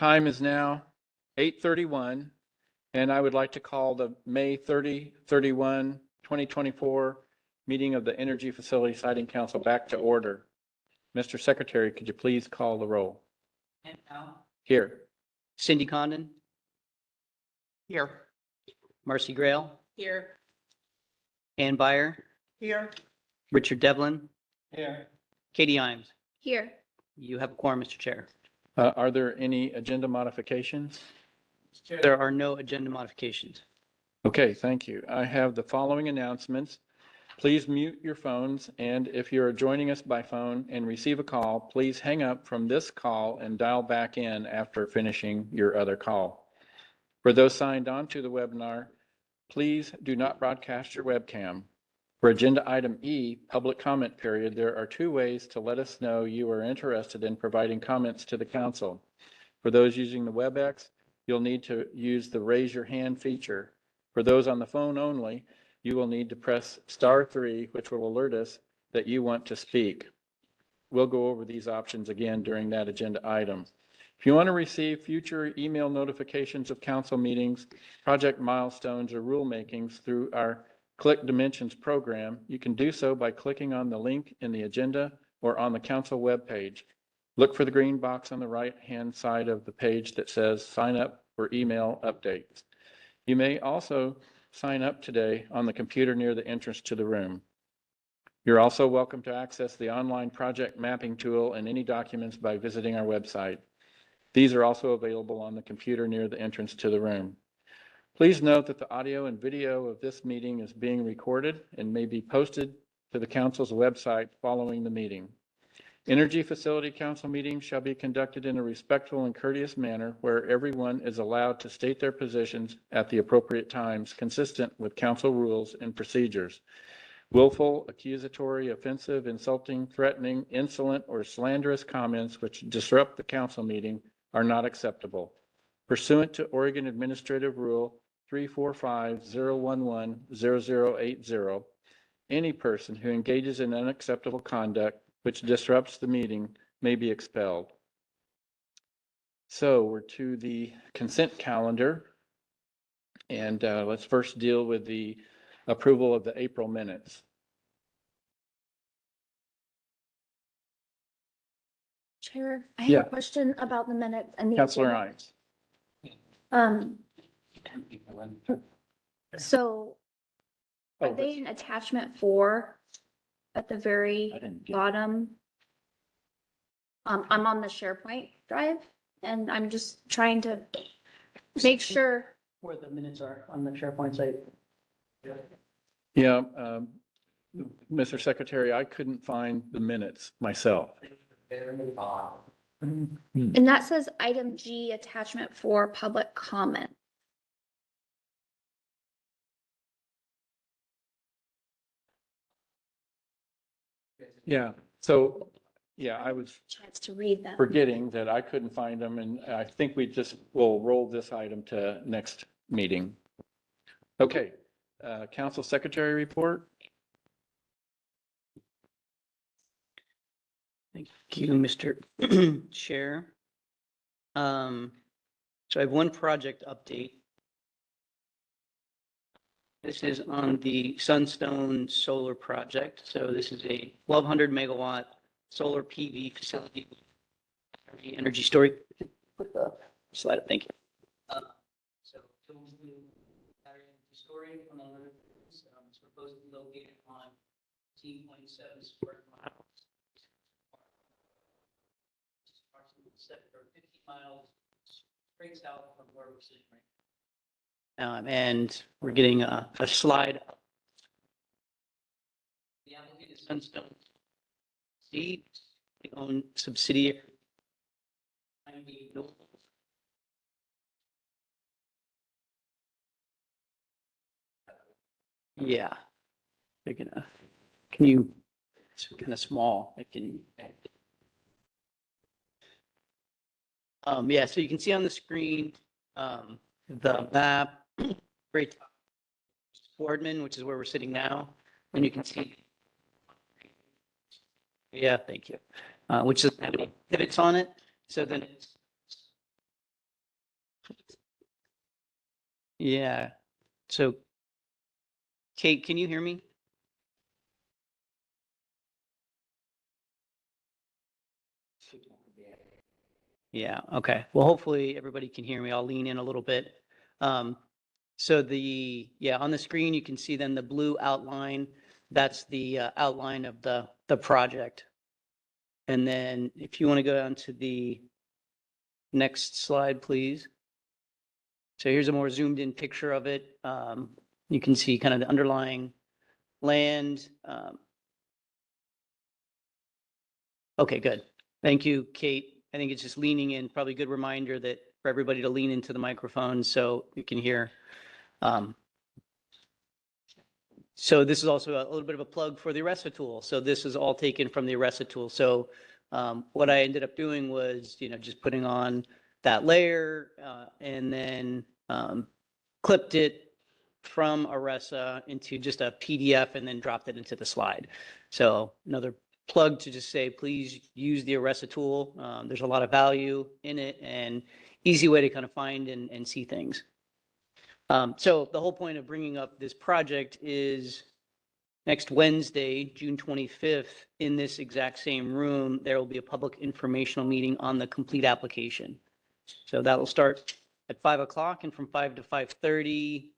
Time is now 8:31, and I would like to call the May 31, 2024 meeting of the Energy Facility Siting Council back to order. Mr. Secretary, could you please call the roll? And Al. Here. Cindy Condon. Here. Marcy Grail. Here. Ann Byer. Here. Richard Devlin. Here. Katie Imes. Here. You have a quorum, Mr. Chair. Are there any agenda modifications? There are no agenda modifications. Okay, thank you. I have the following announcements. Please mute your phones, and if you are joining us by phone and receive a call, please hang up from this call and dial back in after finishing your other call. For those signed on to the webinar, please do not broadcast your webcam. For agenda item E, public comment period, there are two ways to let us know you are interested in providing comments to the council. For those using the WebEx, you'll need to use the raise your hand feature. For those on the phone only, you will need to press *3, which will alert us that you want to speak. We'll go over these options again during that agenda item. If you want to receive future email notifications of council meetings, project milestones, or rulemakings through our Click Dimensions program, you can do so by clicking on the link in the agenda or on the council webpage. Look for the green box on the right-hand side of the page that says sign up for email updates. You may also sign up today on the computer near the entrance to the room. You're also welcome to access the online project mapping tool and any documents by visiting our website. These are also available on the computer near the entrance to the room. Please note that the audio and video of this meeting is being recorded and may be posted to the council's website following the meeting. Energy Facility Council meetings shall be conducted in a respectful and courteous manner where everyone is allowed to state their positions at the appropriate times, consistent with council rules and procedures. Willful, accusatory, offensive, insulting, threatening, insolent, or slanderous comments which disrupt the council meeting are not acceptable. Pursuant to Oregon Administrative Rule 345-011-0080, any person who engages in unacceptable conduct which disrupts the meeting may be expelled. So we're to the consent calendar, and let's first deal with the approval of the April minutes. Chair, I have Yeah. a question about the minutes and the. Councilor agenda. Imes. So Oh, are they in attachment 4 at the very I didn't get. bottom? I'm on the SharePoint drive and I'm just trying to make sure. Where the minutes are on the SharePoint site. Yeah, Mr. Secretary, I couldn't find the minutes myself. And that says item G, attachment 4, public comment. Yeah, so, yeah, I was Chance to read them. forgetting that I couldn't find them, and I think we just will roll this item to next meeting. Okay, Council Secretary report. Thank you, Mr. Chair. So I have one project update. This is on the Sunstone Solar Project. So this is a 1,200 megawatt solar PV facility. Energy story. Put the slide up, thank you. So battery energy storage on the it's proposed to be located on 18.7 square miles. Approximately 50 miles straight south from where we're sitting right now. And we're getting a slide up. The applicant is Sunstone Seed, the own subsidiary. Yeah, big enough. Can you, it's kind of small, I can. Yeah, so you can see on the screen, the map, right, Boardman, which is where we're sitting now, and you can see. Yeah, thank you. Which doesn't have any pivots on it. So then it's Yeah. So Kate, can you hear me? Yeah, okay. Well, hopefully everybody can hear me. I'll lean in a little bit. So yeah, on the screen, you can see then the blue outline. That's the outline of the project. And then if you want to go down to the next slide, please. So here's a more zoomed in picture of it. You can see kind of the underlying land. Okay, good. Thank you, Kate. I think it's just leaning in, probably a good reminder that for everybody to lean into the microphone so you can hear. So this is also a little bit of a plug for the Aressa tool. So this is all taken from the Aressa tool. So what I ended up doing was, just putting on that layer and then clipped it from Aressa into just a PDF and then dropped it into the slide. So another plug to just say, please use the Aressa tool. There's a lot of value in it and easy way to kind of find and see things. So the whole point of bringing up this project is next Wednesday, June 25th, in this exact same room, there will be a public informational meeting on the complete application. So that will start at 5 o'clock, and from 5 to 5:30,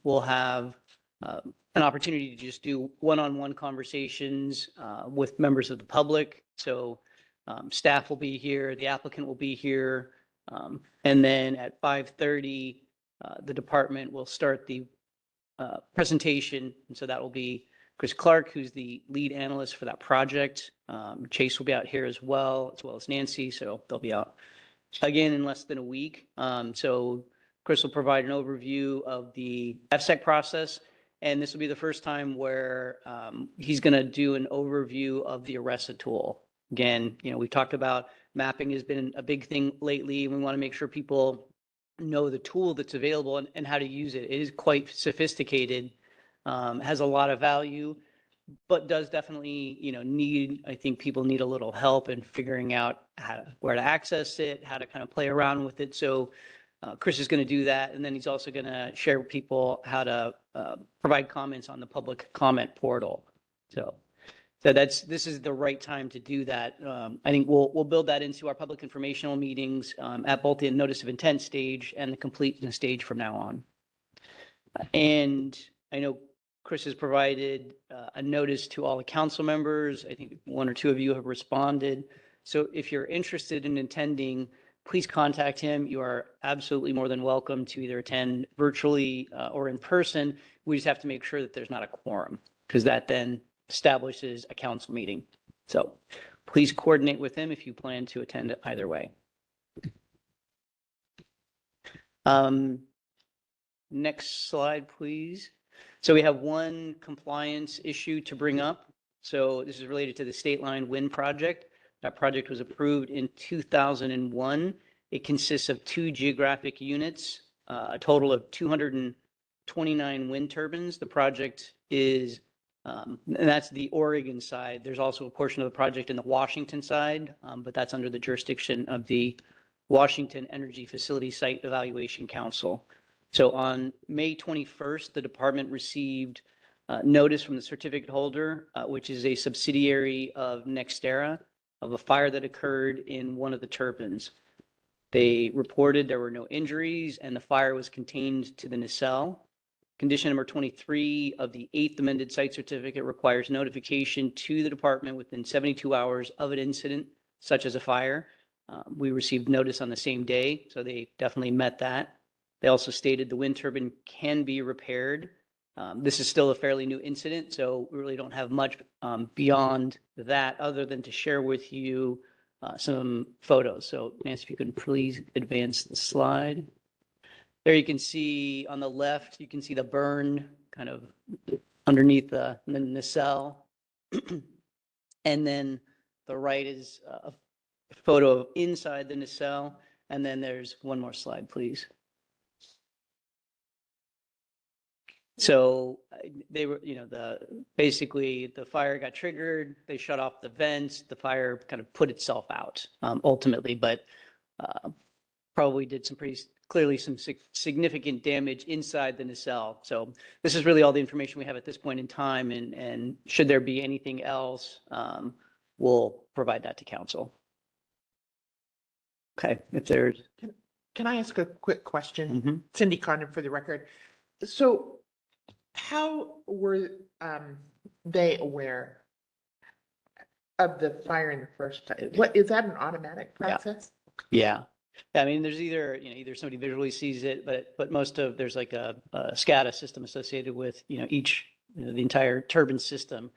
we'll have an opportunity to just do one-on-one conversations with members of the public. So staff will be here, the applicant will be here, and then at 5:30, the department will start the presentation. And so that will be Chris Clark, who's the lead analyst for that project. Chase will be out here as well as Nancy. So they'll be out again in less than a week. So Chris will provide an overview of the FSEC process. And this will be the first time where he's going to do an overview of the Aressa tool. Again, we've talked about mapping has been a big thing lately. We want to make sure people know the tool that's available and how to use it. It is quite sophisticated, has a lot of value, but does definitely, I think people need a little help in figuring out where to access it, how to kind of play around with it. So Chris is going to do that. And then he's also going to share with people how to provide comments on the public comment portal. So this is the right time to do that. I think we'll build that into our public informational meetings at both the notice of intent stage and the completeness stage from now on. And I know Chris has provided a notice to all the council members. I think one or two of you have responded. So if you're interested in attending, please contact him. You are absolutely more than welcome to either attend virtually or in person. We just have to make sure that there's not a quorum, because that then establishes a council meeting. So please coordinate with him if you plan to attend either way. Next slide, please. So we have one compliance issue to bring up. So this is related to the State Line Wind Project. That project was approved in 2001. It consists of 2 geographic units, a total of 229 wind turbines. The project is and that's the Oregon side. There's also a portion of the project in the Washington side, but that's under the jurisdiction of the Washington Energy Facility Site Evaluation Council. So on May 21st, the department received notice from the certificate holder, which is a subsidiary of NextEra, of a fire that occurred in one of the turbines. They reported there were no injuries and the fire was contained to the nacelle. Condition number 23 of the 8th amended site certificate requires notification to the department within 72 hours of an incident, such as a fire. We received notice on the same day, so they definitely met that. They also stated the wind turbine can be repaired. This is still a fairly new incident, so we really don't have much beyond that other than to share with you some photos. So Nancy, if you could please advance the slide. There you can see on the left, you can see the burn kind of underneath the nacelle. And then the right is a photo of inside the nacelle. And then there's one more slide, please. So they were, basically the fire got triggered, they shut off the vents, the fire kind of put itself out ultimately, but probably did some clearly some significant damage inside the nacelle. So this is really all the information we have at this point in time. And should there be anything else, we'll provide that to council. Okay, if there's. Can I ask a quick question? Mhm. Cindy Condon for the record. So how were they aware of the fire in the first time? What, is that an automatic Yeah. process? Yeah. I mean, there's either somebody visually sees it, but most of, there's like a SCADA system associated with, each, the entire turbine system.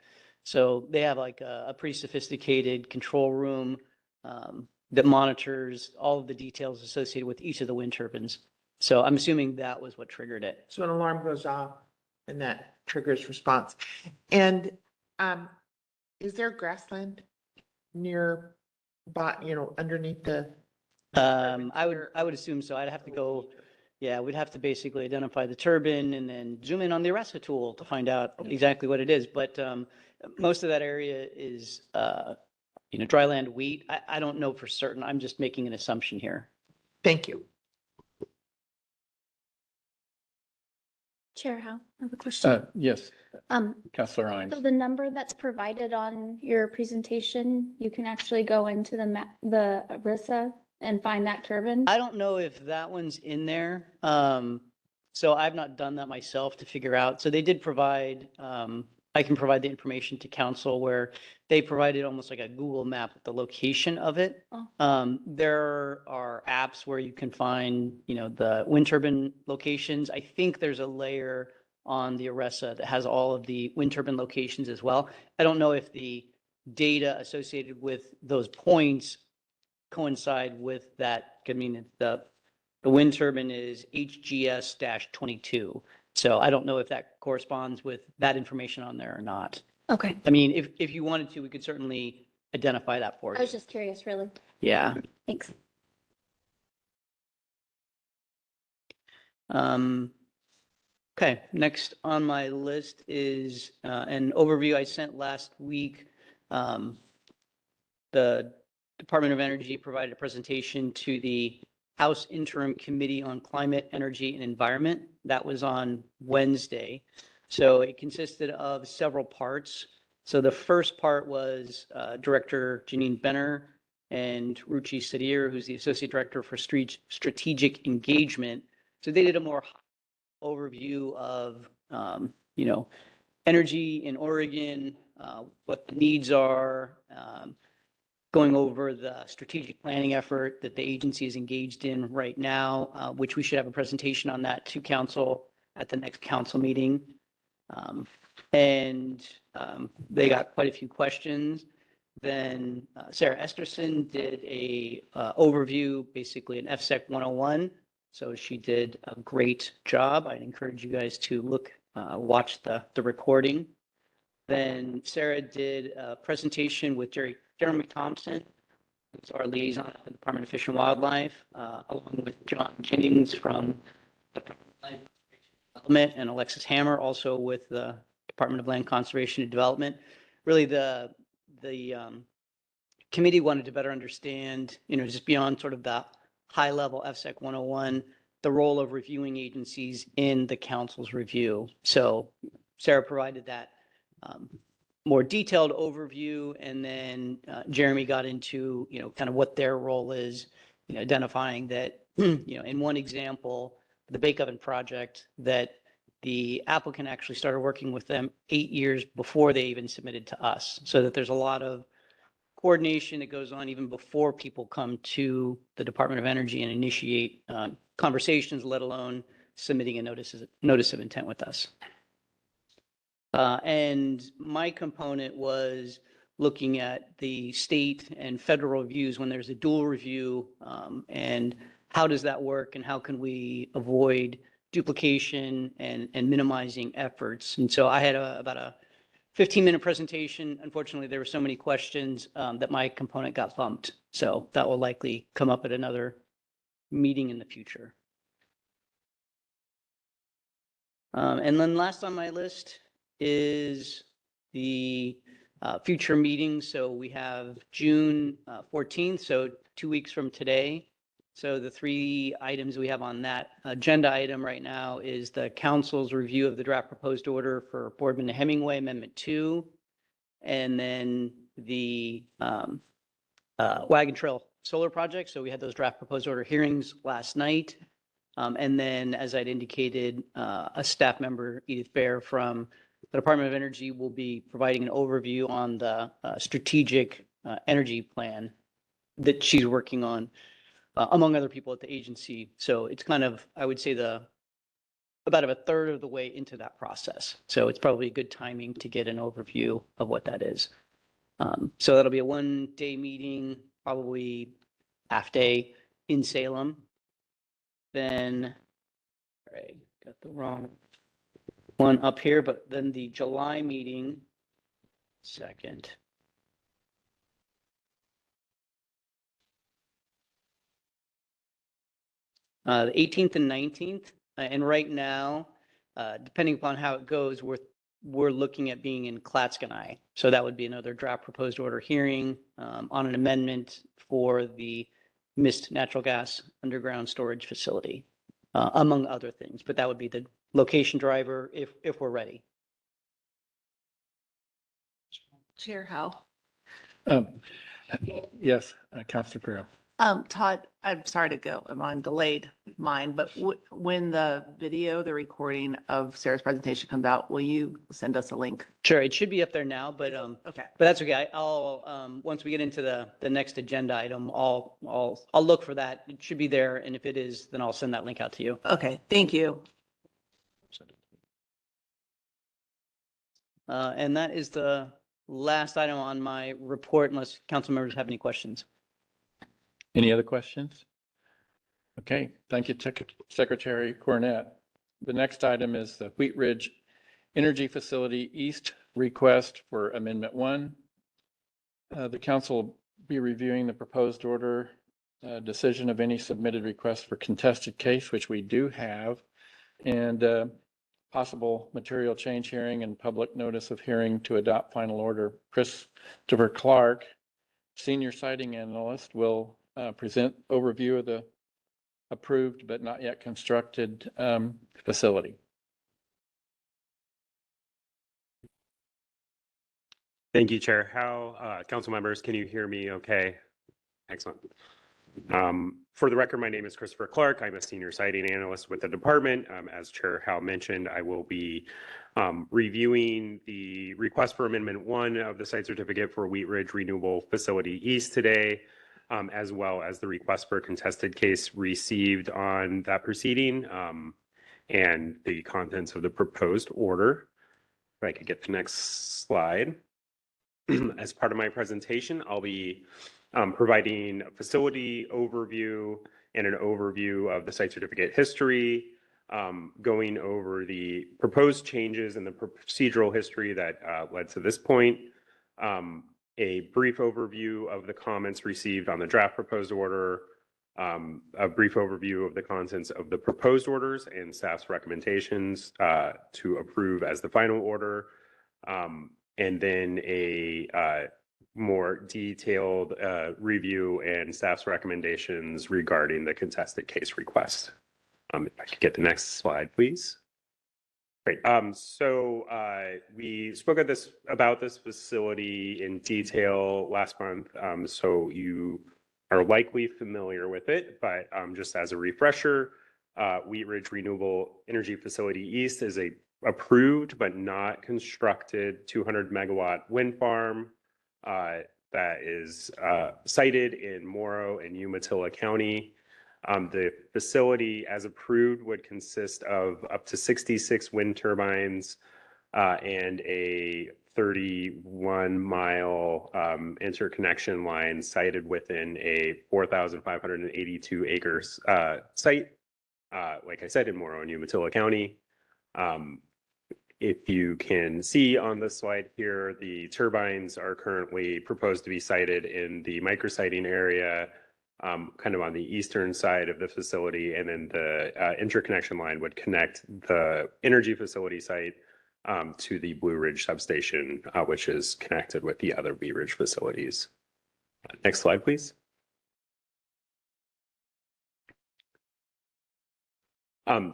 So they have like a pretty sophisticated control room that monitors all of the details associated with each of the wind turbines. So I'm assuming that was what triggered it. So an alarm goes off and that triggers response. And is there grassland near, underneath the? I would assume so. I'd have to go, yeah, we'd have to basically identify the turbine and then zoom in on the Aressa tool to find out exactly what it is. But most of that area is, dry land wheat. I don't know for certain. I'm just making an assumption here. Thank you. Chair Howe, I have a question. Yes, Um, Counselor Hines. so the number that's provided on your presentation, you can actually go into the Arisa and find that turbine? I don't know if that one's in there. So I've not done that myself to figure out. So they did provide, I can provide the information to council where they provided almost like a Google map with the location of it. Oh. There are apps where you can find, the wind turbine locations. I think there's a layer on the Aressa that has all of the wind turbine locations as well. I don't know if the data associated with those points coincide with that. I mean, the wind turbine is HGS-22. So I don't know if that corresponds with that information on there or not. Okay, I mean, if you wanted to, we could certainly identify that for I you. was just curious, really. Yeah. Thanks. Okay, next on my list is an overview I sent last week. The Department of Energy provided a presentation to the House Interim Committee on Climate, Energy, and Environment. That was on Wednesday. So it consisted of several parts. So the first part was Director Janine Benner and Ruchi Sadir, who's the Associate Director for Strategic Engagement. So they did a more overview of, energy in Oregon, what the needs are, going over the strategic planning effort that the agency is engaged in right now, which we should have a presentation on that to council at the next council meeting. They got quite a few questions. Then Sarah Esterson did a overview, basically an FSEC 101. So she did a great job. I'd encourage you guys to watch the recording. Then Sarah did a presentation with Jeremy Thompson, who's our liaison at the Department of Fish and Wildlife, along with John Jennings from the Department of Land Development and Alexis Hammer, also with the Department of Land Conservation and Development. Really, the committee wanted to better understand, just beyond sort of the high-level FSEC 101, the role of reviewing agencies in the council's review. So Sarah provided that more detailed overview, and then Jeremy got into, kind of what their role is, identifying that, in one example, the Bake Oven project, that the applicant actually started working with them 8 years before they even submitted to us, so that there's a lot of coordination that goes on even before people come to the Department of Energy and initiate conversations, let alone submitting a notice of intent with us. And my component was looking at the state and federal reviews when there's a dual review, and how does that work, and how can we avoid duplication and minimizing efforts. And so I had about a 15-minute presentation. Unfortunately, there were so many questions that my component got bumped. So that will likely come up at another meeting in the future. And then last on my list is the future meetings. So we have June 14th, so 2 weeks from today. So the three items we have on that agenda item right now is the council's review of the draft proposed order for Boardman to Hemingway Amendment 2, and then the Wagon Trail Solar Project. So we had those draft proposed order hearings last night. And then, as I'd indicated, a staff member, Edith Bear from the Department of Energy, will be providing an overview on the strategic energy plan that she's working on, among other people at the agency. So it's kind of, I would say, about a third of the way into that process. So it's probably a good timing to get an overview of what that is. So that'll be a one-day meeting, probably half day in Salem. Then, all right, got the wrong one up here, but then the July meeting, second. The 18th and 19th, and right now, depending upon how it goes, we're looking at being in Clatskanie. So that would be another draft proposed order hearing on an amendment for the Mist natural gas underground storage facility, among other things. But that would be the location driver if we're ready. Chair Howe. Um, Yes, Councilor Carroll. Todd, I'm sorry to go, I'm on delayed mine, but when the video, the recording of Sarah's presentation comes out, will you send us a link? Sure, it should be up there now, but Okay. that's okay. I'll once we get into the next agenda item, I'll look for that. It should be there, and if it is, then I'll send that link out to you. Okay, thank you. And that is the last item on my report, unless council members have any questions. Any other questions? Okay, thank you, Secretary Cornett. The next item is the Wheat Ridge Energy Facility East request for Amendment 1. The council will be reviewing the proposed order, decision of any submitted request for contested case, which we do have, and possible material change hearing and public notice of hearing to adopt final order. Christopher Clark, Senior Siting Analyst, will present overview of the approved but not yet constructed facility. Thank you, Chair Howe. Council members, can you hear me okay? Excellent. For the record, my name is Christopher Clark. I'm a senior siting analyst with the department. As Chair Howe mentioned, I will be reviewing the request for Amendment 1 of the site certificate for Wheat Ridge Renewable Facility East today, as well as the request for a contested case received on that proceeding and the contents of the proposed order. If I could get the next slide. As part of my presentation, I'll be providing a facility overview and an overview of the site certificate history, going over the proposed changes and the procedural history that led to this point, a brief overview of the comments received on the draft proposed order, a brief overview of the contents of the proposed orders and staff's recommendations to approve as the final order, and then a more detailed review and staff's recommendations regarding the contested case request. If I could get the next slide, please. Great. So we spoke about this facility in detail last month, so you are likely familiar with it, but just as a refresher, Wheat Ridge Renewable Energy Facility East is a approved but not constructed 200 megawatt wind farm that is sited in Morrow and Umatilla County. The facility, as approved, would consist of up to 66 wind turbines and a 31-mile interconnection line sited within a 4,582 acres site, like I said, in Morrow and Umatilla County. If you can see on the slide here, the turbines are currently proposed to be sited in the micrositing area, kind of on the eastern side of the facility, and then the interconnection line would connect the energy facility site to the Blue Ridge substation, which is connected with the other Wheat Ridge facilities. Next slide, please.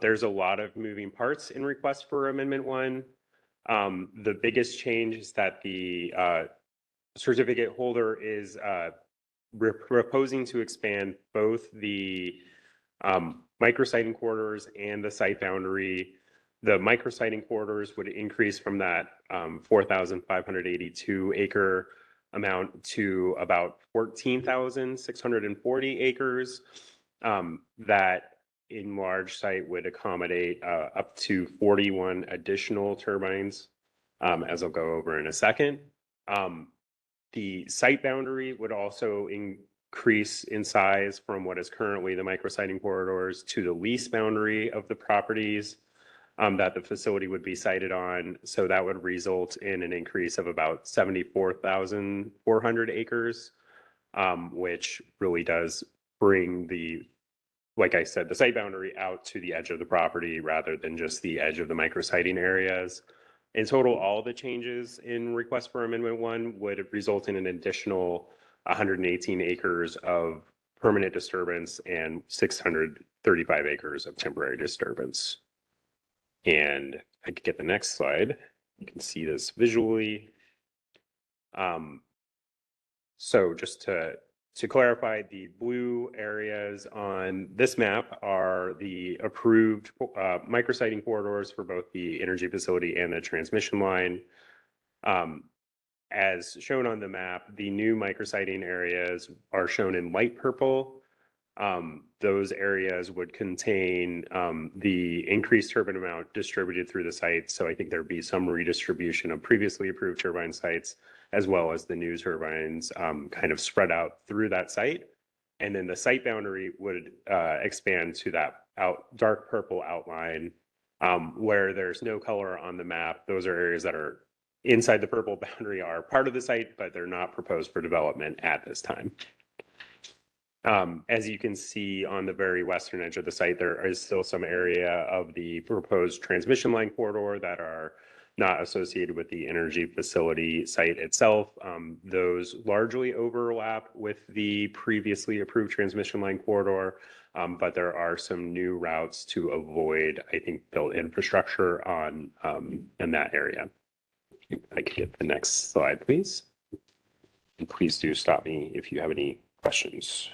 There's a lot of moving parts in request for Amendment 1. The biggest change is that the certificate holder is proposing to expand both the micrositing corridors and the site boundary. The micrositing corridors would increase from that 4,582 acre amount to about 14,640 acres. That enlarged site would accommodate up to 41 additional turbines, as I'll go over in a second. The site boundary would also increase in size from what is currently the micrositing corridors to the lease boundary of the properties that the facility would be sited on. So that would result in an increase of about 74,400 acres, which really does bring like I said, the site boundary out to the edge of the property rather than just the edge of the micrositing areas. In total, all the changes in request for Amendment 1 would result in an additional 118 acres of permanent disturbance and 635 acres of temporary disturbance. And I could get the next slide. You can see this visually. So just to clarify, the blue areas on this map are the approved micrositing corridors for both the energy facility and the transmission line. As shown on the map, the new micrositing areas are shown in light purple. Those areas would contain the increased turbine amount distributed through the site. So I think there'd be some redistribution of previously approved turbine sites, as well as the new turbines kind of spread out through that site. And then the site boundary would expand to that dark purple outline where there's no color on the map. Those are areas that are inside the purple boundary are part of the site, but they're not proposed for development at this time. As you can see on the very western edge of the site, there is still some area of the proposed transmission line corridor that are not associated with the energy facility site itself. Those largely overlap with the previously approved transmission line corridor, but there are some new routes to avoid, I think, built infrastructure in that area. I could get the next slide, please. And please do stop me if you have any questions.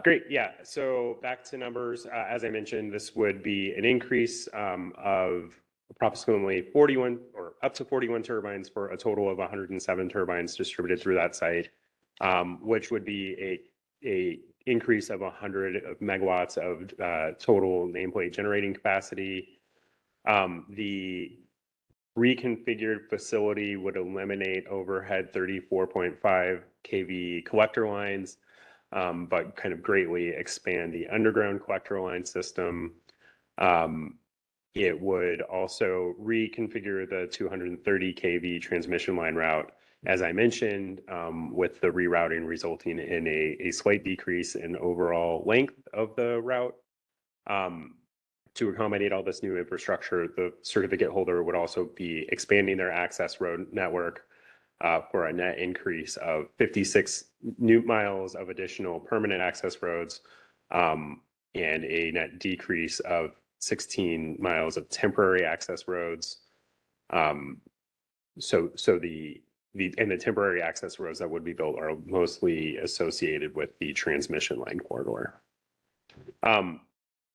Great, yeah. So back to numbers. As I mentioned, this would be an increase of approximately 41 or up to 41 turbines for a total of 107 turbines distributed through that site, which would be a increase of 100 megawatts of total nameplate generating capacity. The reconfigured facility would eliminate overhead 34.5 kV collector lines, but kind of greatly expand the underground collector line system. It would also reconfigure the 230 kV transmission line route, as I mentioned, with the rerouting resulting in a slight decrease in overall length of the route. To accommodate all this new infrastructure, the certificate holder would also be expanding their access road network for a net increase of 56 new miles of additional permanent access roads and a net decrease of 16 miles of temporary access roads. So the temporary access roads that would be built are mostly associated with the transmission line corridor.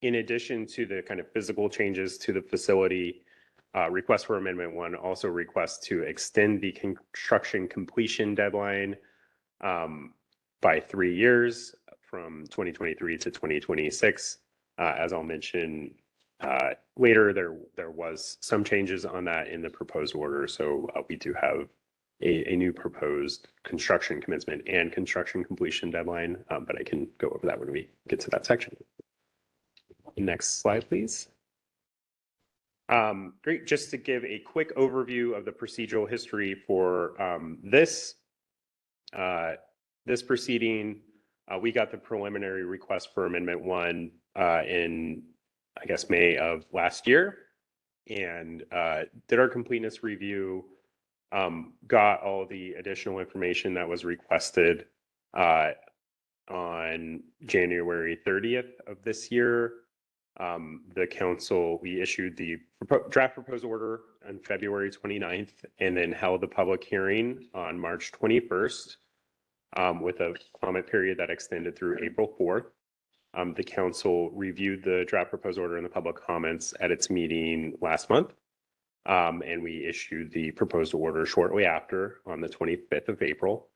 In addition to the kind of physical changes to the facility, request for Amendment 1 also requests to extend the construction completion deadline by 3 years from 2023 to 2026. As I'll mention later, there was some changes on that in the proposed order. So we do have a new proposed construction commencement and construction completion deadline, but I can go over that when we get to that section. Next slide, please. Great. Just to give a quick overview of the procedural history for this proceeding, we got the preliminary request for Amendment 1 in, I guess, May of last year, and did our completeness review, got all the additional information that was requested, on January 30th of this year. The council, we issued the draft proposed order on February 29th and then held the public hearing on March 21st with a comment period that extended through April 4th. The council reviewed the draft proposed order and the public comments at its meeting last month. And we issued the proposed order shortly after on the 25th of April.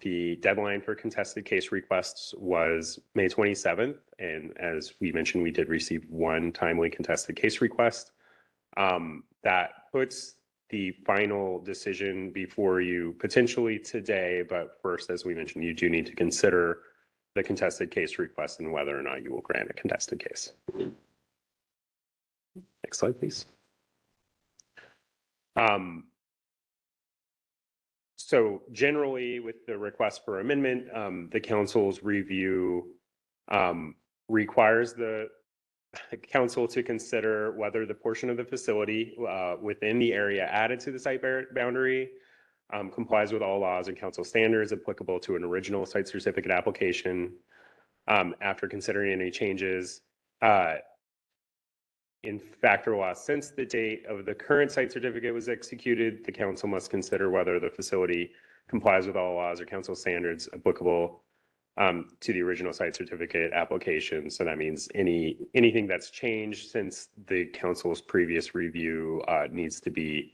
The deadline for contested case requests was May 27th. And as we mentioned, we did receive one timely contested case request. That puts the final decision before you potentially today. But first, as we mentioned, you do need to consider the contested case request and whether or not you will grant a contested case. Next slide, please. So generally with the request for amendment, the council's review requires the council to consider whether the portion of the facility within the area added to the site boundary complies with all laws and council standards applicable to an original site certificate application. After considering any changes in factor law since the date of the current site certificate was executed, the council must consider whether the facility complies with all laws or council standards applicable to the original site certificate application. So that means anything that's changed since the council's previous review needs to be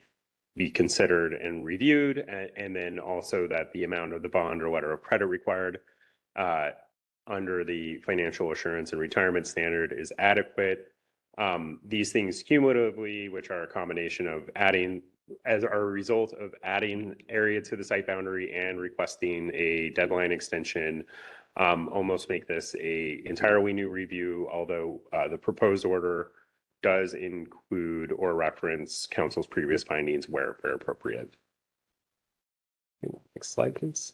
considered and reviewed, and then also that the amount of the bond or letter of credit required under the financial assurance and retirement standard is adequate. These things cumulatively, which are a combination of adding, as a result of adding area to the site boundary and requesting a deadline extension, almost make this a entirely new review, although the proposed order does include or reference council's previous findings where appropriate. Next slide, please.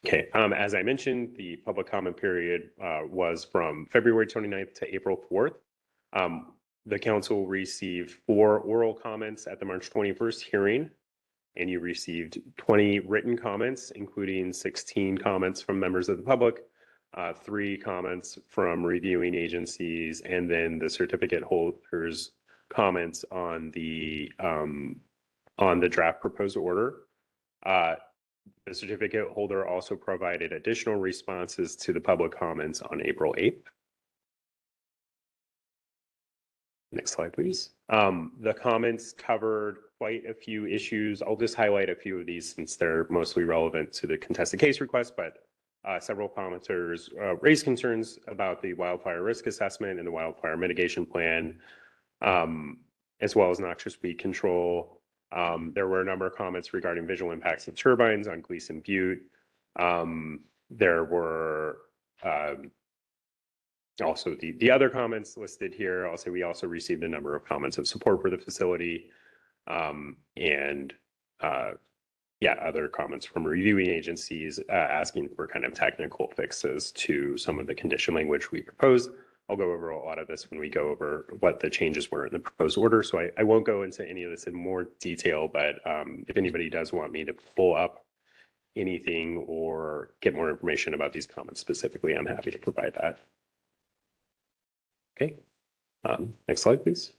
Okay, as I mentioned, the public comment period was from February 29th to April 4th. The council received 4 oral comments at the March 21st hearing, and you received 20 written comments, including 16 comments from members of the public, 3 comments from reviewing agencies, and then the certificate holders' comments on the draft proposed order. The certificate holder also provided additional responses to the public comments on April 8th. Next slide, please. The comments covered quite a few issues. I'll just highlight a few of these since they're mostly relevant to the contested case request, but several commenters raised concerns about the wildfire risk assessment and the wildfire mitigation plan, as well as noxious weed control. There were a number of comments regarding visual impacts of turbines on Gleason Butte. There were also the other comments listed here. Also, we also received a number of comments of support for the facility, and other comments from reviewing agencies asking for kind of technical fixes to some of the condition language we proposed. I'll go over a lot of this when we go over what the changes were in the proposed order. So I won't go into any of this in more detail, but if anybody does want me to pull up anything or get more information about these comments specifically, I'm happy to provide that. Okay, next slide, please.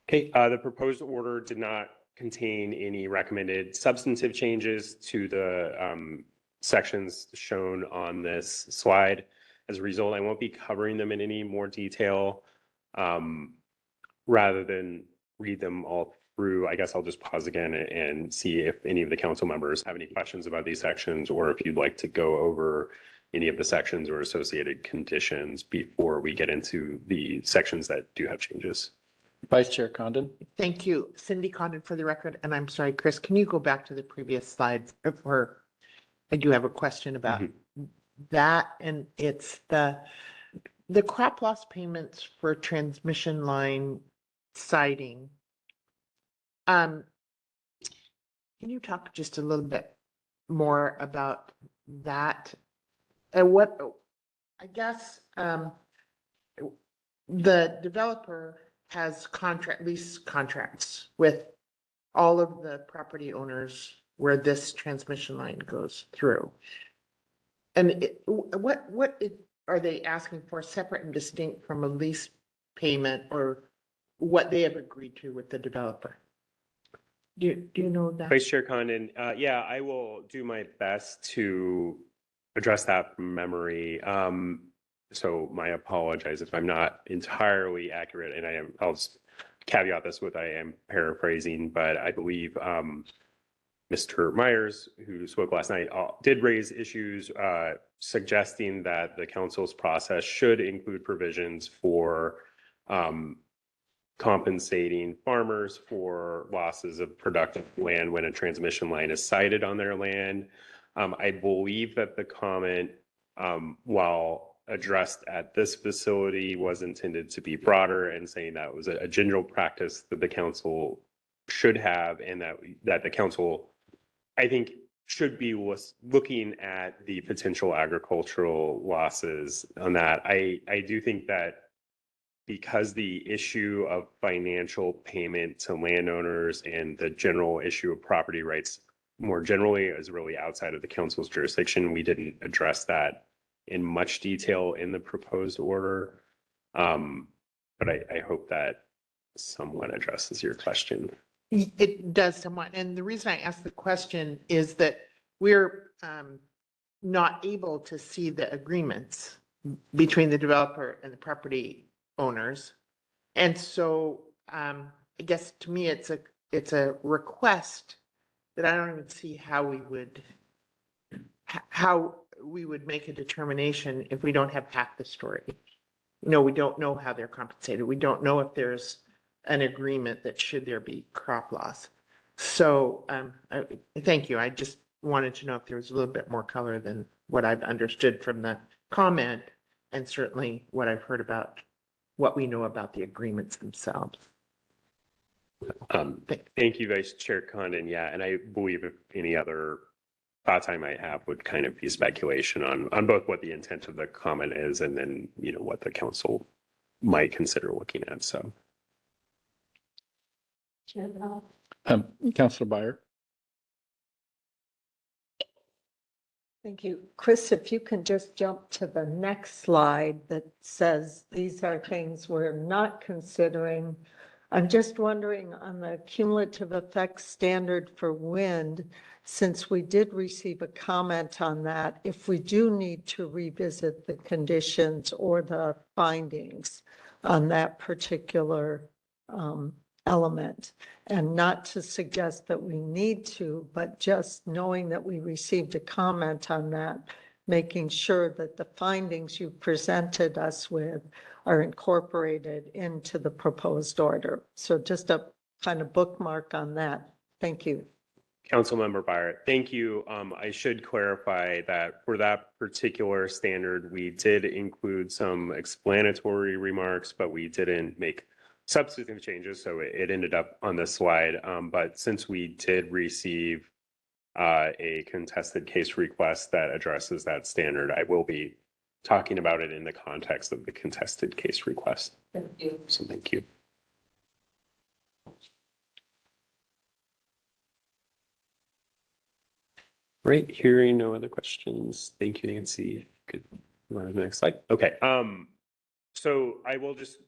Okay, the proposed order did not contain any recommended substantive changes to the sections shown on this slide. As a result, I won't be covering them in any more detail. Rather than read them all through, I guess I'll just pause again and see if any of the council members have any questions about these sections, or if you'd like to go over any of the sections or associated conditions before we get into the sections that do have changes. Vice Chair Condon. Thank you, Cindy Condon, for the record. And I'm sorry, Chris, can you go back to the previous slides? I do have a question about that, and it's the crop loss payments for transmission line siding. Can you talk just a little bit more about that? And what, I guess, the developer has lease contracts with all of the property owners where this transmission line goes through. And are they asking for separate and distinct from a lease payment or what they have agreed to with the developer? Do you know that? Vice Chair Condon, yeah, I will do my best to address that from memory. So my apologies if I'm not entirely accurate, and I'll just caveat this with I am paraphrasing, but I believe Mr. Myers, who spoke last night, did raise issues suggesting that the council's process should include provisions for compensating farmers for losses of productive land when a transmission line is sited on their land. I believe that the comment, while addressed at this facility, was intended to be broader and saying that was a general practice that the council should have, and that the council, I think, should be looking at the potential agricultural losses on that. I do think that because the issue of financial payment to landowners and the general issue of property rights more generally is really outside of the council's jurisdiction, we didn't address that in much detail in the proposed order. But I hope that somewhat addresses your question. It does somewhat. And the reason I asked the question is that we're not able to see the agreements between the developer and the property owners. And so I guess to me, it's a request that I don't even see how we would make a determination if we don't have half the story. We don't know how they're compensated. We don't know if there's an agreement that should there be crop loss. So thank you. I just wanted to know if there was a little bit more color than what I've understood from the comment, and certainly what I've heard about what we know about the agreements themselves. Thank you, Vice Chair Condon. Yeah, and I believe if any other thoughts I might have would kind of be speculation on both what the intent of the comment is and then, what the council might consider looking at. So. Councilor Byer. Thank you. Chris, if you can just jump to the next slide that says these are things we're not considering. I'm just wondering on the cumulative effects standard for wind, since we did receive a comment on that, if we do need to revisit the conditions or the findings on that particular element, and not to suggest that we need to, but just knowing that we received a comment on that, making sure that the findings you presented us with are incorporated into the proposed order. So just a kind of bookmark on that. Thank you. Councilmember Byer, thank you. I should clarify that for that particular standard, we did include some explanatory remarks, but we didn't make substantive changes, so it ended up on this slide. But since we did receive a contested case request that addresses that standard, I will be talking about it in the context of the contested case request. Thank you. So thank you. Right, hearing no other questions. Thank you, Nancy. Good. Go to the next slide. Okay. So I will just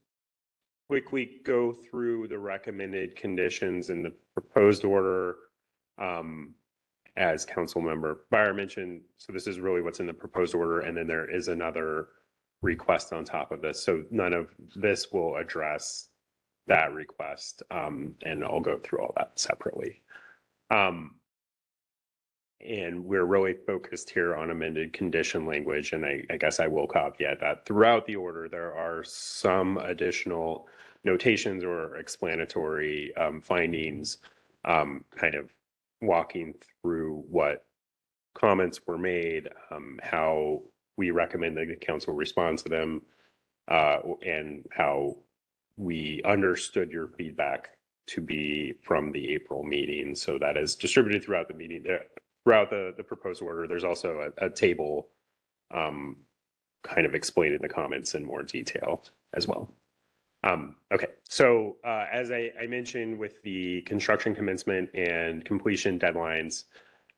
quickly go through the recommended conditions in the proposed order. As Councilmember Byer mentioned, so this is really what's in the proposed order, and then there is another request on top of this. So none of this will address that request, and I'll go through all that separately. And we're really focused here on amended condition language, and I guess I will caveat that throughout the order, there are some additional notations or explanatory findings, kind of walking through what comments were made, how we recommend that the council respond to them, and how we understood your feedback to be from the April meeting. So that is distributed throughout the meeting. Throughout the proposed order, there's also a table kind of explaining the comments in more detail as well. Okay, so as I mentioned with the construction commencement and completion deadlines,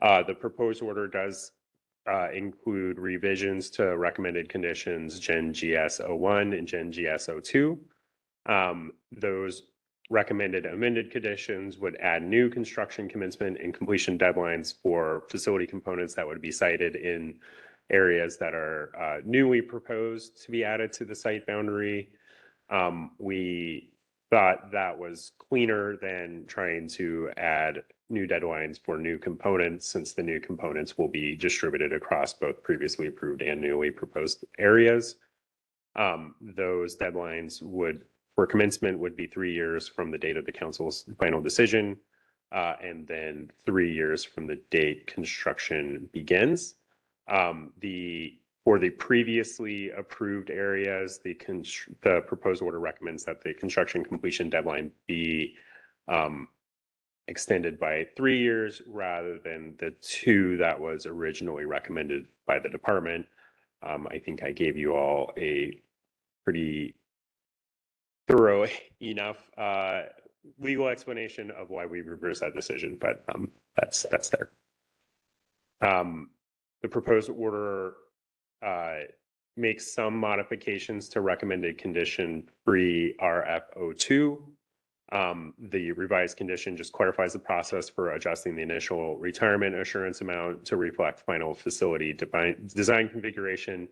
the proposed order does include revisions to recommended conditions Gen GS 01 and Gen GS 02. Those recommended amended conditions would add new construction commencement and completion deadlines for facility components that would be cited in areas that are newly proposed to be added to the site boundary. We thought that was cleaner than trying to add new deadlines for new components, since the new components will be distributed across both previously approved and newly proposed areas. Those deadlines for commencement would be 3 years from the date of the council's final decision, and then 3 years from the date construction begins. For the previously approved areas, the proposed order recommends that the construction completion deadline be extended by 3 years rather than the 2 that was originally recommended by the department. I think I gave you all a pretty thorough enough legal explanation of why we reversed that decision, but that's there. The proposed order makes some modifications to recommended condition 3RF02. The revised condition just clarifies the process for adjusting the initial retirement assurance amount to reflect final facility design configuration.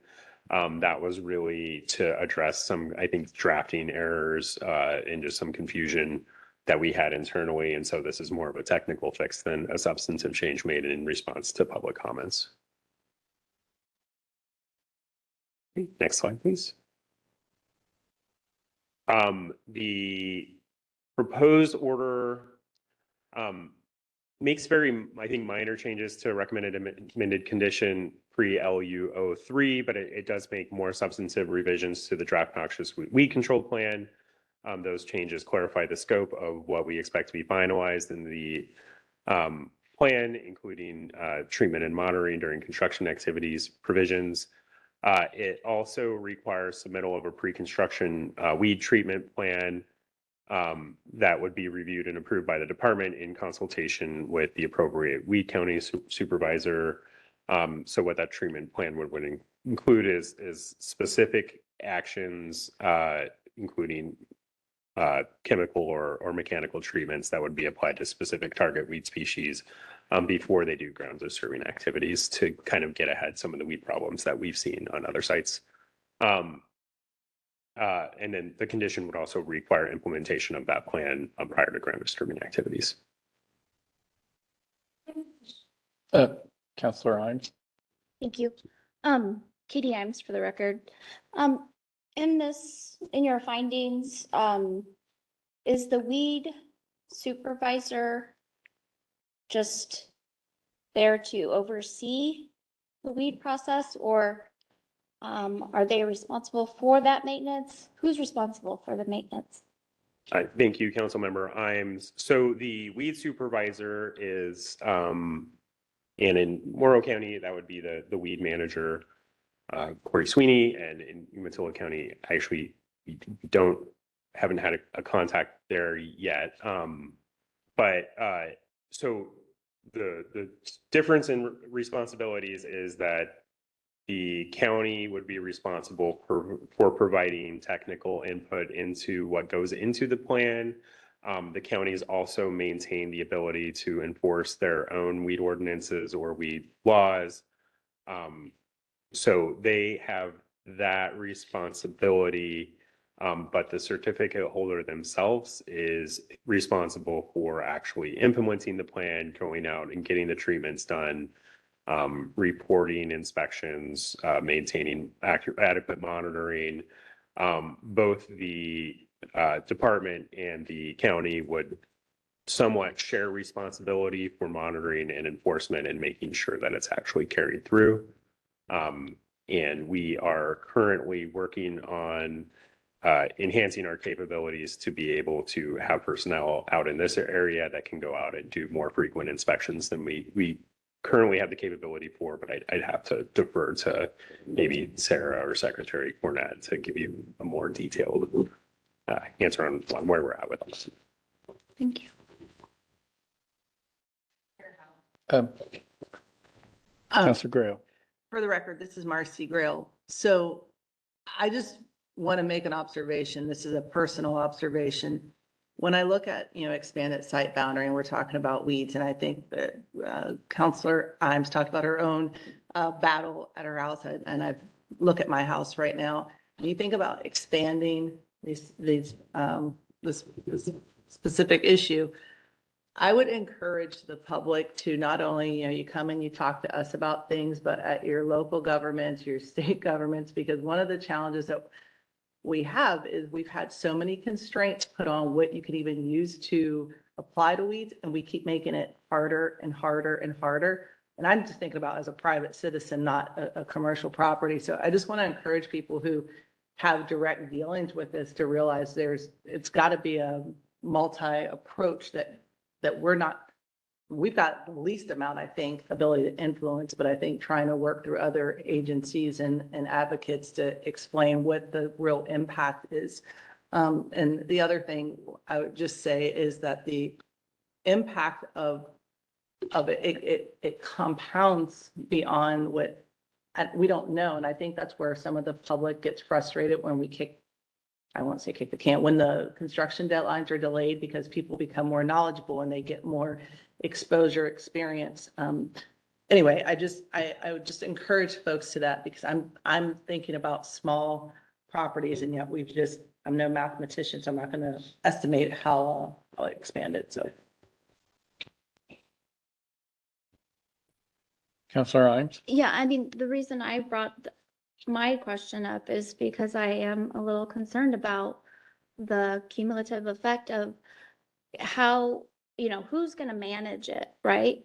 That was really to address some, I think, drafting errors and just some confusion that we had internally. And so this is more of a technical fix than a substantive change made in response to public comments. Next slide, please. The proposed order makes very, I think, minor changes to recommended amended condition pre-LU03, but it does make more substantive revisions to the draft noxious weed control plan. Those changes clarify the scope of what we expect to be finalized in the plan, including treatment and monitoring during construction activities provisions. It also requires submittal of a pre-construction weed treatment plan that would be reviewed and approved by the department in consultation with the appropriate weed county supervisor. So what that treatment plan would include is specific actions, including chemical or mechanical treatments that would be applied to specific target weed species before they do grounds of serving activities to kind of get ahead some of the weed problems that we've seen on other sites. And then the condition would also require implementation of that plan prior to ground disturbing activities. Councillor Imes. Thank you. Katie Imes for the record. In your findings, is the weed supervisor just there to oversee the weed process, or are they responsible for that maintenance? Who's responsible for the maintenance? Thank you, Council Member Imes. So the weed supervisor is, and in Morrow County, that would be the weed manager, Corey Sweeney, and in Umatilla County, actually, we haven't had a contact there yet. So the difference in responsibilities is that the county would be responsible for providing technical input into what goes into the plan. The counties also maintain the ability to enforce their own weed ordinances or weed laws. So they have that responsibility, but the certificate holder themselves is responsible for actually implementing the plan, going out and getting the treatments done, reporting inspections, maintaining adequate monitoring. Both the department and the county would somewhat share responsibility for monitoring and enforcement and making sure that it's actually carried through. And we are currently working on enhancing our capabilities to be able to have personnel out in this area that can go out and do more frequent inspections than we currently have the capability for, but I'd have to defer to maybe Sarah or Secretary Cornett to give you a more detailed answer on where we're at with this. Thank you. Um, Um, Counselor Grail. For the record, this is Marcy Grail. So I just want to make an observation. This is a personal observation. When I look at, expanded site boundary and we're talking about weeds, and I think that Counselor Imes talked about her own battle at her house, and I look at my house right now. When you think about expanding this specific issue, I would encourage the public to not only, you come and you talk to us about things, but at your local governments, your state governments, because one of the challenges that we have is we've had so many constraints put on what you could even use to apply to weeds, and we keep making it harder and harder and harder. And I'm just thinking about as a private citizen, not a commercial property. So I just want to encourage people who have direct dealings with this to realize it's got to be a multi-approach that we've got the least amount, I think, ability to influence, but I think trying to work through other agencies and advocates to explain what the real impact is. And the other thing I would just say is that the impact of it compounds beyond what we don't know. And I think that's where some of the public gets frustrated when I won't say kick the can, when the construction deadlines are delayed because people become more knowledgeable and they get more exposure experience. Anyway, I would just encourage folks to that because I'm thinking about small properties and yet I'm no mathematician, so I'm not going to estimate how I'll expand it. So. Counselor Imes. Yeah, I mean, the reason I brought my question up is because I am a little concerned about the cumulative effect of how, who's going to manage it, right?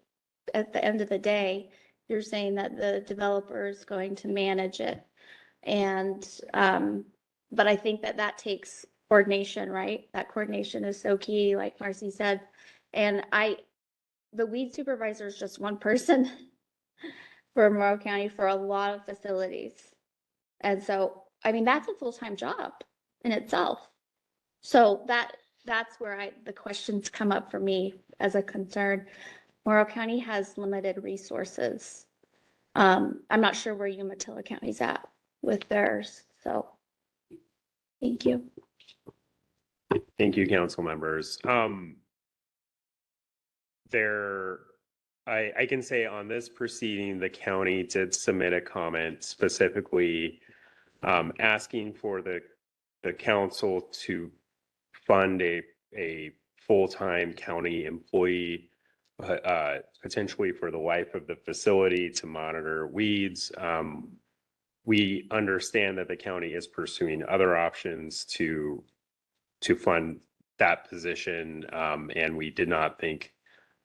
At the end of the day, you're saying that the developer is going to manage it. And, but I think that takes coordination, right? That coordination is so key, like Marcy said. And the weed supervisor is just one person for Morrow County for a lot of facilities. And so, I mean, that's a full-time job in itself. So that's where the questions come up for me as a concern. Morrow County has limited resources. I'm not sure where Umatilla County's at with theirs. So thank you. Thank you, council members. I can say on this proceeding, the county did submit a comment specifically asking for the council to fund a full-time county employee, potentially for the life of the facility to monitor weeds. We understand that the county is pursuing other options to fund that position, and we did not think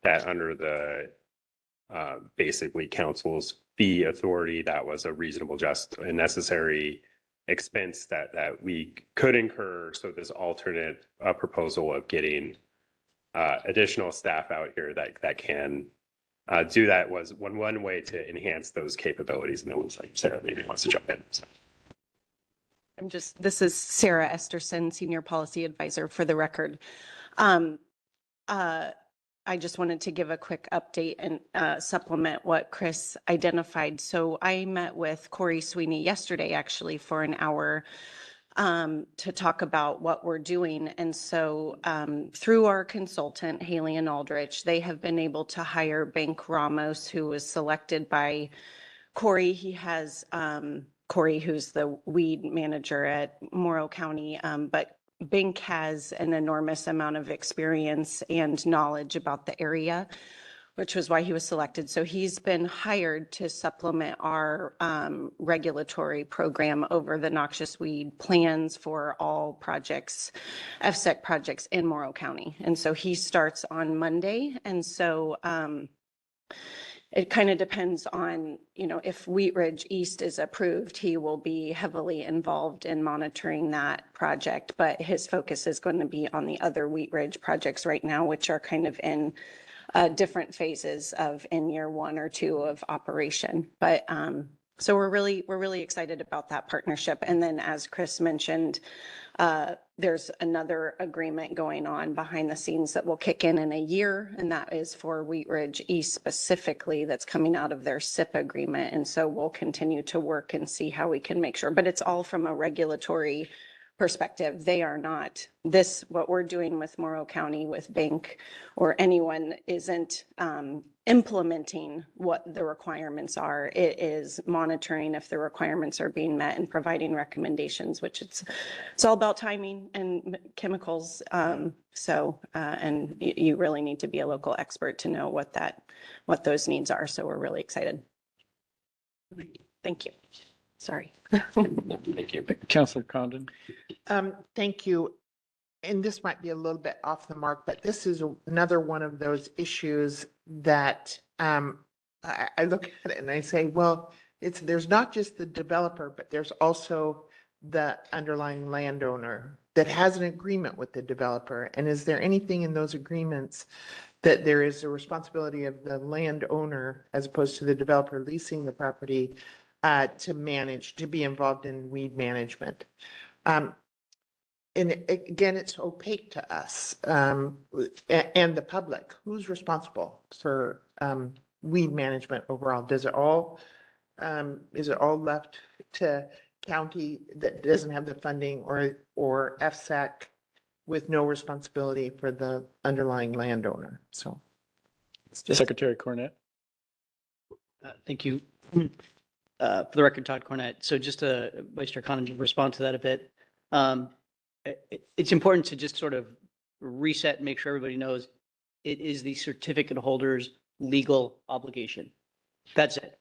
that under the basically council's fee authority, that was a reasonable, just, and necessary expense that we could incur. So this alternate proposal of getting additional staff out here that can do that was one way to enhance those capabilities. And it was like Sarah maybe wants to jump in. So. This is Sarah Esterson, Senior Policy Advisor for the record. I just wanted to give a quick update and supplement what Chris identified. So I met with Corey Sweeney yesterday, actually, for an hour to talk about what we're doing. And so through our consultant, Haley and Aldrich, they have been able to hire Bank Ramos, who was selected by Corey. He has Corey, who's the weed manager at Morrow County, but Bink has an enormous amount of experience and knowledge about the area, which was why he was selected. So he's been hired to supplement our regulatory program over the noxious weed plans for all projects, FSEC projects in Morrow County. And so he starts on Monday. And so it kind of depends on, if Wheat Ridge East is approved, he will be heavily involved in monitoring that project, but his focus is going to be on the other Wheat Ridge projects right now, which are kind of in different phases of in year 1 or 2 of operation. But So we're really excited about that partnership. And then as Chris mentioned, there's another agreement going on behind the scenes that will kick in a year. And that is for Wheat Ridge East specifically, that's coming out of their SIP agreement. And so we'll continue to work and see how we can make sure, but it's all from a regulatory perspective. They are not, what we're doing with Morrow County, with Bank or anyone isn't implementing what the requirements are. It is monitoring if the requirements are being met and providing recommendations, which it's all about timing and chemicals. And you really need to be a local expert to know what those needs are. So we're really excited. Thank you. Sorry. Thank you. Councilor Condon? Thank you. And this might be a little bit off the mark, but this is another one of those issues that I look at it and I say, well, there's not just the developer, but there's also the underlying landowner that has an agreement with the developer. And is there anything in those agreements that there is a responsibility of the landowner as opposed to the developer leasing the property to be involved in weed management? And again, it's opaque to us and the public. Who's responsible for weed management overall? Is it all left to county that doesn't have the funding, or FSAC with no responsibility for the underlying landowner? So, Secretary Cornett? Thank you. For the record, Todd Cornett. So just to Vice Chair Condon to respond to that a bit. It's important to just sort of reset and make sure everybody knows it is the certificate holder's legal obligation. That's it.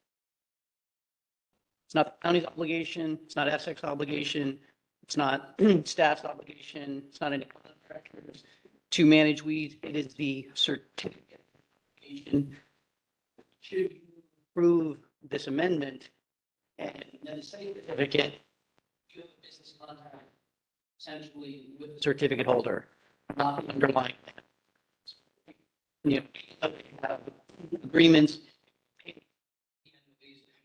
It's not the county's obligation. It's not FSAC's obligation. It's not staff's obligation. It's not any contractors to manage weeds. It is the certificate obligation. Should you approve this amendment and then say certificate, you have a business contract essentially with the certificate holder, not the underlying. You have agreements.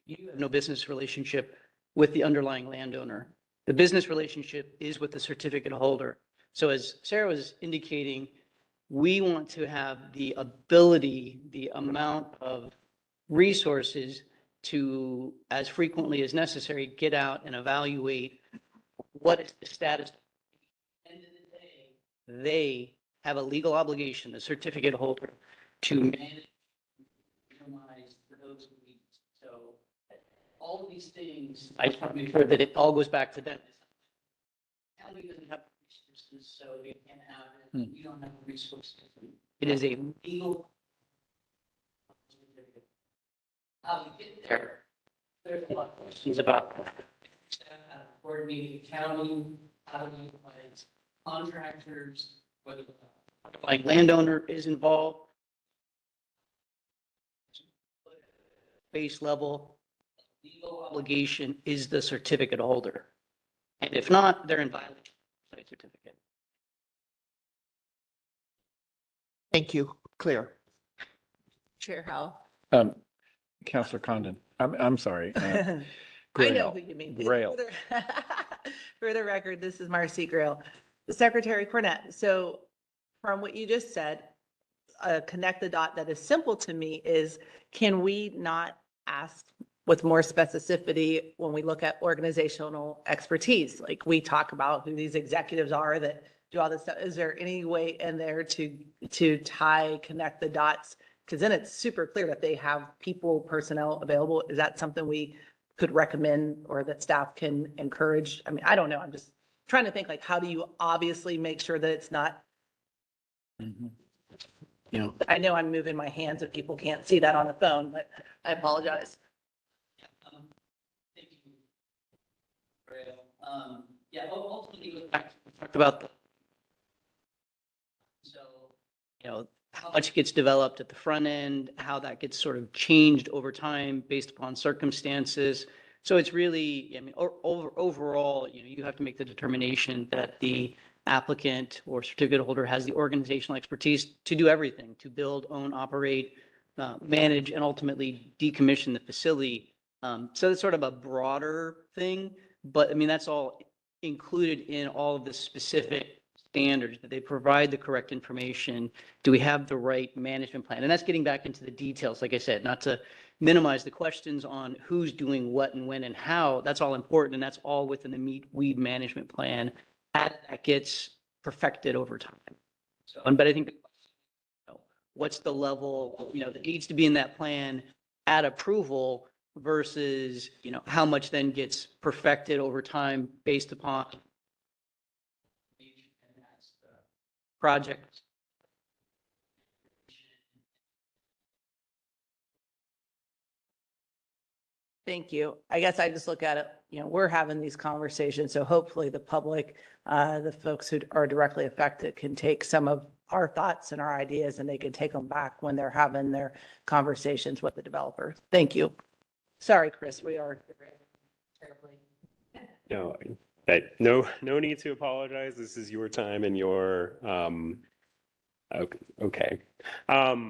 You have no business relationship with the underlying landowner. The business relationship is with the certificate holder. So as Sarah was indicating, we want to have the ability, the amount of resources to, as frequently as necessary, get out and evaluate what is the status. End of the day, they have a legal obligation, the certificate holder, to manage, minimize those weeds. So all of these things, I just want to make sure that it all goes back to them. County doesn't have resources, so they can't have it. We don't have the resources. It is a legal. How we get there, there's a lot of questions about that. Coordinating county, how do we find contractors, whether the underlying landowner is involved. Base level, legal obligation is the certificate holder. And if not, they're in violation of the certificate. thank you. Clear. Chair Howell. Councilor Condon, I'm sorry. I know Grail. who you mean. Grail. For the record, this is Marcy Grail. Secretary Cornett, so from what you just said, connect the dot that is simple to me is, can we not ask with more specificity when we look at organizational expertise? Like we talk about who these executives are that do all this stuff. Is there any way in there to connect the dots? Because then it's super clear that they have personnel available. Is that something we could recommend or that staff can encourage? I mean, I don't know. I'm just trying to think, like, how do you obviously make sure that it's not, You know, I know I'm moving my hands if people can't see that on the phone, but I apologize. thank you. Yeah, ultimately, we talked about the, so, you know, how much gets developed at the front end, how that gets sort of changed over time based upon circumstances. So it's really, I mean, overall, you know, you have to make the determination that the applicant or certificate holder has the organizational expertise to do everything, to build, own, operate, manage, and ultimately decommission the facility. So it's sort of a broader thing, but I mean, that's all included in all of the specific standards, that they provide the correct information. Do we have the right management plan? And that's getting back into the details, like I said, not to minimize the questions on who's doing what and when and how. That's all important, and that's all within the weed management plan as that gets perfected over time. So, but I think, what's the level, that needs to be in that plan at approval versus, how much then gets perfected over time based upon project. Thank you. I guess I just look at it, we're having these conversations, so hopefully the public, the folks who are directly affected can take some of our thoughts and our ideas and they can take them back when they're having their conversations with the developers. Thank you. Sorry, Chris, we are terribly. No need to apologize. This is your time and your, okay. I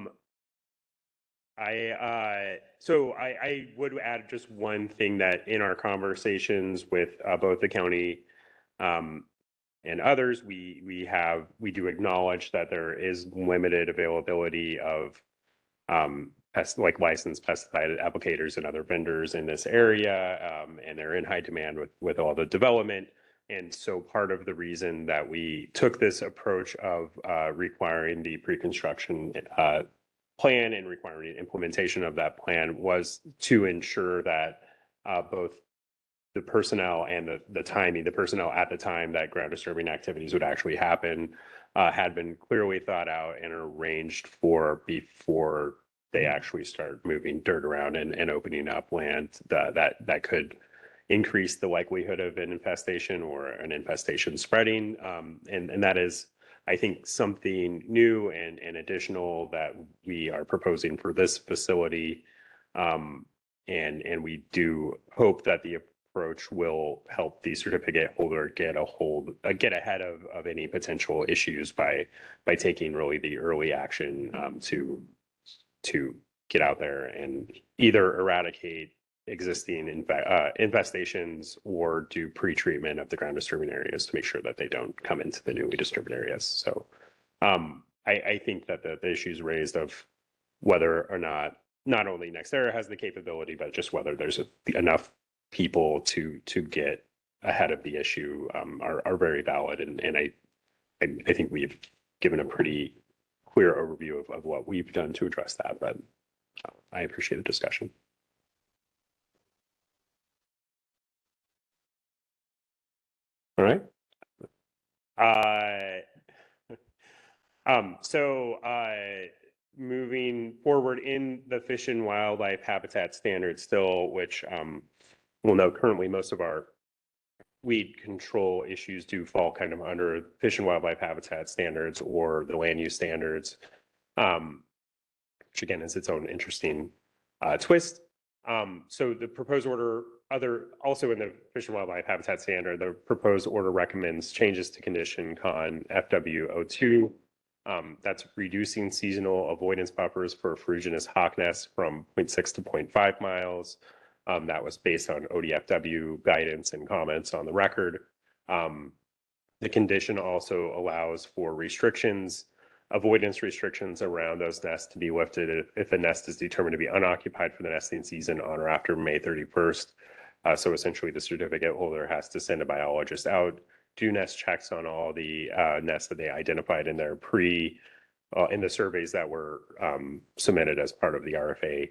would add just one thing, that in our conversations with both the county and others, we do acknowledge that there is limited availability of licensed pesticide applicators and other vendors in this area, and they're in high demand with all the development. And so part of the reason that we took this approach of requiring the pre-construction plan and requiring implementation of that plan was to ensure that both the personnel and the timing, the personnel at the time that ground disturbing activities would actually happen had been clearly thought out and arranged for before they actually start moving dirt around and opening up land that could increase the likelihood of an infestation or an infestation spreading. And that is, I think, something new and additional that we are proposing for this facility. And we do hope that the approach will help the certificate holder get ahead of any potential issues by taking really the early action to get out there and either eradicate existing infestations or do pre-treatment of the ground disturbing areas to make sure that they don't come into the newly disturbed areas. So I think that the issues raised of whether or not only NextEra has the capability, but just whether there's enough people to get ahead of the issue are very valid. And I think we've given a pretty clear overview of what we've done to address that, but I appreciate the discussion. All right. Moving forward in the Fish and Wildlife Habitat Standards still, which we'll know currently most of our weed control issues do fall kind of under Fish and Wildlife Habitat Standards or the land use standards, which again is its own interesting twist. So the proposed order, also in the Fish and Wildlife Habitat Standard, the proposed order recommends changes to condition con FW02. That's reducing seasonal avoidance buffers for ferruginous hawk nests from 0.6 to 0.5 miles. That was based on ODFW guidance and comments on the record. The condition also allows for avoidance restrictions around those nests to be lifted if a nest is determined to be unoccupied for the nesting season on or after May 31st. So essentially the certificate holder has to send a biologist out, do nest checks on all the nests that they identified in their in the surveys that were submitted as part of the RFA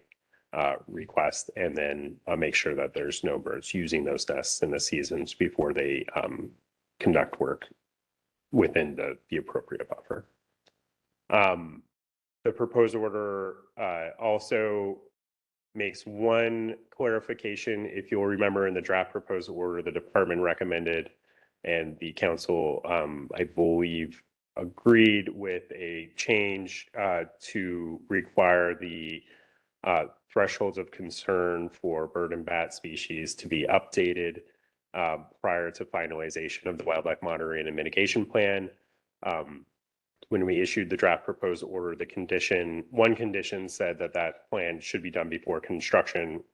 request, and then make sure that there's no birds using those nests in the seasons before they conduct work within the appropriate buffer. The proposed order also makes one clarification. If you'll remember, in the draft proposed order, the department recommended and the council, I believe, agreed with a change to require the thresholds of concern for bird and bat species to be updated prior to finalization of the wildlife monitoring and mitigation plan. When we issued the draft proposed order, one condition said that plan should be done before construction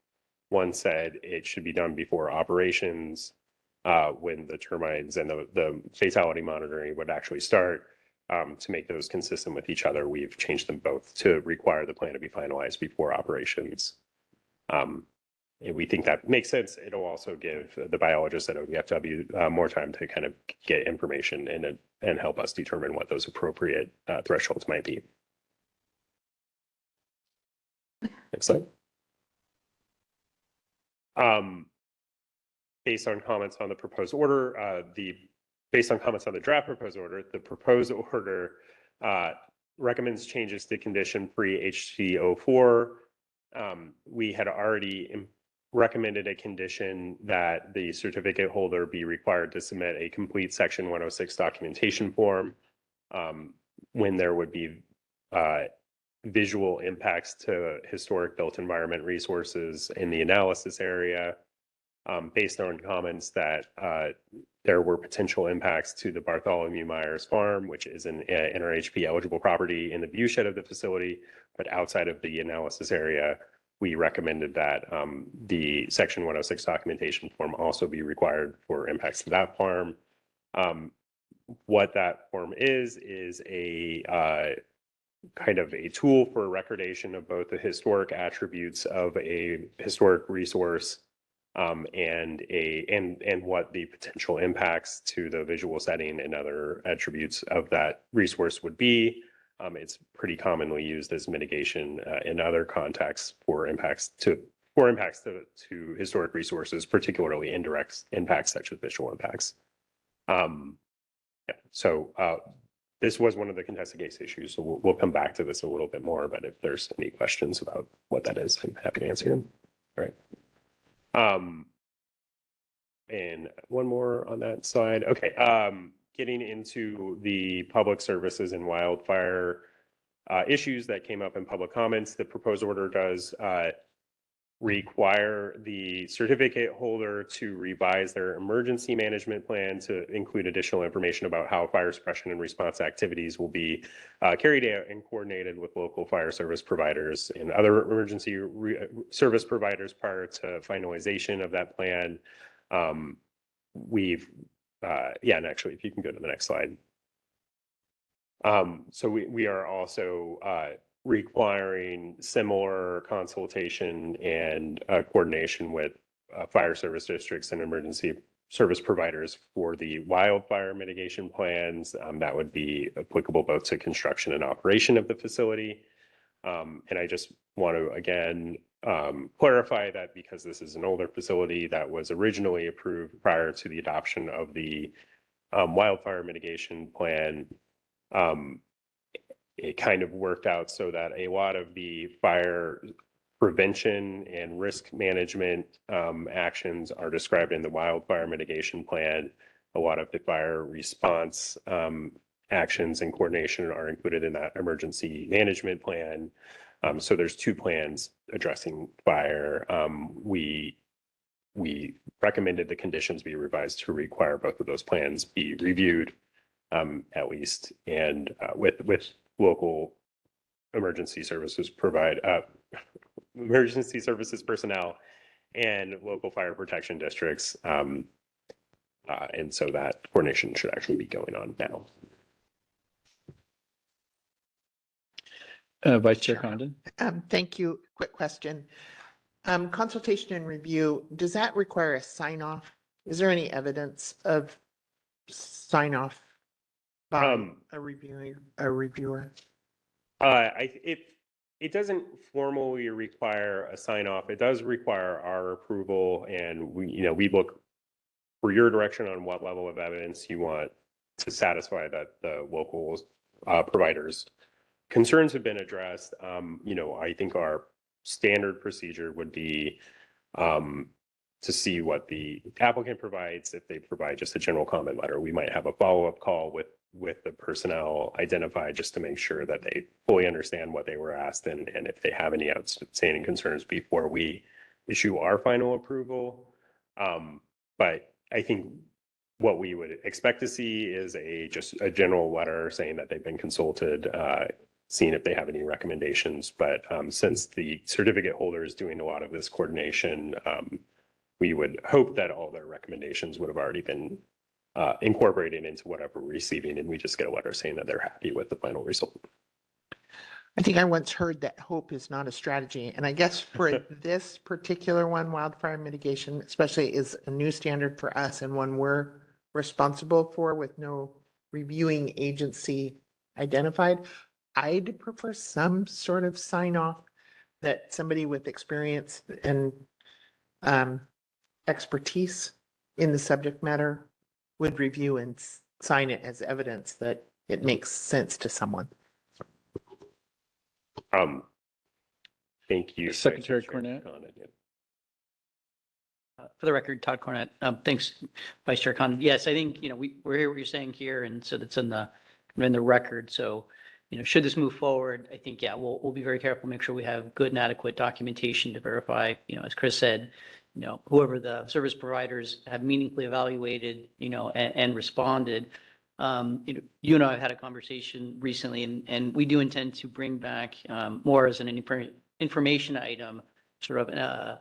One said it should be done before operations, when the turbines and the fatality monitoring would actually start. To make those consistent with each other, we've changed them both to require the plan to be finalized before operations. And we think that makes sense. It'll also give the biologists at ODFW more time to kind of get information and help us determine what those appropriate thresholds might be. Next slide. Based on comments on the proposed order, based on comments on the draft proposed order, the proposed order recommends changes to condition pre-HC04. We had already recommended a condition that the certificate holder be required to submit a complete Section 106 documentation form when there would be visual impacts to historic built environment resources in the analysis area, based on comments that there were potential impacts to the Bartholomew Myers Farm, which is an NRHP eligible property in the viewshed of the facility, but outside of the analysis area. We recommended that the Section 106 documentation form also be required for impacts to that farm. What that form is a kind of a tool for recordation of both the historic attributes of a historic resource and what the potential impacts to the visual setting and other attributes of that resource would be. It's pretty commonly used as mitigation in other contexts for impacts to historic resources, particularly indirect impacts such as visual impacts. This was one of the contested case issues, so we'll come back to this a little bit more. But if there's any questions about what that is, I'm happy to answer them. All right. And one more on that slide. Okay. Getting into the public services and wildfire issues that came up in public comments, the proposed order does require the certificate holder to revise their emergency management plan to include additional information about how fire suppression and response activities will be carried out and coordinated with local fire service providers and other emergency service providers prior to finalization of that plan. And actually, if you can go to the next slide. So we are also requiring similar consultation and coordination with fire service districts and emergency service providers for the wildfire mitigation plans. That would be applicable both to construction and operation of the facility. And I just want to, again, clarify that because this is an older facility that was originally approved prior to the adoption of the wildfire mitigation plan, it kind of worked out so that a lot of the fire prevention and risk management actions are described in the wildfire mitigation plan. A lot of the fire response actions and coordination are included in that emergency management plan. So there's two plans addressing fire. We recommended the conditions be revised to require both of those plans be reviewed at least, and with local emergency services emergency services personnel and local fire protection districts. And so that coordination should actually be going on now. Vice Chair Condon. Thank you. Quick question. Consultation and review, does that require a sign off? Is there any evidence of sign off by a reviewer? It doesn't formally require a sign off. It does require our approval, and we look for your direction on what level of evidence you want to satisfy that the local providers' concerns have been addressed. I think our standard procedure would be to see what the applicant provides. If they provide just a general comment letter, we might have a follow-up call with the personnel identified just to make sure that they fully understand what they were asked and if they have any outstanding concerns before we issue our final approval. But I think what we would expect to see is just a general letter saying that they've been consulted, seeing if they have any recommendations. But since the certificate holder is doing a lot of this coordination, we would hope that all their recommendations would have already been incorporated into whatever we're receiving, and we just get a letter saying that they're happy with the final result. I think I once heard that hope is not a strategy. And I guess for this particular one, wildfire mitigation especially is a new standard for us and one we're responsible for with no reviewing agency identified. I'd prefer some sort of sign off that somebody with experience and expertise in the subject matter would review and sign it as evidence that it makes sense to someone. Thank you. Secretary Vice Chair Cornett. Condon, yeah. For the record, Todd Cornett. Thanks, Vice Chair Condon. Yes, I think, we're hearing what you're saying here, and so that's in the record. So, should this move forward, I think, yeah, we'll be very careful, make sure we have good and adequate documentation to verify, as Chris said, whoever the service providers have meaningfully evaluated, and responded. You and I have had a conversation recently, and we do intend to bring back more as an information item, sort of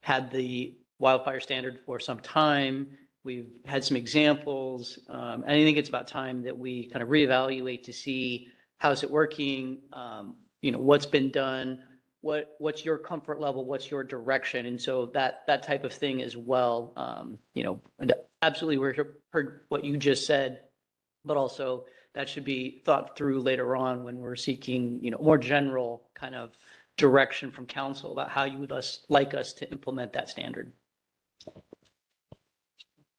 had the wildfire standard for some time. We've had some examples, and I think it's about time that we kind of reevaluate to see how's it working, what's been done, what's your comfort level, what's your direction, and so that type of thing as well. And absolutely, we heard what you just said, but also that should be thought through later on when we're seeking, more general kind of direction from council about how you would like us to implement that standard.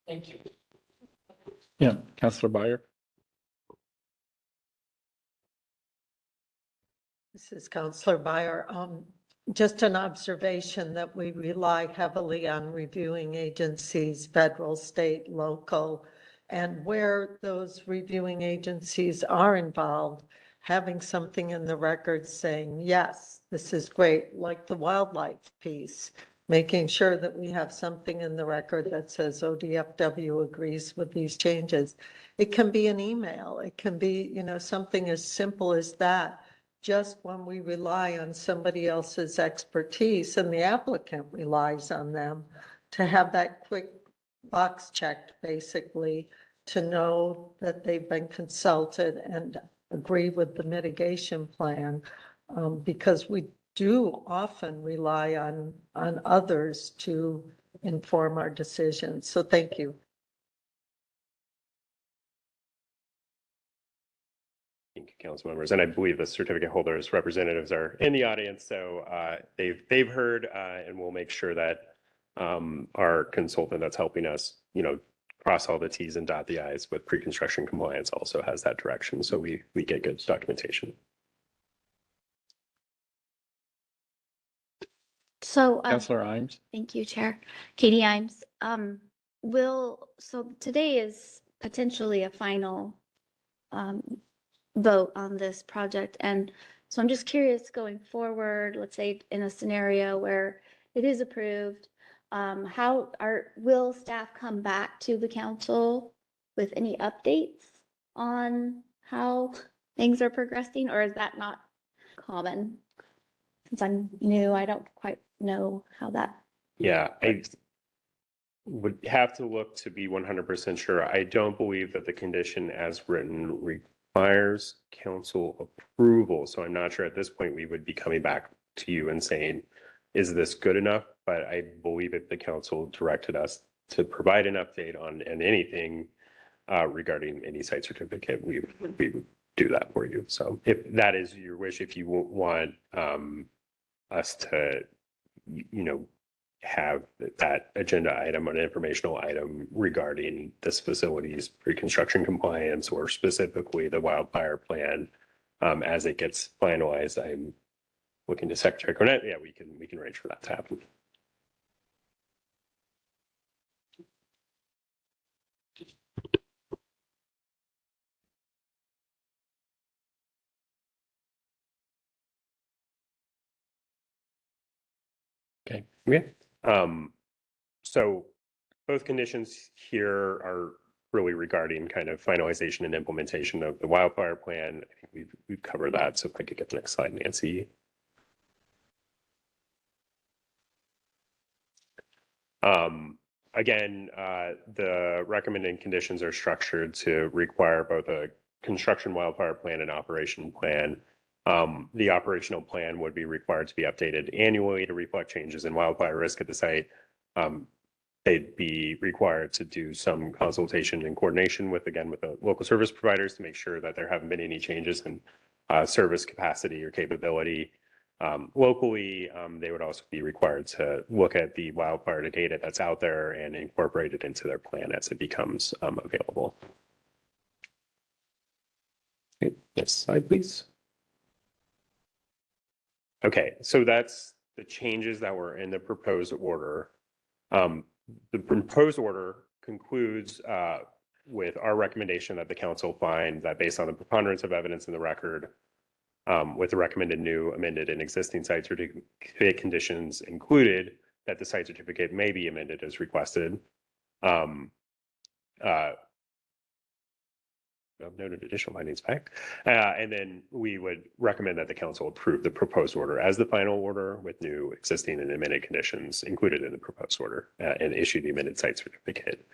Thank you. Yeah, Councilor Byer. This is Counselor Byer. Just an observation that we rely heavily on reviewing agencies, federal, state, local, and where those reviewing agencies are involved, having something in the record saying, yes, this is great, like the wildlife piece, making sure that we have something in the record that says ODFW agrees with these changes. It can be an email. It can be, something as simple as that. Just when we rely on somebody else's expertise and the applicant relies on them to have that quick box checked, basically, to know that they've been consulted and agree with the mitigation plan, because we do often rely on others to inform our decisions. So thank you. Thank you, council members. And I believe the certificate holders representatives are in the audience. So they've heard, and we'll make sure that our consultant that's helping us, cross all the T's and dot the I's with pre-construction compliance also has that direction. So we get good documentation. So, Councilor Imes. thank you, Chair. Katie Imes. So today is potentially a final vote on this project. And so I'm just curious going forward, let's say in a scenario where it is approved, will staff come back to the council with any updates on how things are progressing, or is that not common? Since I'm new, I don't quite know how that. Yeah, I would have to look to be 100% sure. I don't believe that the condition as written requires council approval. So I'm not sure at this point we would be coming back to you and saying, is this good enough? But I believe if the council directed us to provide an update on anything regarding any site certificate, we would do that for you. So if that is your wish, if you want us to, have that agenda item, an informational item regarding this facility's pre-construction compliance, or specifically the wildfire plan, as it gets finalized, I'm looking to Secretary Cornett. Yeah, we can arrange for that to happen. Okay. Yeah. So both conditions here are really regarding kind of finalization and implementation of the wildfire plan. I think we've covered that. So if I could get the next slide, Nancy. Again, the recommended conditions are structured to require both a construction wildfire plan and operation plan. The operational plan would be required to be updated annually to reflect changes in wildfire risk at the site. They'd be required to do some consultation and coordination with, again, with the local service providers to make sure that there haven't been any changes in service capacity or capability. Locally, they would also be required to look at the wildfire data that's out there and incorporate it into their plan as it becomes available. Okay, next slide, please. Okay, so that's the changes that were in the proposed order. The proposed order concludes with our recommendation that the council find that based on the preponderance of evidence in the record, with the recommended new, amended, and existing site certificate conditions included, that the site certificate may be amended as requested. I've noted additional findings back. And then we would recommend that the council approve the proposed order as the final order with new, existing, and amended conditions included in the proposed order and issue the amended site certificate.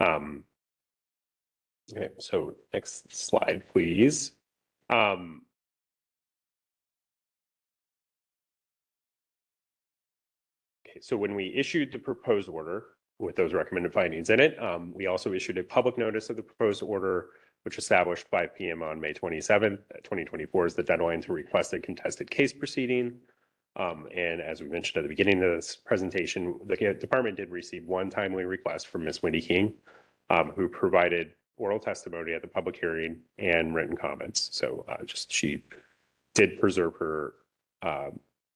Okay, so next slide, please. Okay, so when we issued the proposed order with those recommended findings in it, we also issued a public notice of the proposed order, which established 5 p.m. on May 27th, 2024 is the deadline to request a contested case proceeding. And as we mentioned at the beginning of this presentation, the department did receive one timely request from Ms. Wendy King, who provided oral testimony at the public hearing and written comments. So she did preserve her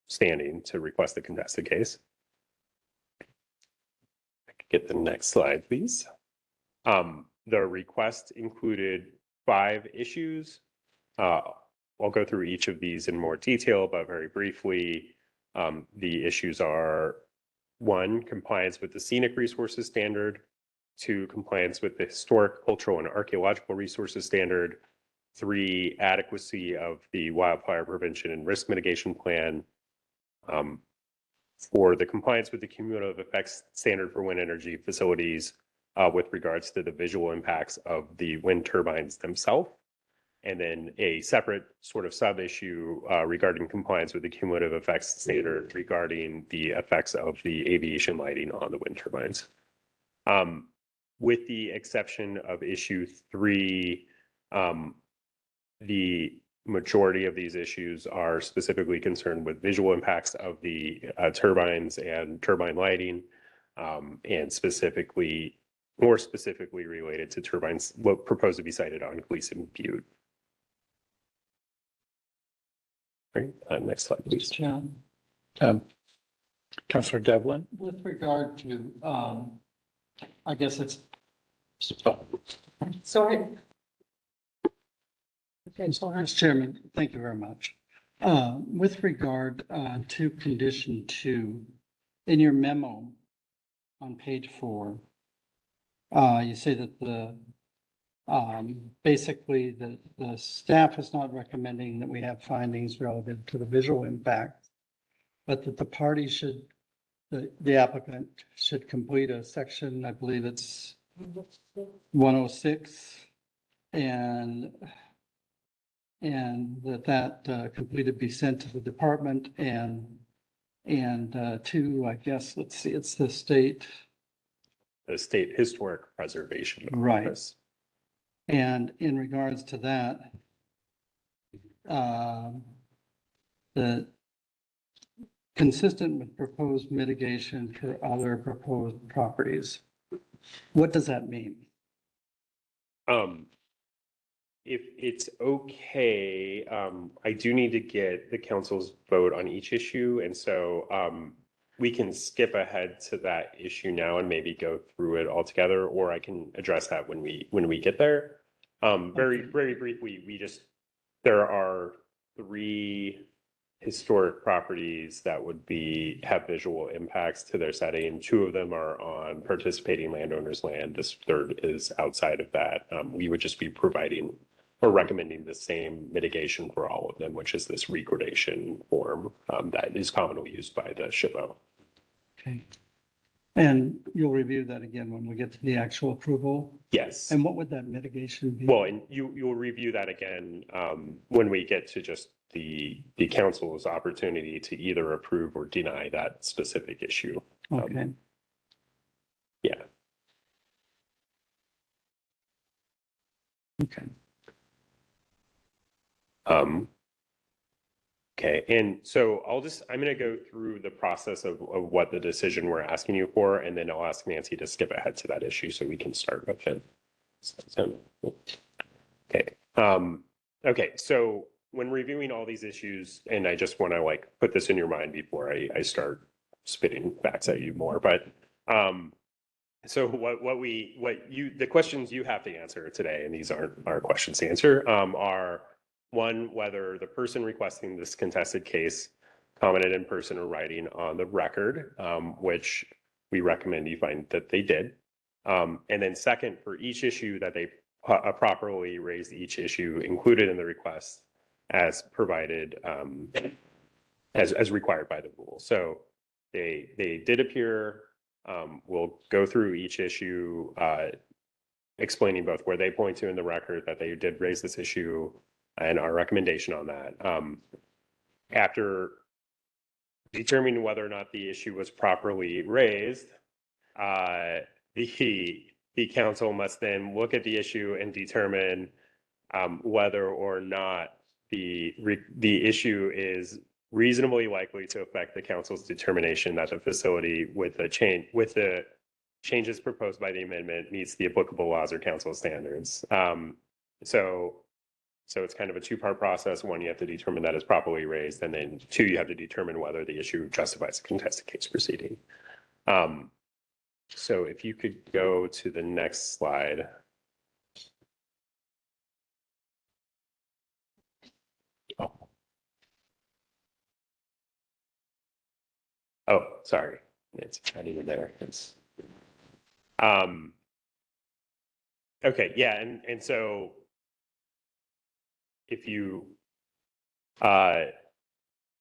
standing to request the contested case. I could get the next slide, please. The request included 5 issues. I'll go through each of these in more detail, but very briefly, the issues are 1, compliance with the scenic resources standard, 2, compliance with the historic, cultural, and archaeological resources standard, 3, adequacy of the wildfire prevention and risk mitigation plan, 4, the compliance with the cumulative effects standard for wind energy facilities, with regards to the visual impacts of the wind turbines themselves, and then a separate sort of sub-issue regarding compliance with the cumulative effects standard regarding the effects of the aviation lighting on the wind turbines. With the exception of issue 3, the majority of these issues are specifically concerned with visual impacts of the turbines and turbine lighting, and more specifically related to turbines proposed to be sited on Gleason Butte. Great. Next slide, please. John, Councilor Devlin? with regard to, I guess it's, sorry. Okay, so Mr. Chairman, thank you very much. With regard to condition 2, in your memo on page 4, you say that basically the staff is not recommending that we have findings relative to the visual impact, but that the party should, the applicant should complete a section, I believe it's 106, and that completed be sent to the department and to, I guess, let's see, it's the state Historic Preservation Right. Office. And in regards to that, the consistent with proposed mitigation for other proposed properties. What does that mean? If it's okay, I do need to get the council's vote on each issue. And so we can skip ahead to that issue now and maybe go through it all together, or I can address that when we get there. Very briefly, there are 3 historic properties that would have visual impacts to their setting. 2 of them are on participating landowners' land. This third is outside of that. We would just be providing or recommending the same mitigation for all of them, which is this recordation form that is commonly used by the SHPO. Okay. And you'll review that again when we get to the actual approval? Yes. And what would that mitigation be? Well, and you'll review that again when we get to just the council's opportunity to either approve or deny that specific issue. Okay. Yeah. Okay. Okay, and so I'm going to go through the process of what the decision we're asking you for, and then I'll ask Nancy to skip ahead to that issue so we can start with it. Okay. Okay, so when reviewing all these issues, and I just want to like put this in your mind before I start spitting facts at you more, but so the questions you have to answer today, and these aren't our questions to answer, are one, whether the person requesting this contested case commented in person or writing on the record, which we recommend you find that they did. And then second, for each issue that they properly raised each issue included in the request as provided, as required by the rule. So they did appear. We'll go through each issue, explaining both where they point to in the record that they did raise this issue and our recommendation on that. After determining whether or not the issue was properly raised, the council must then look at the issue and determine whether or not the issue is reasonably likely to affect the council's determination that the facility with the changes proposed by the amendment meets the applicable laws or council standards. So it's kind of a 2-part process. 1, you have to determine that it's properly raised, and then 2, you have to determine whether the issue justifies a contested case proceeding. So if you could go to the next slide. Oh, sorry. It's not even there. Okay, yeah, and so if you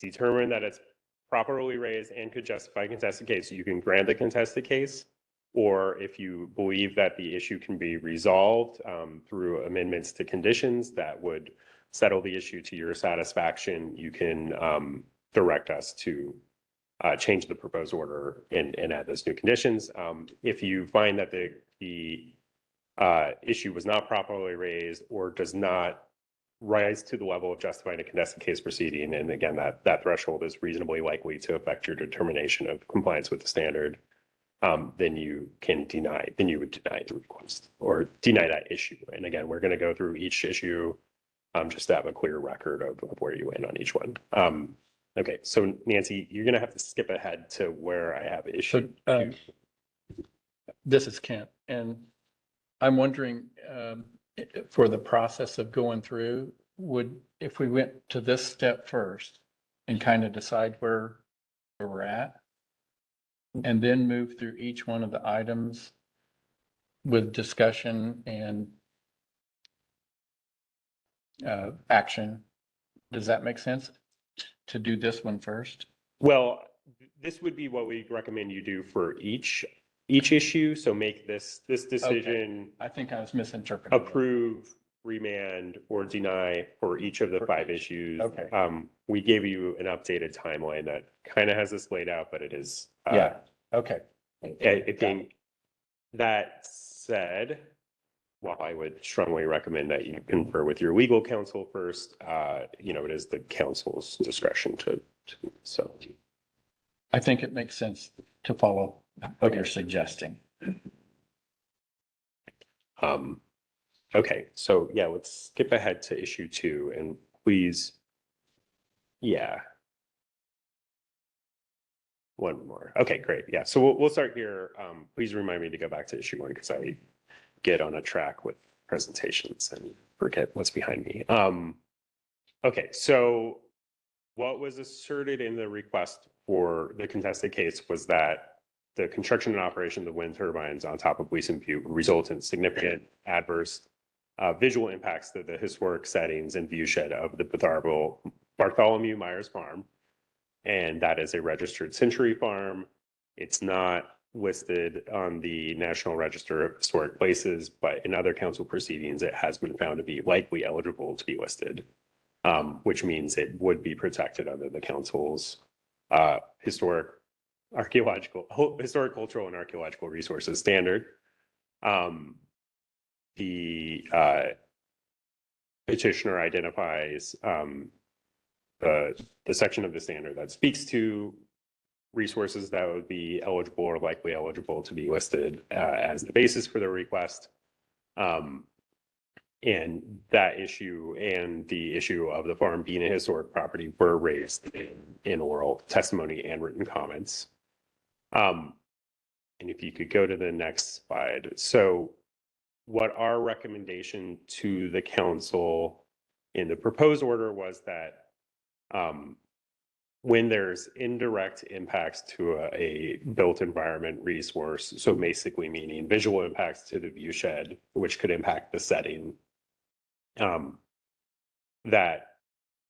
determine that it's properly raised and could justify a contested case, you can grant the contested case. Or if you believe that the issue can be resolved through amendments to conditions that would settle the issue to your satisfaction, you can direct us to change the proposed order and add those new conditions. If you find that the issue was not properly raised or does not rise to the level of justifying a contested case proceeding, and again, that threshold is reasonably likely to affect your determination of compliance with the standard, then you would deny the request or deny that issue. And again, we're going to go through each issue just to have a clear record of where you went on each one. Okay, so Nancy, you're going to have to skip ahead to where I have issue. This is Kent, and I'm wondering, for the process of going through, if we went to this step first and kind of decide where we're at, and then move through each one of the items with discussion and action, does that make sense? To do this one first? Well, this would be what we recommend you do for each issue. So make this decision. Okay. I think I was misinterpreting. Approve, remand, or deny for each of the 5 issues. Okay. We gave you an updated timeline that kind of has this laid out, but it is. Yeah. Okay. I think that said, while I would strongly recommend that you confer with your legal counsel first, it is the council's discretion to so. I think it makes sense to follow what you're suggesting. Okay, so yeah, let's skip ahead to issue 2 and please. Yeah. One more. Okay, great. Yeah, so we'll start here. Please remind me to go back to issue 1 because I get on a track with presentations and forget what's behind me. Okay, so what was asserted in the request for the contested case was that the construction and operation of the wind turbines on top of Gleason Butte would result in significant adverse visual impacts to the historic settings and viewshed of the Bartholomew Myers Farm. And that is a registered century farm. It's not listed on the National Register of Historic Places, but in other council proceedings, it has been found to be likely eligible to be listed, which means it would be protected under the council's historic, cultural, and archaeological resources standard. The petitioner identifies the section of the standard that speaks to resources that would be eligible or likely eligible to be listed as the basis for the request. And that issue and the issue of the farm being a historic property were raised in oral testimony and written comments. And if you could go to the next slide. So what our recommendation to the council in the proposed order was that when there's indirect impacts to a built environment resource, so basically meaning visual impacts to the view shed, which could impact the setting, that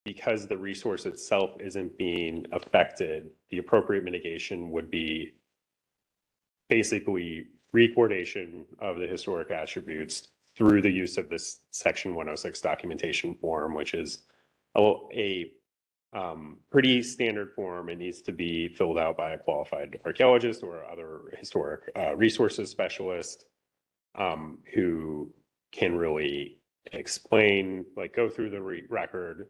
because the resource itself isn't being affected, the appropriate mitigation would be basically recordation of the historic attributes through the use of this Section 106 documentation form, which is a pretty standard form. It needs to be filled out by a qualified archaeologist or other historic resources specialist who can really explain, like go through the record,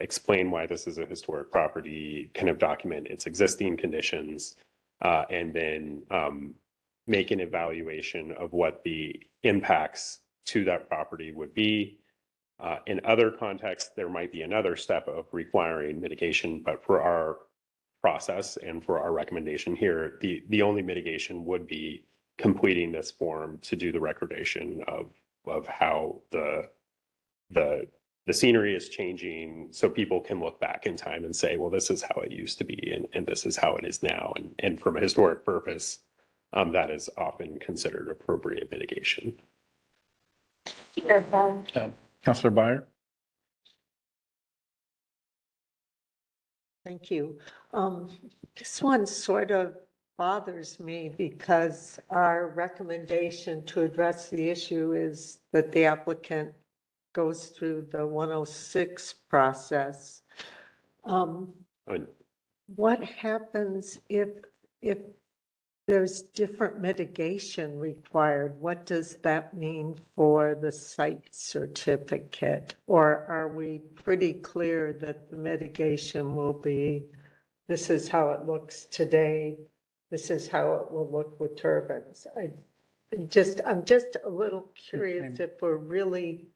explain why this is a historic property, kind of document its existing conditions, and then make an evaluation of what the impacts to that property would be. In other contexts, there might be another step of requiring mitigation, but for our process and for our recommendation here, the only mitigation would be completing this form to do the recordation of how the scenery is changing, so people can look back in time and say, well, this is how it used to be, and this is how it is now. And from a historic purpose, that is often considered appropriate mitigation. Councilor Byer? Thank you. This one sort of bothers me because our recommendation to address the issue is that the applicant goes through the 106 process. What happens if there's different mitigation required? What does that mean for the site certificate? Or are we pretty clear that the mitigation will be, this is how it looks today, this is how it will look with turbines? I'm just a little curious if we're really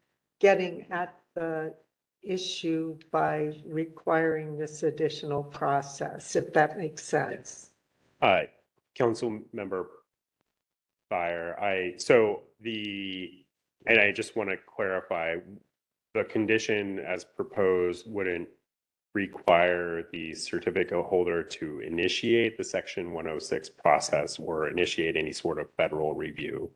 getting at the issue by requiring this additional process, if that makes sense. Council member Byer, I just want to clarify, the condition as proposed wouldn't require the certificate holder to initiate the Section 106 process or initiate any sort of federal review.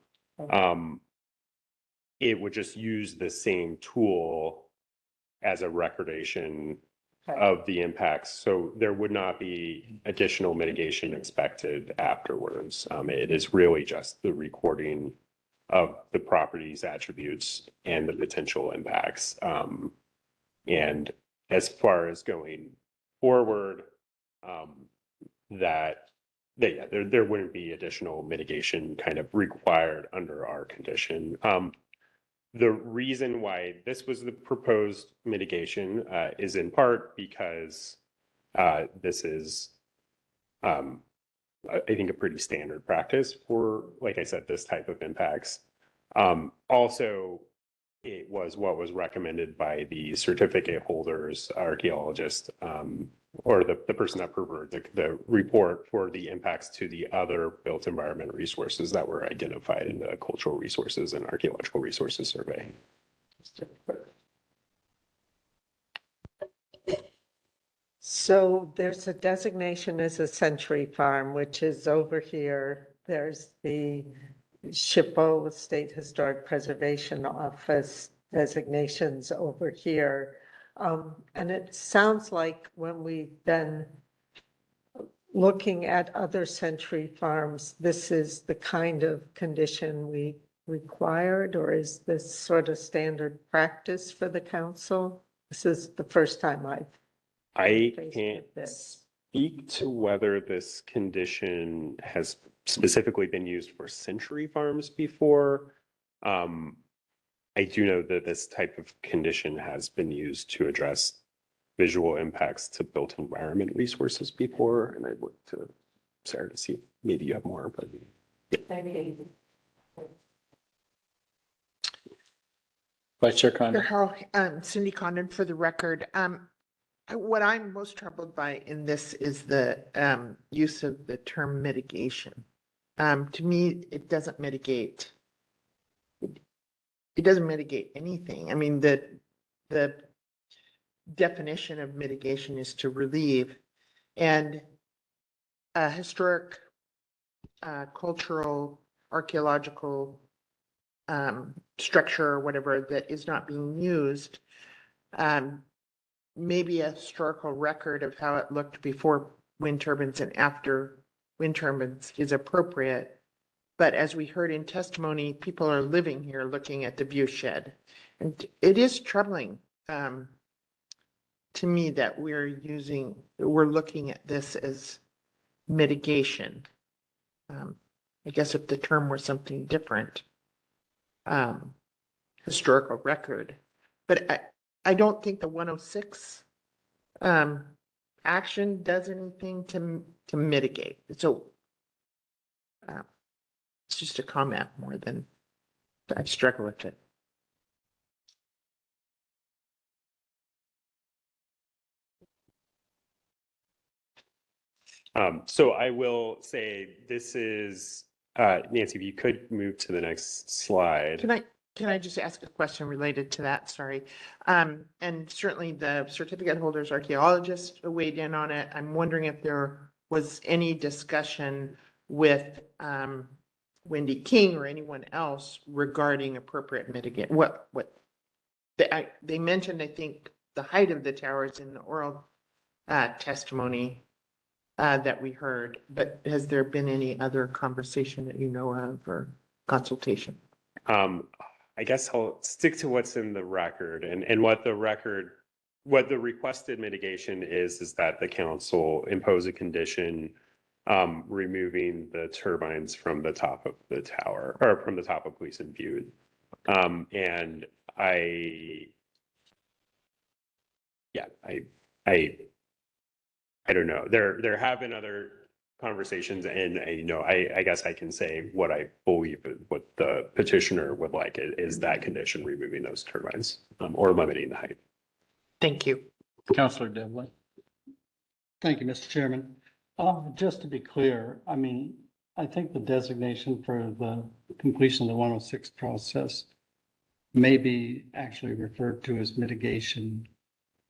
It would just use the same tool as a recordation of the impacts. So there would not be additional mitigation expected afterwards. It is really just the recording of the property's attributes and the potential impacts. And as far as going forward, there wouldn't be additional mitigation kind of required under our condition. The reason why this was the proposed mitigation is in part because this is, I think, a pretty standard practice for, like I said, this type of impacts. Also, it was what was recommended by the certificate holders, archaeologist, or the person that prepared the report for the impacts to the other built environment resources that were identified in the cultural resources and archaeological resources survey. So there's a designation as a Century Farm, which is over here. There's the SHPO, State Historic Preservation Office designations over here. And it sounds like when we've been looking at other Century Farms, this is the kind of condition we required, or is this sort of standard practice for the council? This is the first time I've I faced can't with this. speak to whether this condition has specifically been used for Century Farms before. I do know that this type of condition has been used to address visual impacts to built environment resources before, and I'd look to Sarah to see if maybe you have more, but. Vice Chair Condon. Cindy Condon for the record. What I'm most troubled by in this is the use of the term mitigation. To me, it doesn't mitigate. It doesn't mitigate anything. I mean, the definition of mitigation is to relieve, and a historic, cultural, archaeological structure or whatever that is not being used, maybe a historical record of how it looked before wind turbines and after wind turbines is appropriate. But as we heard in testimony, people are living here looking at the view shed. And it is troubling to me that we're looking at this as mitigation. I guess if the term were something different, historical record. But I don't think the 106 action does anything to mitigate. So it's just a comment more than I struggle with it. So I will say this is, Nancy, if you could move to the next slide. Can I just ask a question related to that? Sorry. And certainly the certificate holders, archaeologists weighed in on it. I'm wondering if there was any discussion with Wendy King or anyone else regarding appropriate mitigate. What they mentioned, I think, the height of the towers in the oral testimony that we heard, but has there been any other conversation that you know of or consultation? I guess I'll stick to what's in the record, and what the requested mitigation is that the council impose a condition removing the turbines from the top of the tower, or from the top of Gleason View. And I don't know. There have been other conversations, and I guess I can say what I believe what the petitioner would like is that condition removing those turbines or limiting the height. Thank you. Councilor Devlin. Thank you, Mr. Chairman. Just to be clear, I mean, I think the designation for the completion of the 106 process may be actually referred to as mitigation,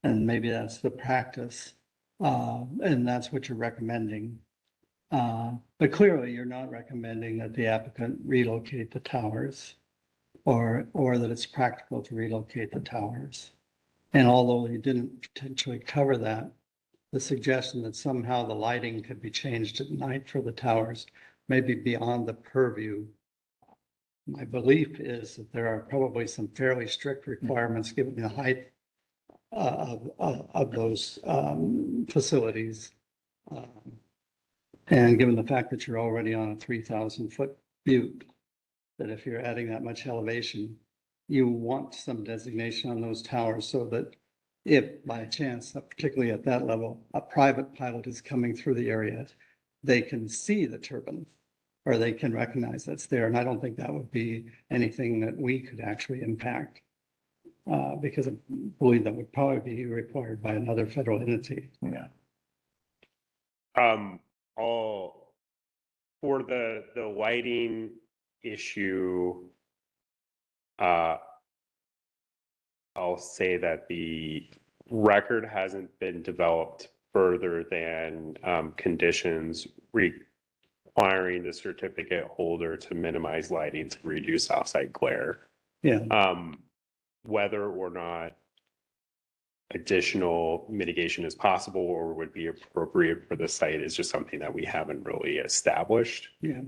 and maybe that's the practice, and that's what you're recommending. But clearly, you're not recommending that the applicant relocate the towers, or that it's practical to relocate the towers. And although you didn't potentially cover that, the suggestion that somehow the lighting could be changed at night for the towers may be beyond the purview. My belief is that there are probably some fairly strict requirements given the height of those facilities. And given the fact that you're already on a 3,000-foot butte, that if you're adding that much elevation, you want some designation on those towers so that if by chance, particularly at that level, a private pilot is coming through the area, they can see the turbine or they can recognize that's there. And I don't think that would be anything that we could actually impact because I believe that would probably be required by another federal entity. Yeah. All for the lighting issue, I'll say that the record hasn't been developed further than conditions requiring the certificate holder to minimize lighting to reduce offsite glare. Yeah, Whether or not additional mitigation is possible or would be appropriate for the site is just something that we haven't really established. yeah.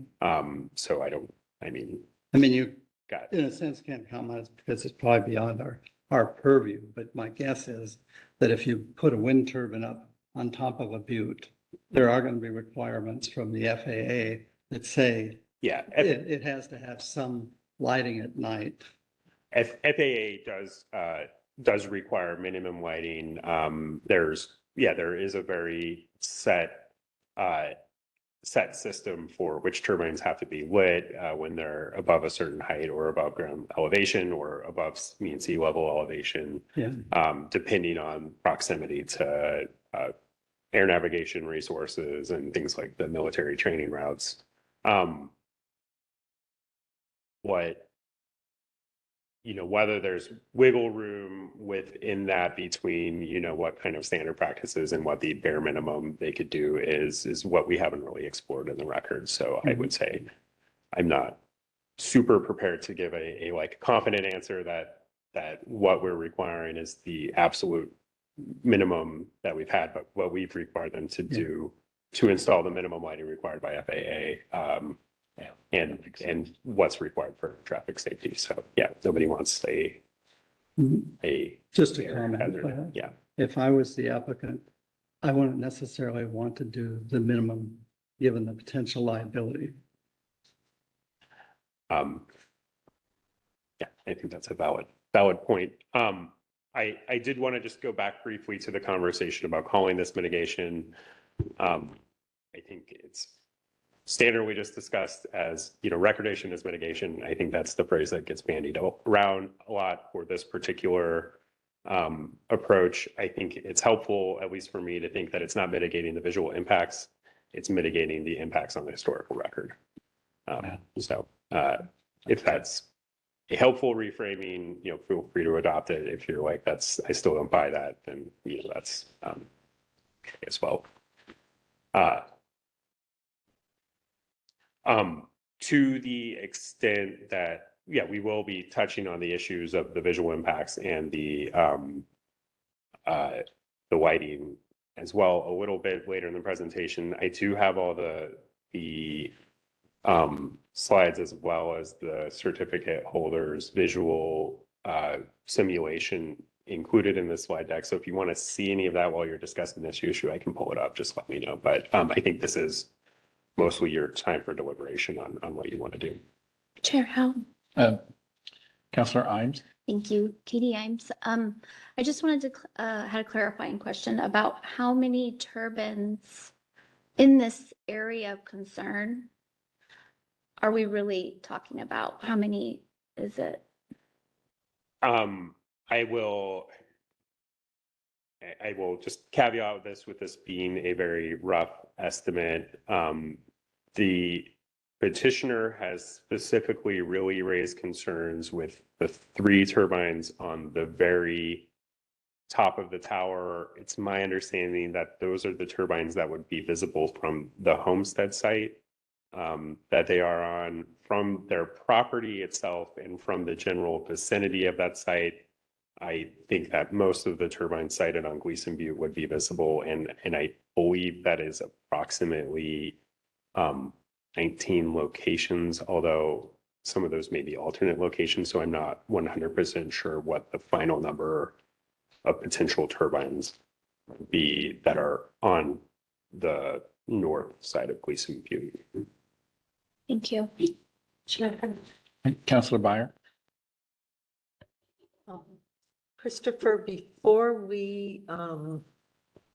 So I mean, You, got in a sense, can't comment because it's probably beyond our purview, but my guess is that if you put a wind turbine up on top of a butte, there are going to be requirements from the FAA that say yeah, it has to have some lighting at night. FAA does require minimum lighting. There is a very set system for which turbines have to be lit when they're above a certain height or above ground elevation or above mean sea level elevation, Yeah. Depending on proximity to air navigation resources and things like the military training routes. Whether there's wiggle room within that between, what kind of standard practices and what the bare minimum they could do is what we haven't really explored in the record. So I would say I'm not super prepared to give a like confident answer that what we're requiring is the absolute minimum that we've had, but what we've required them to do to install the minimum lighting required by FAA. And what's required for traffic safety. So yeah, nobody wants a Just a air comment. hazard. Yeah. If I was the applicant, I wouldn't necessarily want to do the minimum, given the potential liability. Yeah, I think that's a valid point. I did want to just go back briefly to the conversation about calling this mitigation. I think it's standard we just discussed as, recordation is mitigation. I think that's the phrase that gets bandied around a lot for this particular approach. I think it's helpful, at least for me, to think that it's not mitigating the visual impacts. It's mitigating the impacts on the historical record. So if that's a helpful reframing, feel free to adopt it. If you're like, I still don't buy that, then, that's as well. To the extent that, we will be touching on the issues of the visual impacts and the lighting as well a little bit later in the presentation. I do have all the slides as well as the certificate holders visual simulation included in the slide deck. So if you want to see any of that while you're discussing this issue, I can pull it up. Just let me know. But I think this is mostly your time for deliberation on what you want to do. Chair Howe. Counselor Imes? Thank you, Katie Imes. I just wanted to had a clarifying question about how many turbines in this area of concern are we really talking about? How many is it? I will just caveat this with this being a very rough estimate. The petitioner has specifically really raised concerns with the 3 turbines on the very top of the tower. It's my understanding that those are the turbines that would be visible from the Homestead site that they are on, from their property itself and from the general vicinity of that site. I think that most of the turbines sited on Gleason Butte would be visible, and I believe that is approximately 19 locations, although some of those may be alternate locations, so I'm not 100% sure what the final number of potential turbines would be that are on the north side of Gleason Butte. Thank you. Counselor Byer? Christopher, before we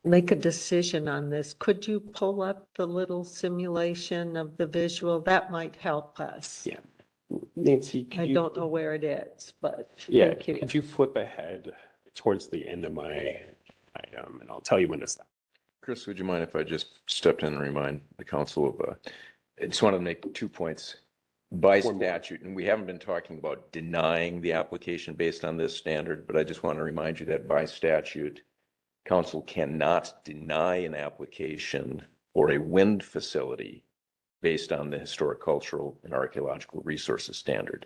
make a decision on this, could you pull up the little simulation of the visual? That might help us. Yeah. Nancy, I don't know where it is, but Yeah, thank you. could you flip ahead towards the end of my item, and I'll tell you when to stop. Chris, would you mind if I just stepped in and remind the council of, I just wanted to make 2 points. By One more. statute, and we haven't been talking about denying the application based on this standard, but I just want to remind you that by statute, council cannot deny an application for a wind facility based on the historic, cultural, and archaeological resources standard.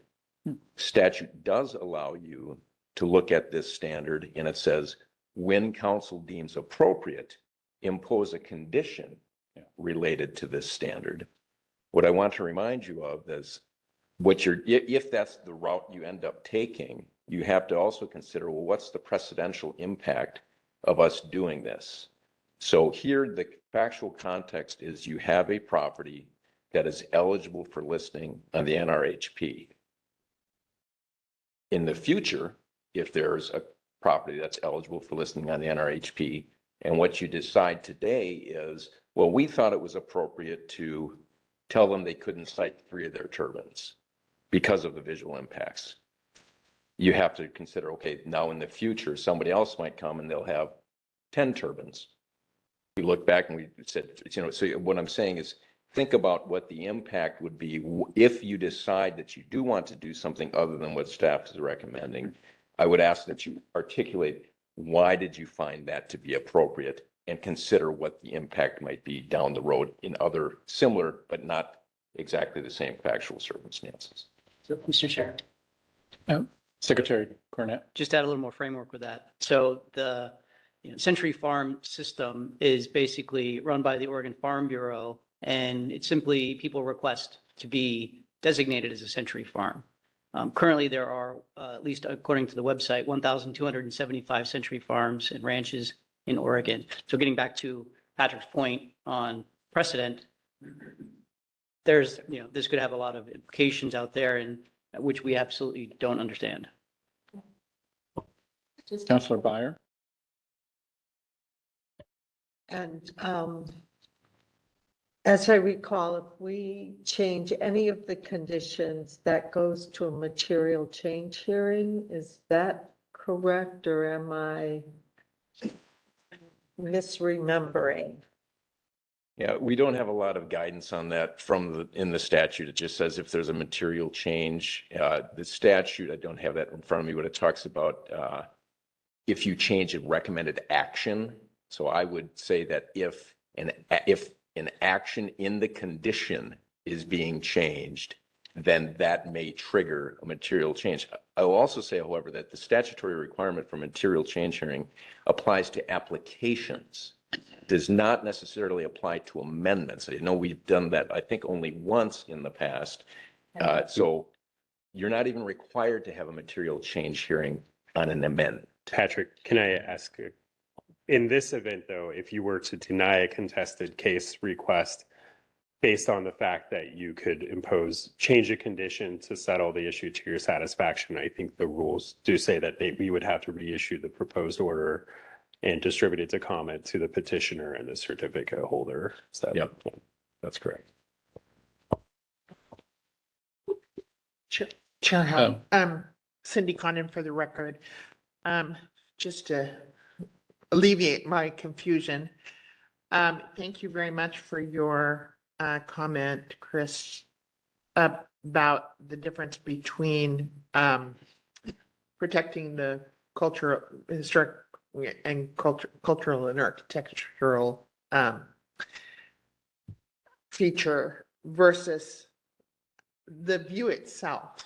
Statute does allow you to look at this standard, and it says, when council deems appropriate, impose a condition related to this standard. What I want to remind you of is if that's the route you end up taking, you have to also consider, well, what's the precedential impact of us doing this? So here, the factual context is you have a property that is eligible for listing on the NRHP. In the future, if there's a property that's eligible for listing on the NRHP, and what you decide today is, well, we thought it was appropriate to tell them they couldn't site 3 of their turbines because of the visual impacts. You have to consider, okay, now in the future, somebody else might come and they'll have 10 turbines. We look back and we said, so what I'm saying is, think about what the impact would be if you decide that you do want to do something other than what staff is recommending. I would ask that you articulate, why did you find that to be appropriate, and consider what the impact might be down the road in other similar but not exactly the same factual circumstances. So, Mr. Chair, Secretary Cornett. just add a little more framework with that. So the Century Farm system is basically run by the Oregon Farm Bureau, and it's simply people request to be designated as a Century Farm. Currently, there are, at least according to the website, 1,275 Century Farms and ranches in Oregon. So getting back to Patrick's point on precedent, there's, this could have a lot of implications out there, and which we absolutely don't understand. Councilor Byer. And as I recall, if we change any of the conditions, that goes to a material change hearing. Is that correct, or am I misremembering? Yeah, we don't have a lot of guidance on that in the statute. It just says if there's a material change, the statute, I don't have that in front of me, but it talks about if you change a recommended action. So I would say that if an action in the condition is being changed, then that may trigger a material change. I will also say, however, that the statutory requirement for material change hearing applies to applications, does not necessarily apply to amendments. I know we've done that, I think, only once in the past. So you're not even required to have a material change hearing on an amendment. Patrick, can I ask, in this event, though, if you were to deny a contested case request based on the fact that you could change a condition to settle the issue to your satisfaction, I think the rules do say that we would have to reissue the proposed order and distribute it to comment to the petitioner and the certificate holder. So, Yep, that's correct. Chair, Cindy Condon for the record. Just to alleviate my confusion, thank you very much for your comment, Chris, about the difference between protecting the historic and cultural and architectural feature versus the view itself.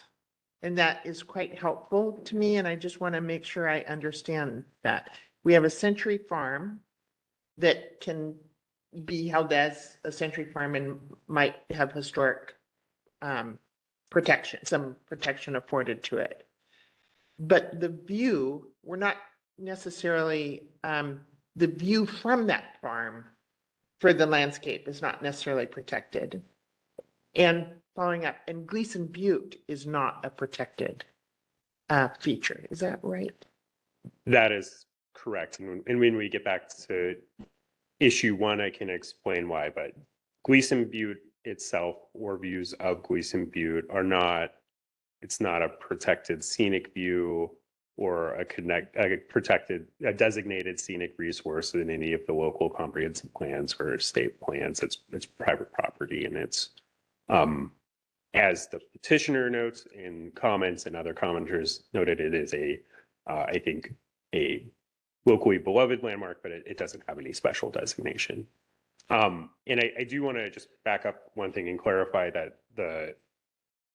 And that is quite helpful to me, and I just want to make sure I understand that. We have a Century Farm that can be held as a Century Farm and might have historic protection, some protection afforded to it. But the view, we're not necessarily, the view from that farm for the landscape is not necessarily protected. And following up, and Gleason Butte is not a protected feature. Is that right? that is correct. And when we get back to issue 1, I can explain why, but Gleason Butte itself or views of Gleason Butte are not, it's not a protected scenic view or a designated scenic resource in any of the local comprehensive plans or state plans. It's private property, and it's, as the petitioner notes in comments and other commenters noted, it is I think a locally beloved landmark, but it doesn't have any special designation. And I do want to just back up one thing and clarify that the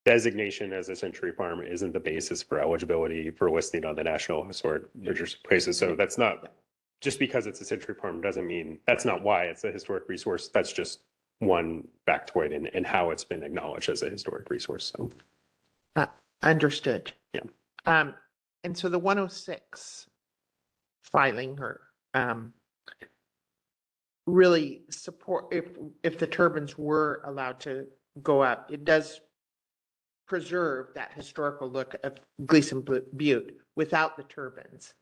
designation as a Century Farm isn't the basis for eligibility for listing on the National Historic Register of Places. So that's not, just because it's a Century Farm doesn't mean, that's not why it's a historic resource. That's just one factoid in how it's been acknowledged as a historic resource. So, Understood. Yeah. And so the 106 filing or, really support, if the turbines were allowed to go up, it does preserve that historical look of Gleason Butte without the turbines,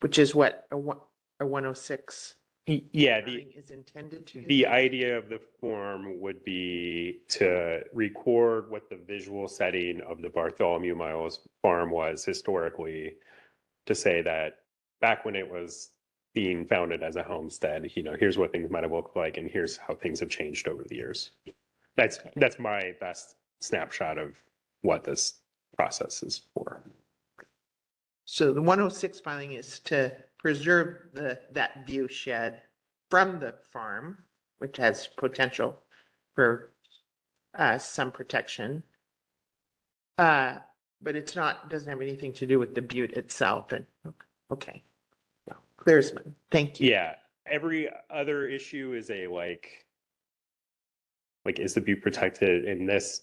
which is what a 106 yeah, filing is intended to do. the idea of the form would be to record what the visual setting of the Bartholomew Miles farm was historically, to say that back when it was being founded as a homestead, here's what things might have looked like, and here's how things have changed over the years. That's my best snapshot of what this process is for. So the 106 filing is to preserve that view shed from the farm, which has potential for some protection. But it's not, doesn't have anything to do with the butte itself. And okay, Clearsman, thank you. Yeah, every other issue is like is the butte protected? In this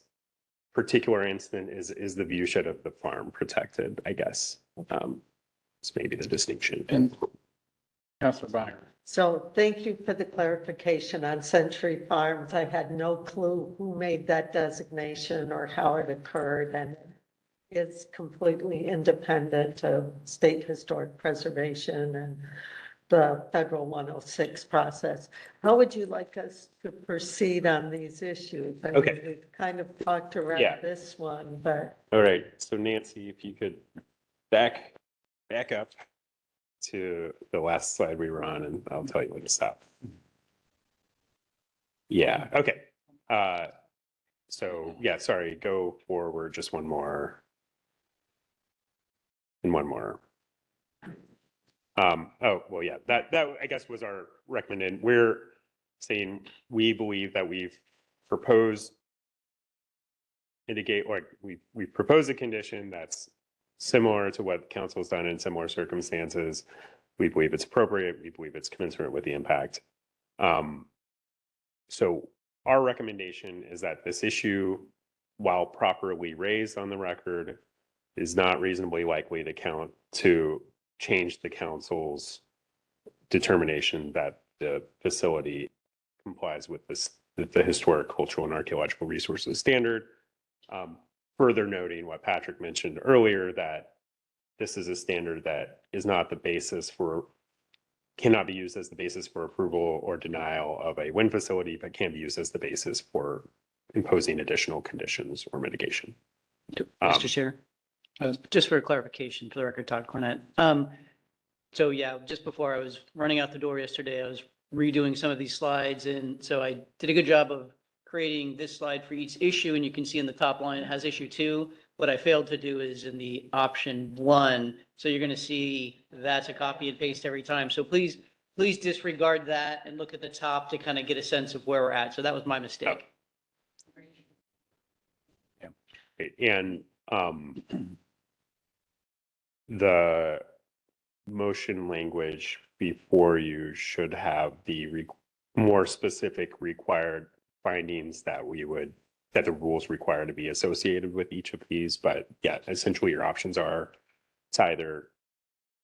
particular instance, is the view shed of the farm protected? I guess it's maybe the distinction. And Councilor Byer. So thank you for the clarification on Century Farms. I had no clue who made that designation or how it occurred, and it's completely independent of state historic preservation and the federal 106 process. How would you like us to proceed on these issues? I mean, Okay. we've kind of talked around Yeah. this one, but All right, so Nancy, if you could back up to the last slide we were on, and I'll tell you when to stop. Yeah, okay. So yeah, sorry, go forward just one more. And one more. Oh, well, yeah, that I guess was our recommended. We're saying we believe that we've proposed mitigate, or we've proposed a condition that's similar to what council's done in similar circumstances. We believe it's appropriate. We believe it's commensurate with the impact. So our recommendation is that this issue, while properly raised on the record, is not reasonably likely to change the council's determination that the facility complies with the historic, cultural, and archaeological resources standard. Further noting what Patrick mentioned earlier, that this is a standard that is not the basis for, cannot be used as the basis for approval or denial of a wind facility, but can be used as the basis for imposing additional conditions or mitigation. Mr. Chair, just for clarification, for the record, Todd Cornett. So yeah, just before I was running out the door yesterday, I was redoing some of these slides. And so I did a good job of creating this slide for each issue. And you can see in the top line, it has issue 2. What I failed to do is in the option 1. So you're going to see that's a copy and paste every time. So please disregard that and look at the top to kind of get a sense of where we're at. So that was my mistake. And the motion language before you should have the more specific required findings that the rules require to be associated with each of these. But yeah, essentially your options are to either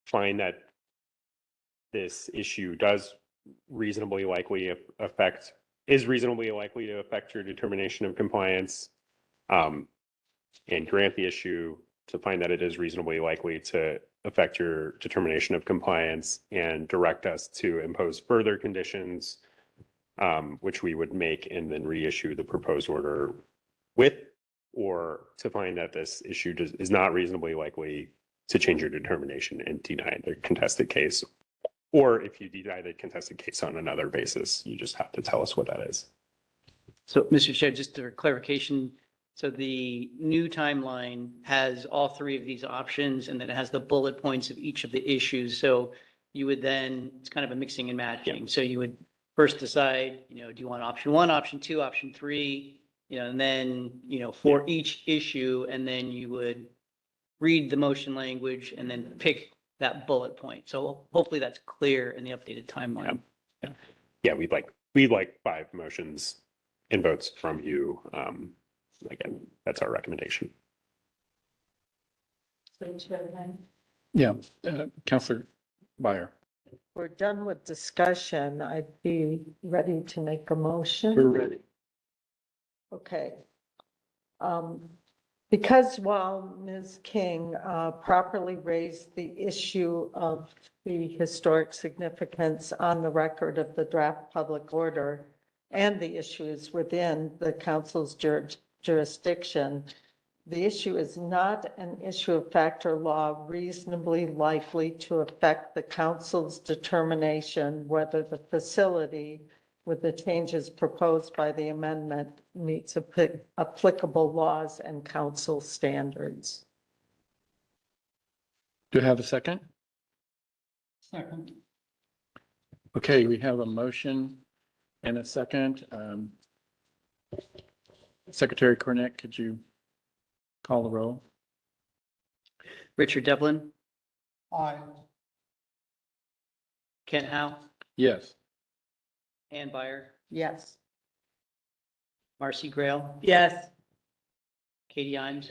find that this issue is reasonably likely to affect your determination of compliance, and grant the issue, to find that it is reasonably likely to affect your determination of compliance, and direct us to impose further conditions, which we would make and then reissue the proposed order with, or to find that this issue is not reasonably likely to change your determination and deny the contested case. Or if you deny the contested case on another basis, you just have to tell us what that is. So, Mr. Chair, just for clarification, so the new timeline has all 3 of these options, and then it has the bullet points of each of the issues. So you would then, it's kind of a mixing and matching. So you would first decide, do you want option one, option two, option three, and then, for each issue, and then you would read the motion language and then pick that bullet point. So hopefully that's clear in the updated timeline. Yeah, we'd like 5 motions and votes from you. Again, that's our recommendation. Yeah, Counselor Byer. We're done with discussion. I'd be ready to make a motion. We're ready. Okay. Because while Ms. King properly raised the issue of the historic significance on the record of the draft public order and the issues within the council's jurisdiction, the issue is not an issue of fact or law reasonably likely to affect the council's determination whether the facility with the changes proposed by the amendment meets applicable laws and council standards. Do you have a second? Second. Okay, we have a motion and a second. Secretary Cornett, could you call the roll? Richard Devlin, Aye. Kent Howe, Yes. Ann Byer, Yes. Marcy Grail, Yes. Katie Imes,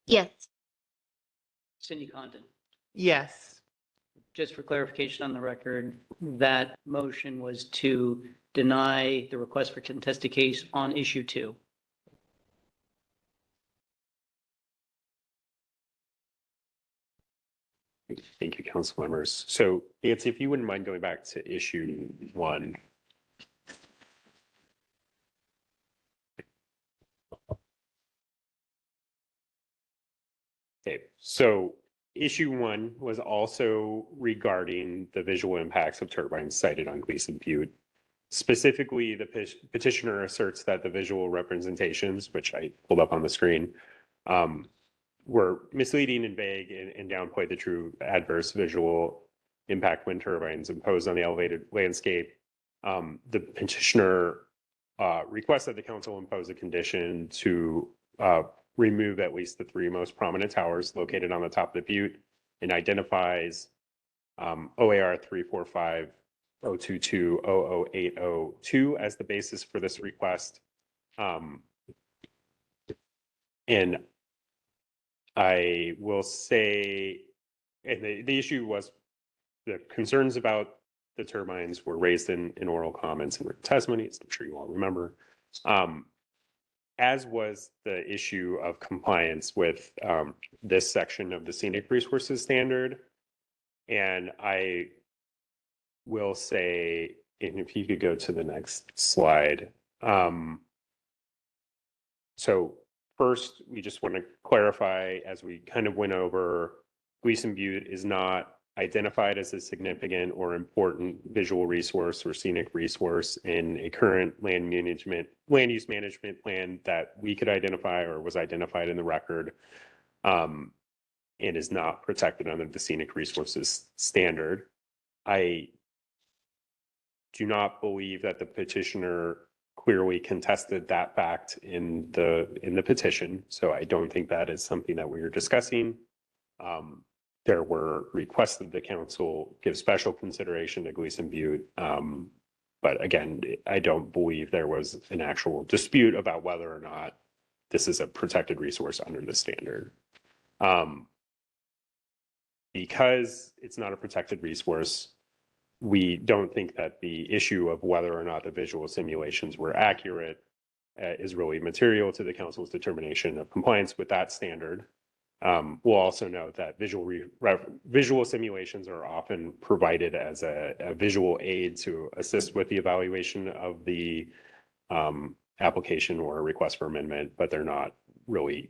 Yes. Cindy Condon. Yes. Just for clarification on the record, that motion was to deny the request for contested case on issue 2. Thank you, council members. So Nancy, if you wouldn't mind going back to issue 1. Okay, so issue 1 was also regarding the visual impacts of turbines cited on Gleason Butte. Specifically, the petitioner asserts that the visual representations, which I pulled up on the screen, were misleading and vague and downplayed the true adverse visual impact wind turbines imposed on the elevated landscape. The petitioner requests that the council impose a condition to remove at least the 3 most prominent towers located on the top of the butte and identifies OAR 345-022-00802 as the basis for this request. And I will say, and the issue was the concerns about the turbines were raised in oral comments and written testimonies. I'm sure you all remember. As was the issue of compliance with this section of the Scenic Resources Standard. And I will say, and if you could go to the next slide. So first, we just want to clarify, as we kind of went over, Gleason Butte is not identified as a significant or important visual resource or scenic resource in a current land use management plan that we could identify or was identified in the record, and is not protected under the Scenic Resources Standard. I do not believe that the petitioner clearly contested that fact in the petition, so I don't think that is something that we are discussing. There were requests that the council give special consideration to Gleason Butte, but again, I don't believe there was an actual dispute about whether or not this is a protected resource under the standard. Because it's not a protected resource, we don't think that the issue of whether or not the visual simulations were accurate is really material to the council's determination of compliance with that standard. We'll also note that visual simulations are often provided as a visual aid to assist with the evaluation of the application or request for amendment, but they're not really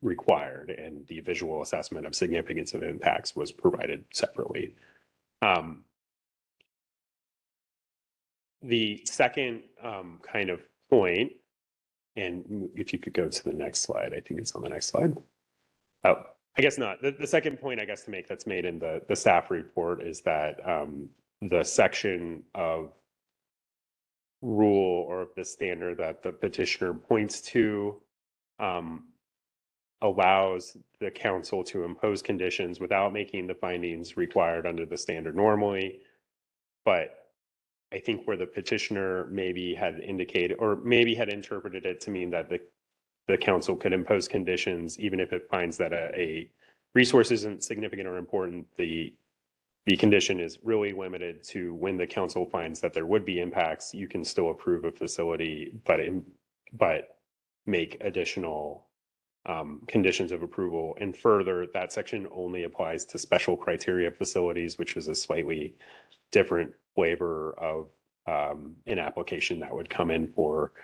required, and the visual assessment of significance of impacts was provided separately. The second kind of point, and if you could go to the next slide, I think it's on the next slide. Oh, I guess not. The second point I guess to make that's made in the staff report is that the section of rule or the standard that the petitioner points to allows the council to impose conditions without making the findings required under the standard normally. But I think where the petitioner maybe had indicated or maybe had interpreted it to mean that the council could impose conditions even if it finds that a resource isn't significant or important, the condition is really limited to when the council finds that there would be impacts, you can still approve a facility, but make additional conditions of approval. And further, that section only applies to special criteria facilities, which is a slightly different flavor of an application that would come in for, I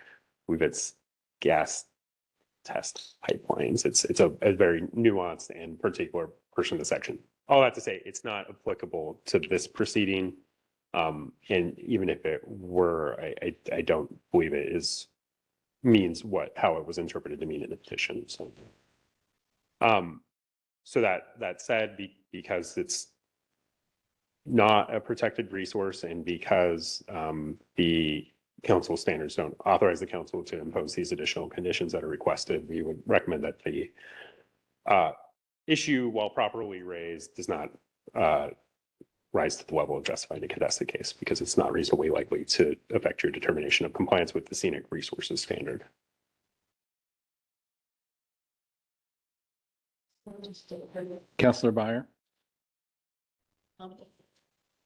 believe it's gas test pipelines. It's a very nuanced and particular portion of the section. All that to say, it's not applicable to this proceeding. And even if it were, I don't believe it means how it was interpreted to mean in the petition. So, that said, because it's not a protected resource and because the council standards don't authorize the council to impose these additional conditions that are requested, we would recommend that the issue, while properly raised, does not rise to the level of justifying a contested case because it's not reasonably likely to affect your determination of compliance with the scenic resources standard. Councilor Byer?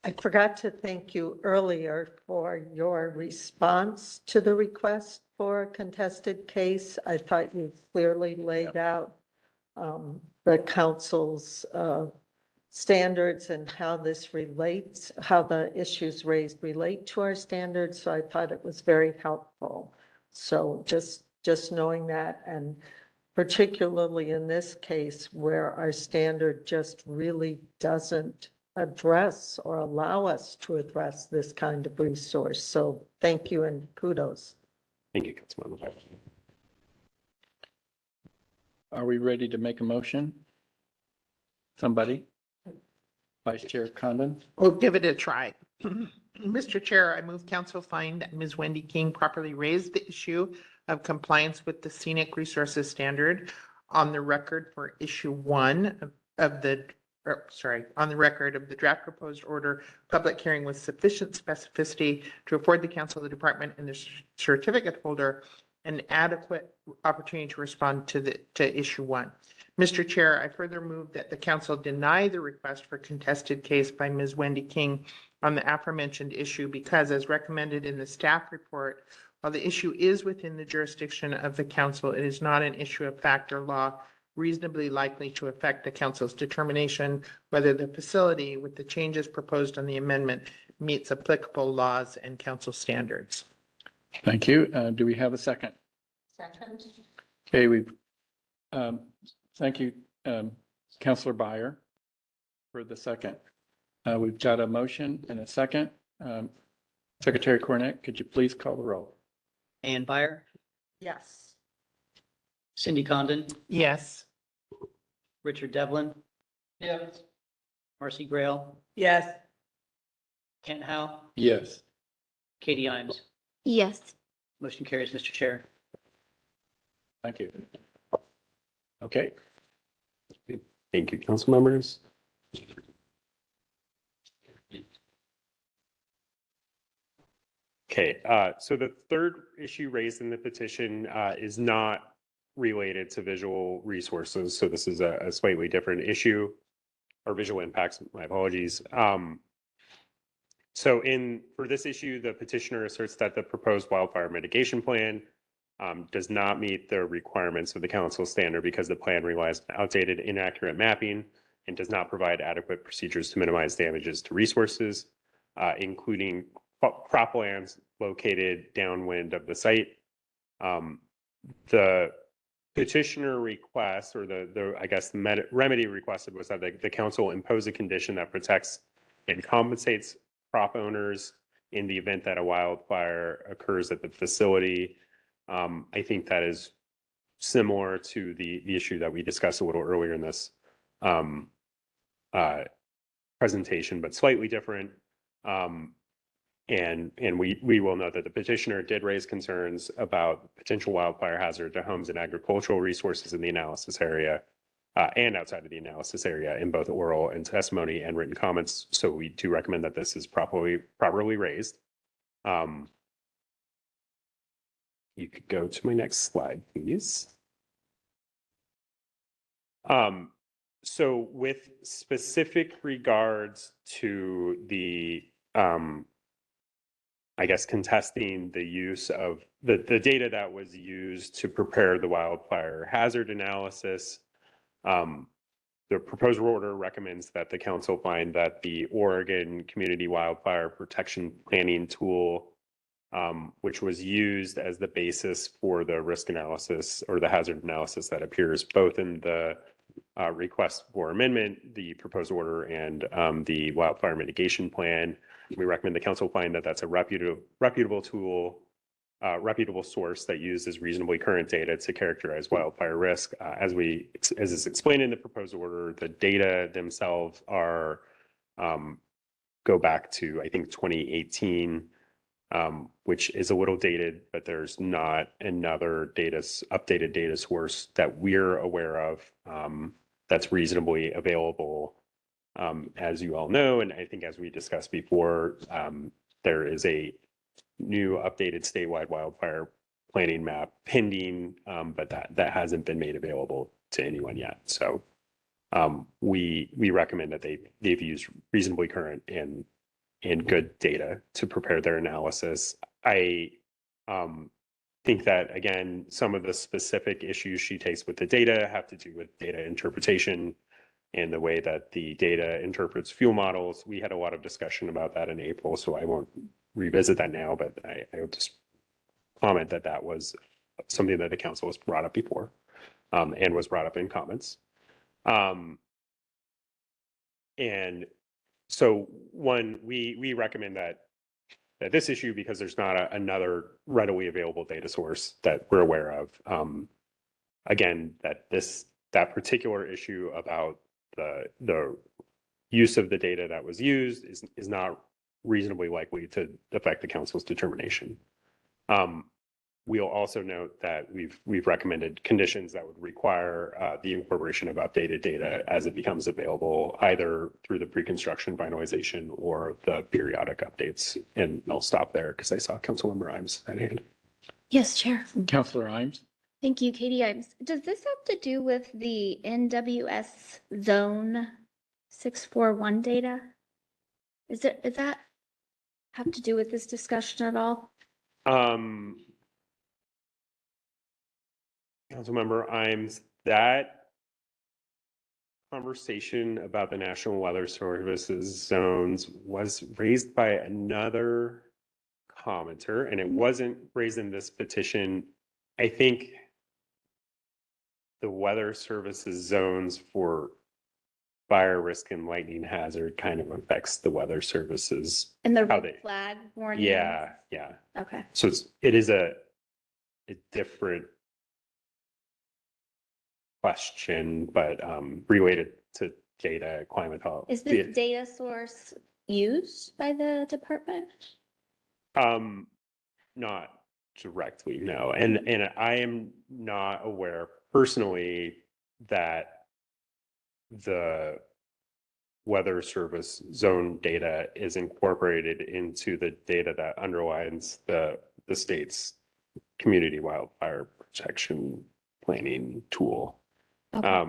I forgot to thank you earlier for your response to the request for a contested case. I thought you clearly laid out the council's standards and how this relates, how the issues raised relate to our standards. So I thought it was very helpful. So just knowing that, and particularly in this case where our standard just really doesn't address or allow us to address this kind of resource. So thank you and kudos. Thank you, Councilmember. Are we ready to make a motion? Somebody? Vice Chair Condon? We'll give it a try. Mr. Chair, I move council find that Ms. Wendy King properly raised the issue of compliance with the scenic resources standard on the record for issue 1 of the on the record of the draft proposed order, public hearing with sufficient specificity to afford the council, the department, and the certificate holder an adequate opportunity to respond to issue 1. Mr. Chair, I further move that the council deny the request for contested case by Ms. Wendy King on the aforementioned issue because, as recommended in the staff report, while the issue is within the jurisdiction of the council, it is not an issue of fact or law reasonably likely to affect the council's determination whether the facility, with the changes proposed on the amendment, meets applicable laws and council standards. Thank you. Do we have a second? Second. Okay, thank you, Councilor Byer, for the second. We've got a motion and a second. Secretary Cornett, could you please call the roll? Ann Byer, Yes. Cindy Condon, Yes. Richard Devlin, Yes. Marcy Grail, Yes. Kent Howe, Yes. Katie Imes. Yes. Motion carries, Mr. Chair. Thank you. Okay. Thank you, council members. Okay, so the third issue raised in the petition is not related to visual resources. So this is a slightly different issue, or visual impacts, my apologies. So for this issue, the petitioner asserts that the proposed wildfire mitigation plan does not meet the requirements of the council standard because the plan relies on outdated, inaccurate mapping and does not provide adequate procedures to minimize damages to resources, including croplands located downwind of the site. The petitioner request, or the remedy requested, was that the council impose a condition that protects and compensates crop owners in the event that a wildfire occurs at the facility. I think that is similar to the issue that we discussed a little earlier in this um, presentation, but slightly different. And we will note that the petitioner did raise concerns about potential wildfire hazard to homes and agricultural resources in the analysis area and outside of the analysis area in both oral and testimony and written comments. So we do recommend that this is properly raised. You could go to my next slide, please. So with specific regards to the, I guess, contesting the use of the data that was used to prepare the wildfire hazard analysis, the proposed order recommends that the council find that the Oregon Community Wildfire Protection Planning tool, which was used as the basis for the risk analysis or the hazard analysis that appears both in the request for amendment, the proposed order, and the wildfire mitigation plan. We recommend the council find that that's a reputable tool, reputable source that uses reasonably current data to characterize wildfire risk. As is explained in the proposed order, the data themselves are go back to, I think, 2018, which is a little dated, but there's not another updated data source that we're aware of that's reasonably available. As you all know, and I think as we discussed before, there is a new updated statewide wildfire planning map pending, but that hasn't been made available to anyone yet. So we recommend that they've used reasonably current and good data to prepare their analysis. I think that, again, some of the specific issues she takes with the data have to do with data interpretation and the way that the data interprets fuel models. We had a lot of discussion about that in April, so I won't revisit that now, but I would just comment that that was something that the council has brought up before and was brought up in comments. And so we recommend that this issue, because there's not another readily available data source that we're aware of. Again, that particular issue about the use of the data that was used is not reasonably likely to affect the council's determination. We'll also note that we've recommended conditions that would require the incorporation of updated data as it becomes available, either through the pre-construction finalization or the periodic updates. And I'll stop there because I saw Councilmember Imes at hand. Yes, Chair. Counselor Imes? Thank you, Katie Imes. Does this have to do with the NWS Zone 641 data? Is that have to do with this discussion at all? Councilmember Imes, that conversation about the National Weather Service's zones was raised by another commenter, and it wasn't raised in this petition. I think the Weather Service's zones for fire risk and lightning hazard kind of affects the Weather Service's. And the how red flag warning? Yeah. Okay. So it is a different question, but related to data climatology. Is this data source used by the department? Not directly, no. And I am not aware personally that the Weather Service zone data is incorporated into the data that underlines the state's community wildfire protection planning tool. Okay.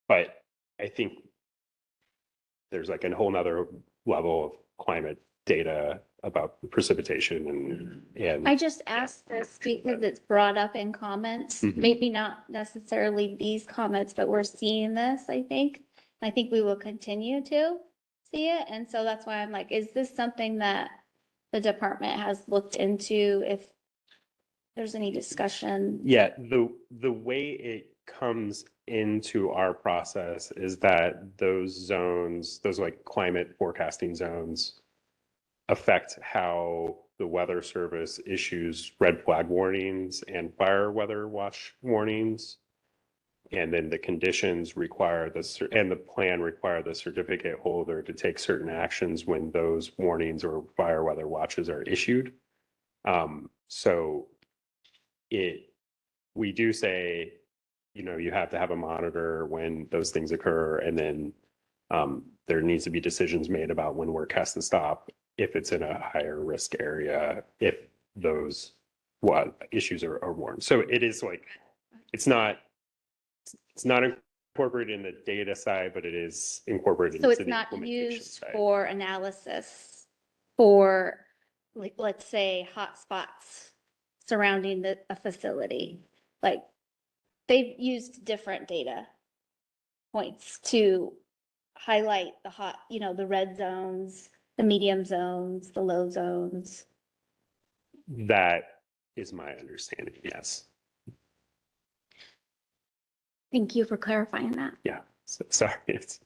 But I think there's like a whole nother level of climate data about precipitation and I just asked this because it's brought up in comments, maybe not necessarily these comments, but we're seeing this, I think. I think we will continue to see it. And so that's why I'm like, is this something that the department has looked into, if there's any discussion? Yeah, the way it comes into our process is that those zones, those like climate forecasting zones, affect how the Weather Service issues red flag warnings and fire weather watch warnings. And then the conditions require and the plan require the certificate holder to take certain actions when those warnings or fire weather watches are issued. So we do say, you have to have a monitor when those things occur, and then there needs to be decisions made about when work has to stop if it's in a higher risk area, if those issues are warned. So it is like, it's not incorporated in the data side, but it is incorporated So into it's the not implementation used side. for analysis for, like, let's say, hotspots surrounding a facility. Like, they've used different data points to highlight the hot, the red zones, the medium zones, the low zones. That is my understanding, yes. Thank you for clarifying that. Yeah, sorry. It's,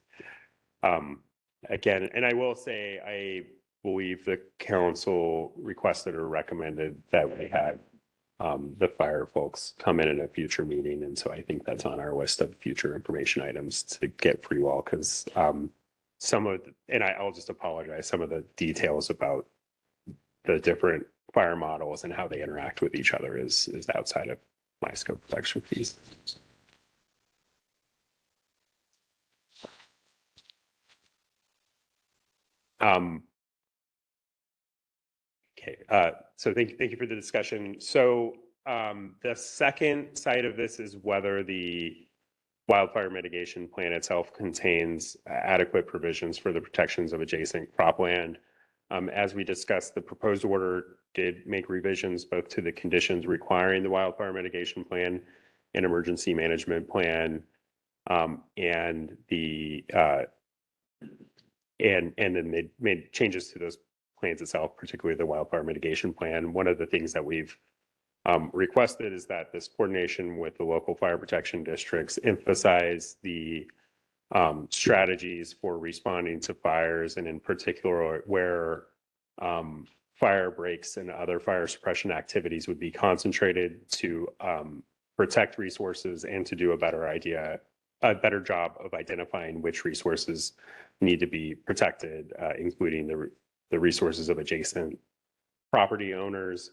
again, and I will say, I believe the council requested or recommended that we had the fire folks come in a future meeting. And so I think that's on our list of future information items to get for you all, because I'll just apologize, some of the details about the different fire models and how they interact with each other is outside of my scope of expertise. Okay, so thank you for the discussion. So the second side of this is whether the wildfire mitigation plan itself contains adequate provisions for the protections of adjacent cropland. As we discussed, the proposed order did make revisions both to the conditions requiring the wildfire mitigation plan and emergency management plan, and then they made changes to those plans itself, particularly the wildfire mitigation plan. One of the things that we've requested is that this coordination with the local fire protection districts emphasize the strategies for responding to fires, and in particular where fire breaks and other fire suppression activities would be concentrated to protect resources and to do a better job of identifying which resources need to be protected, including the resources of adjacent property owners.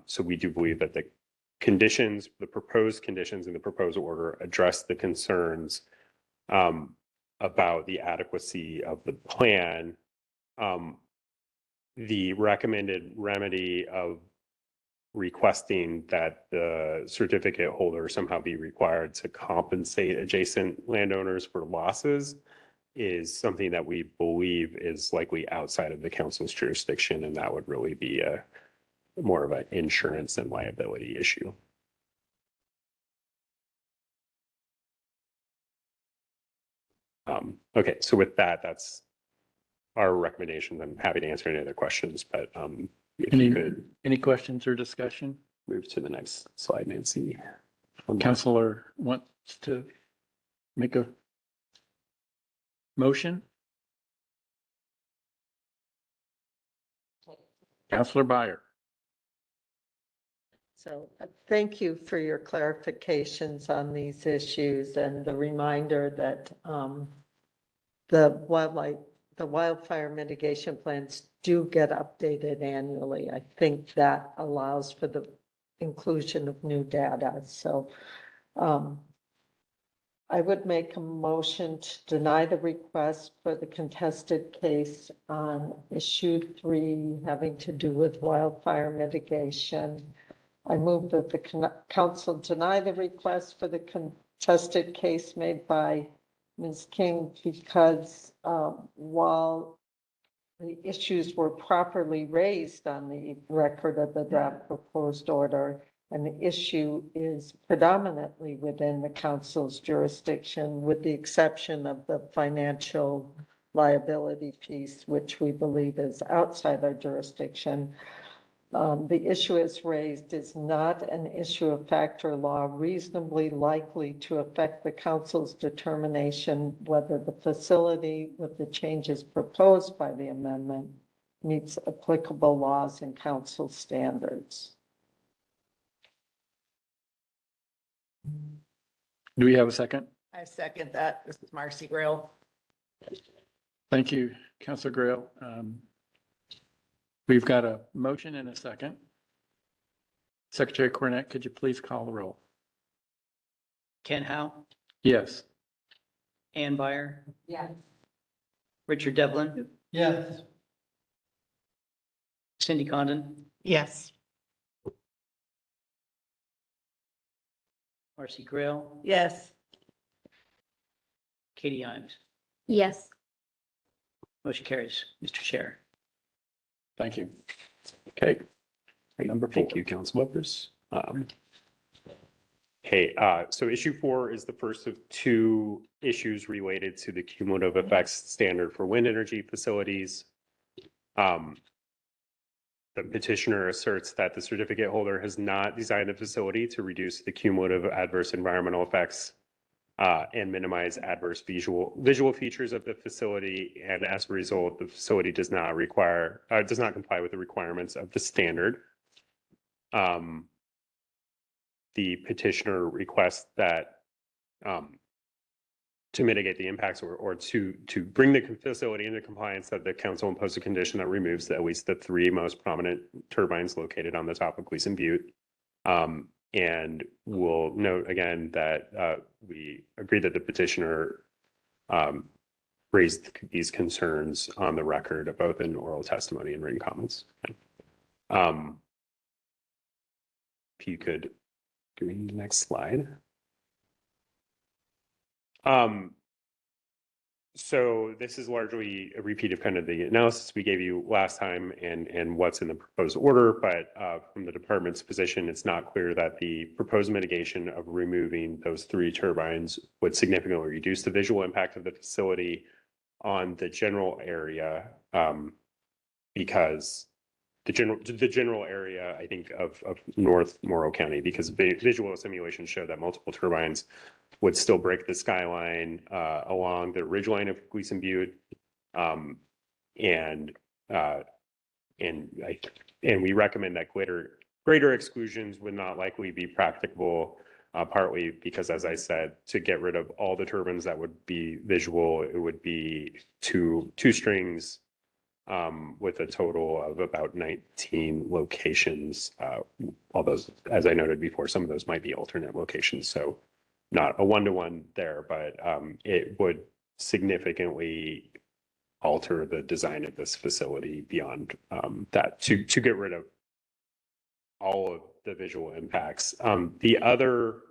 So we do believe that the proposed conditions in the proposed order address the concerns about the adequacy of the plan. The recommended remedy of requesting that the certificate holder somehow be required to compensate adjacent landowners for losses is something that we believe is likely outside of the council's jurisdiction, and that would really be more of an insurance and liability issue. Okay, so with that, that's our recommendation. I'm happy to answer any other questions, but if you could Any questions or discussion? move to the next slide, Nancy. Counselor wants to make a motion? Counselor Byer. So thank you for your clarifications on these issues and the reminder that the wildfire mitigation plans do get updated annually. I think that allows for the inclusion of new data. So I would make a motion to deny the request for the contested case on issue 3 having to do with wildfire mitigation. I move that the council deny the request for the contested case made by Ms. King because while the issues were properly raised on the record of the draft proposed order, and the issue is predominantly within the council's jurisdiction, with the exception of the financial liability piece, which we believe is outside our jurisdiction. The issue as raised is not an issue of fact or law reasonably likely to affect the council's determination whether the facility with the changes proposed by the amendment meets applicable laws and council standards. Do we have a second? I second that. This is Marcy Grail. Thank you, Councilor Grail. We've got a motion and a second. Secretary Cornett, could you please call the roll? Ken Howe, Yes. Ann Byer, Yes. Richard Devlin, Yes. Cindy Condon, Yes. Marcy Grail, Yes. Katie Imes. Yes. Motion carries, Mr. Chair. Thank you. Okay. Number Thank 4. you, council members. Okay, so issue 4 is the first of 2 issues related to the cumulative effects standard for wind energy facilities. The petitioner asserts that the certificate holder has not designed the facility to reduce the cumulative adverse environmental effects and minimize adverse visual features of the facility. And as a result, the facility does not comply with the requirements of the standard. The petitioner requests that to mitigate the impacts or to bring the facility into compliance, that the council impose a condition that removes at least the 3 most prominent turbines located on the top of Gleason Butte. And we'll note again that we agree that the petitioner raised these concerns on the record, both in oral testimony and written comments. If you could give me the next slide. So this is largely a repeat of kind of the analysis we gave you last time and what's in the proposed order, but from the department's position, it's not clear that the proposed mitigation of removing those 3 turbines would significantly reduce the visual impact of the facility on the general area, because the general area, I think, of North Morrow County, because visual simulations show that multiple turbines would still break the skyline along the ridgeline of Gleason Butte, and we recommend that greater exclusions would not likely be practicable, partly because, as I said, to get rid of all the turbines that would be visual, it would be two strings. With a total of about 19 locations, although, as I noted before, some of those might be alternate locations. So not a one-to-one there, but it would significantly alter the design of this facility beyond that to get rid of all of the visual impacts. The other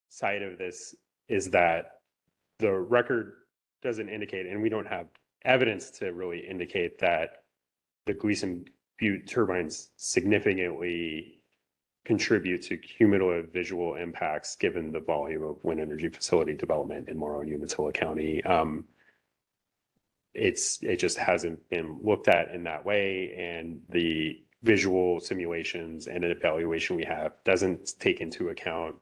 side of this is that the record doesn't indicate, and we don't have evidence to really indicate, that the Gleason Butte turbines significantly contribute to cumulative visual impacts given the volume of wind energy facility development in Morrow and Umatilla County. It just hasn't been looked at in that way, and the visual simulations and an evaluation we have doesn't take into account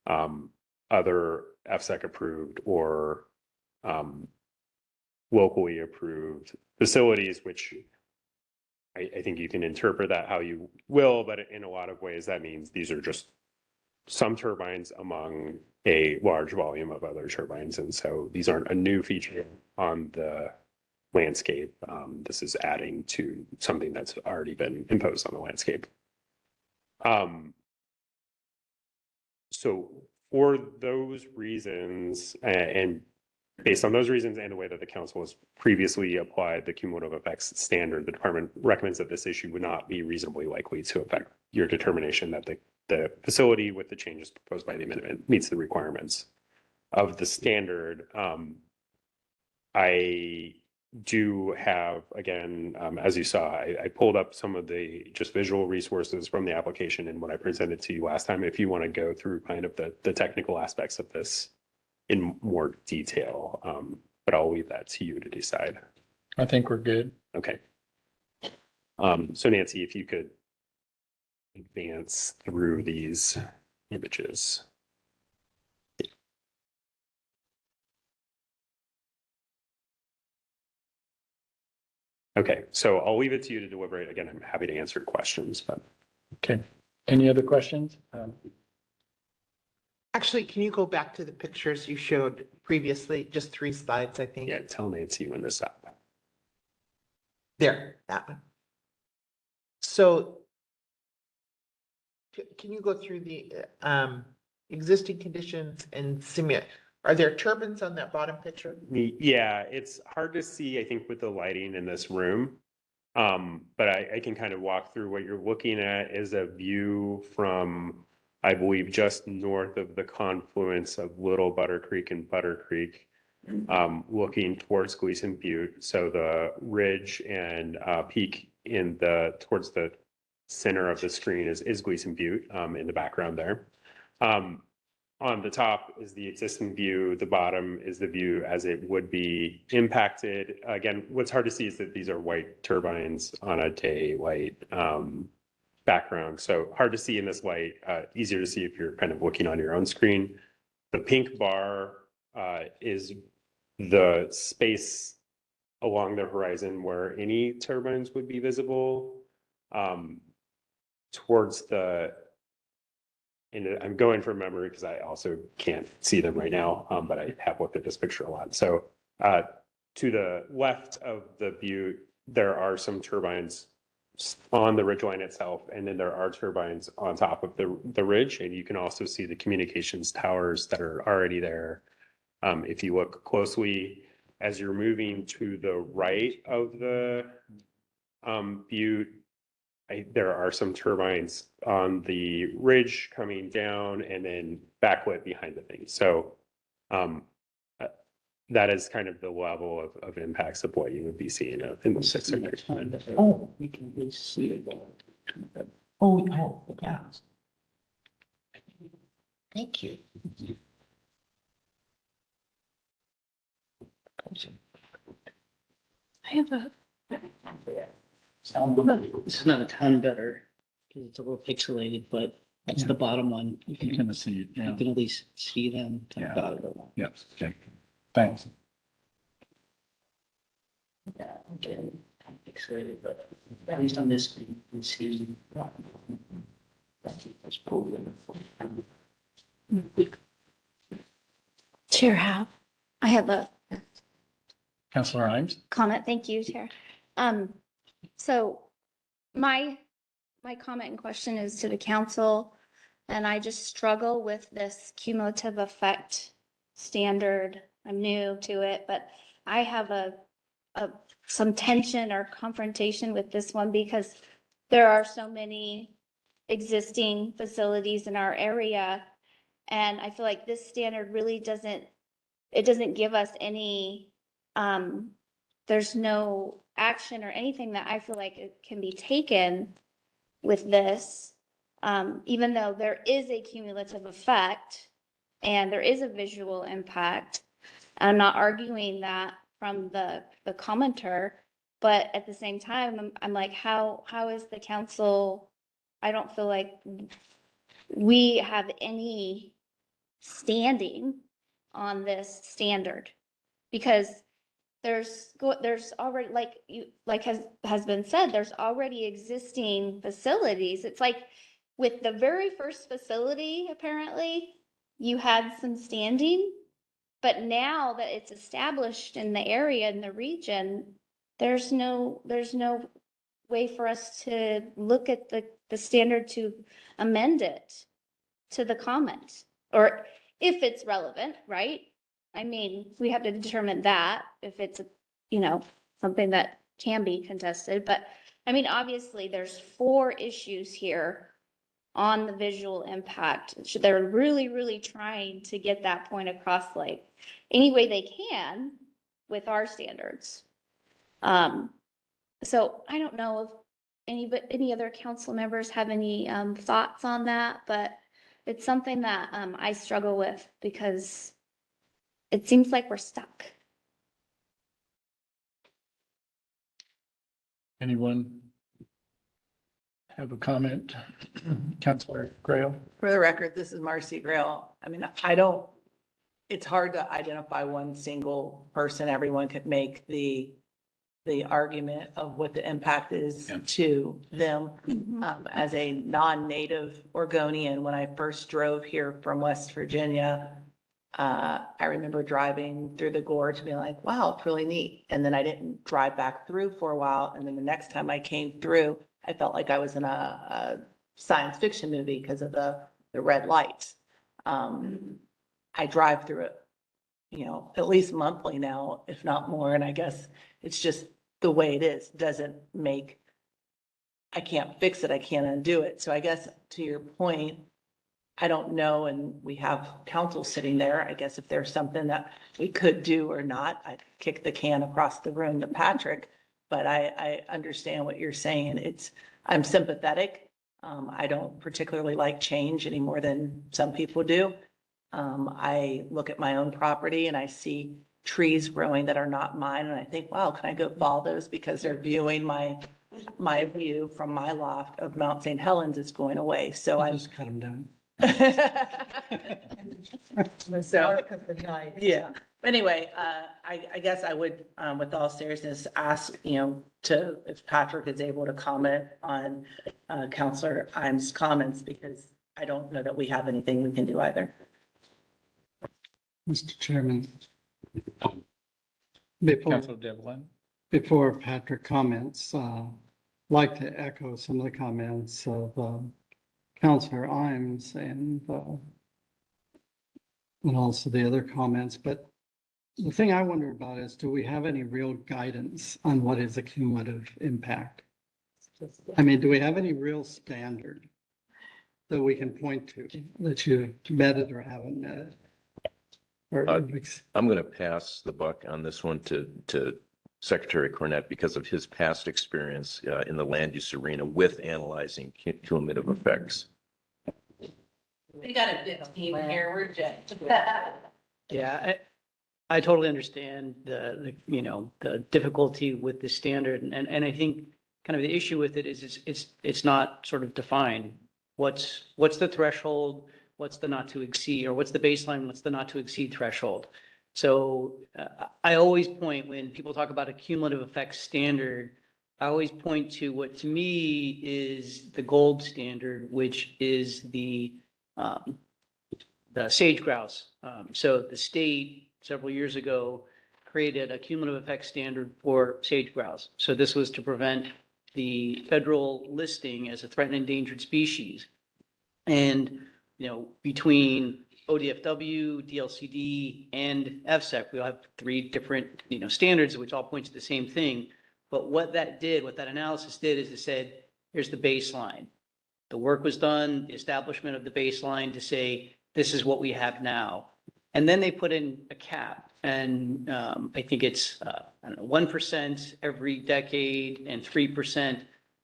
other FSEC approved or locally approved facilities, which I think you can interpret that how you will, but in a lot of ways that means these are just some turbines among a large volume of other turbines. And so these aren't a new feature on the landscape. This is adding to something that's already been imposed on the landscape. So for those reasons, and based on those reasons and the way that the council has previously applied the cumulative effects standard, the department recommends that this issue would not be reasonably likely to affect your determination that the facility with the changes proposed by the amendment meets the requirements of the standard. I do have, again, as you saw, I pulled up some of the just visual resources from the application and what I presented to you last time, if you want to go through kind of the technical aspects of this in more detail, but I'll leave that to you to decide. I think we're good. Okay. So Nancy, if you could advance through these images. Okay, so I'll leave it to you to deliberate. Again, I'm happy to answer questions, but. Okay. Any other questions? Actually, can you go back to the pictures you showed previously? Just 3 slides, I think. Yeah, tell Nancy when to stop. There, that one. So can you go through the existing conditions and simulate? Are there turbines on that bottom picture? Yeah, it's hard to see, I think, with the lighting in this room. But I can kind of walk through what you're looking at is a view from, I believe, just north of the confluence of Little Butter Creek and Butter Creek, looking towards Gleason Butte. So the ridge and peak towards the center of the screen is Gleason Butte in the background there. On the top is the existing view. The bottom is the view as it would be impacted. Again, what's hard to see is that these are white turbines on a daylight background. So hard to see in this light, easier to see if you're kind of looking on your own screen. The pink bar is the space along the horizon where any turbines would be visible. Towards the and I'm going from memory because I also can't see them right now, but I have looked at this picture a lot. So to the left of the butte, there are some turbines on the ridgeline itself, and then there are turbines on top of the ridge, and you can also see the communications towers that are already there. If you look closely, as you're moving to the right of the butte, there are some turbines on the ridge coming down and then backlit behind the thing. So that is kind of the level of impacts of what you would be seeing in the 6 acres. Oh, you can really see it. Oh, yeah. Thank you. I have a, This is not a ton better because it's a little pixelated, but that's the bottom one. You You're can, gonna see it, you yeah. can at least see them. Yeah. Dotted. Yes, okay. Thanks. Yeah, okay. Pixelated, but at least on this, you can see. That's probably. Chair Howe, I have a Councilor Imes? comment. Thank you, Chair. So my comment and question is to the council, and I just struggle with this cumulative effect standard. I'm new to it, but I have some tension or confrontation with this one because there are so many existing facilities in our area. And I feel like this standard really doesn't give us any, there's no action or anything that I feel like it can be taken with this, even though there is a cumulative effect and there is a visual impact. I'm not arguing that from the commenter, but at the same time, I'm like, how is the council? I don't feel like we have any standing on this standard because there's already, has been said, there's already existing facilities. It's like with the very first facility, apparently you had some standing, but now that it's established in the area, in the region, there's no way for us to look at the standard to amend it to the comment, or if it's relevant, right? I mean, we have to determine that if it's, something that can be contested, but I mean, obviously there's 4 issues here on the visual impact. They're really, really trying to get that point across like any way they can with our standards. So I don't know if any other council members have any thoughts on that, but it's something that I struggle with because it seems like we're stuck. Anyone have a comment? Councilor Grail? For the record, this is Marcy Grail. I mean, it's hard to identify one single person. Everyone could make the the argument of what the impact is Yeah. to them. As a non-native Oregonian, when I first drove here from West Virginia, I remember driving through the gorge and being like, wow, it's really neat. And then I didn't drive back through for a while. And then the next time I came through, I felt like I was in a science fiction movie because of the red lights. I drive through it, you know, at least monthly now, if not more. And I guess it's just the way it is. Doesn't make, I can't fix it. I can't undo it. So I guess to your point, I don't know, and we have council sitting there. I guess if there's something that we could do or not, I'd kick the can across the room to Patrick. But I understand what you're saying. I'm sympathetic. I don't particularly like change any more than some people do. I look at my own property and I see trees growing that are not mine. And I think, wow, can I go follow those because they're viewing my view from my loft of Mount St. Helens is going away. So You I'm. just cut them down. So, yeah. Anyway, I guess I would, with all seriousness, ask, you know, if Patrick is able to comment on Counselor Imes' comments, because I don't know that we have anything we can do either. Mr. Chairman, Councilor Devlin. before Patrick comments, like to echo some of the comments of Counselor Imes and also the other comments. But the thing I wonder about is, do we have any real guidance on what is a cumulative impact? I mean, do we have any real standard that we can point to that you met it or haven't met it? Or, I'm going to pass the buck on this one to Secretary Cornett because of his past experience in the land use arena with analyzing cumulative effects. We got a good team here. We're just. Yeah, I totally understand the, you know, the difficulty with the standard. And I think kind of the issue with it is it's not sort of defined. What's the threshold? What's the not to exceed, or what's the baseline? What's the not to exceed threshold? So I always point, when people talk about a cumulative effects standard, I always point to what to me is the gold standard, which is the sage grouse. So the state several years ago created a cumulative effects standard for sage grouse. So this was to prevent the federal listing as a threatened endangered species. And, you know, between ODFW, DLCD, and FSEC, we'll have three different, you know, standards which all point to the same thing. But what that did, what that analysis did, is it said, here's the baseline. The work was done, the establishment of the baseline to say, this is what we have now. And then they put in a cap. And I think it's, I don't know, 1% every decade and 3%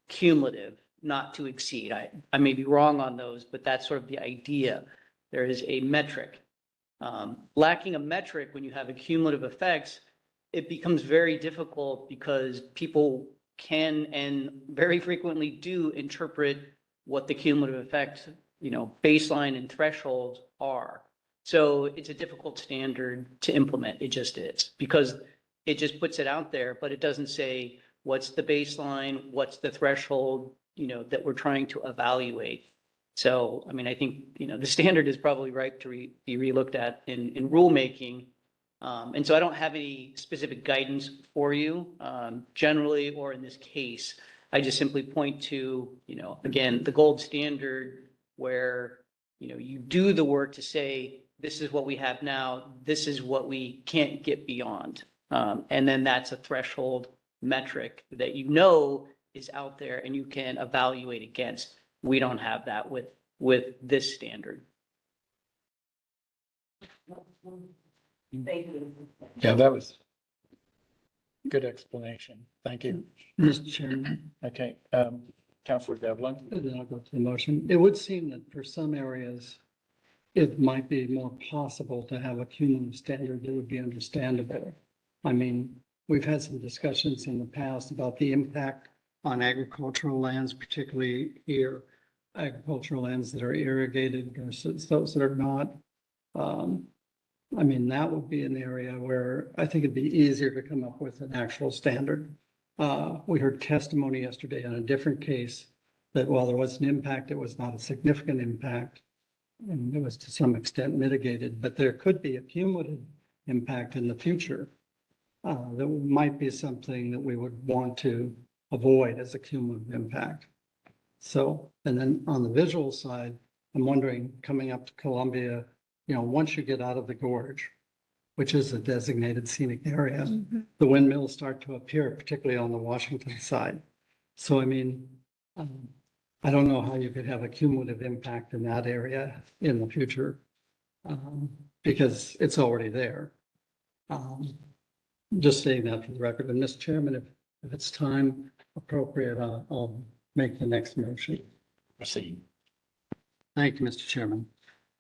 cumulative, not to exceed. I may be wrong on those, but that's sort of the idea. There is a metric. Lacking a metric when you have a cumulative effects, it becomes very difficult because people can and very frequently do interpret what the cumulative effect, you know, baseline and thresholds are. So it's a difficult standard to implement. It just is, because it just puts it out there, but it doesn't say what's the baseline, what's the threshold, you know, that we're trying to evaluate. So, I mean, I think, you know, the standard is probably ripe to be relooked at in rulemaking. And so I don't have any specific guidance for you, generally, or in this case. I just simply point to, you know, again, the gold standard where, you know, you do the work to say, this is what we have now, this is what we can't get beyond. And then that's a threshold metric that you know is out there and you can evaluate against. We don't have that with this standard. Thank you. Yeah, that was good explanation. Thank you. Mr. Chairman, Okay, Councilor Devlin. then I'll go to the motion. It would seem that for some areas, it might be more possible to have a cumulative standard that would be understandable. I mean, we've had some discussions in the past about the impact on agricultural lands, particularly here, agricultural lands that are irrigated versus those that are not. I mean, that would be an area where I think it'd be easier to come up with an actual standard We heard testimony yesterday on a different case that while there was an impact, it was not a significant impact. And it was to some extent mitigated, but there could be a cumulative impact in the future. That might be something that we would want to avoid as a cumulative impact. So, and then on the visual side, I'm wondering, coming up to Columbia, once you get out of the gorge, which is a designated scenic area, the windmills start to appear, particularly on the Washington side. So, I mean, I don't know how you could have a cumulative impact in that area in the future, because it's already there. Just saying that for the record. And Mr. Chairman, if it's time appropriate, I'll make the next motion. Proceed. Thank you, Mr. Chairman.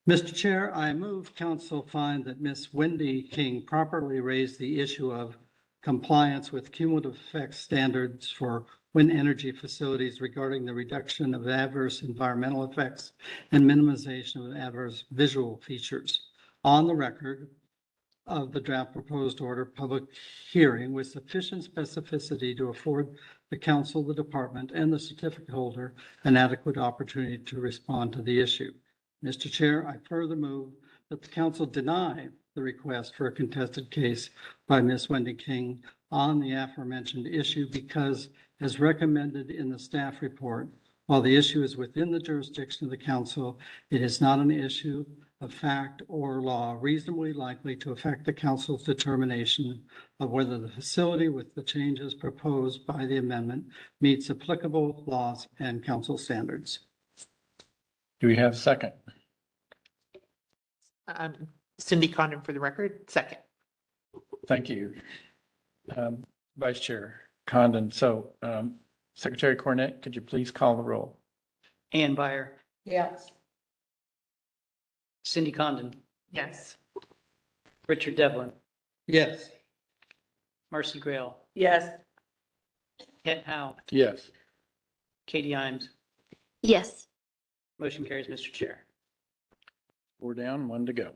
Mr. Chair, I move council find that Ms. Wendy King properly raised the issue of compliance with cumulative effects standards for wind energy facilities regarding the reduction of adverse environmental effects and minimization of adverse visual features on the record of the draft proposed order public hearing with sufficient specificity to afford the council, the department, and the certificate holder an adequate opportunity to respond to the issue. Mr. Chair, I further move that the council deny the request for a contested case by Ms. Wendy King on the aforementioned issue because, as recommended in the staff report, while the issue is within the jurisdiction of the council, it is not an issue of fact or law reasonably likely to affect the council's determination of whether the facility with the changes proposed by the amendment meets applicable laws and council standards. Do we have a second? Cindy Condon for the record, second. Thank you. Vice Chair Condon. So Secretary Cornett, could you please call the roll? Ann Byer, Yes. Cindy Condon, Yes. Richard Devlin, Yes. Marcy Grail, Yes. Kent Howe, Yes. Katie Imes. Yes. Motion carries, Mr. Chair. 4 down, 1 to go.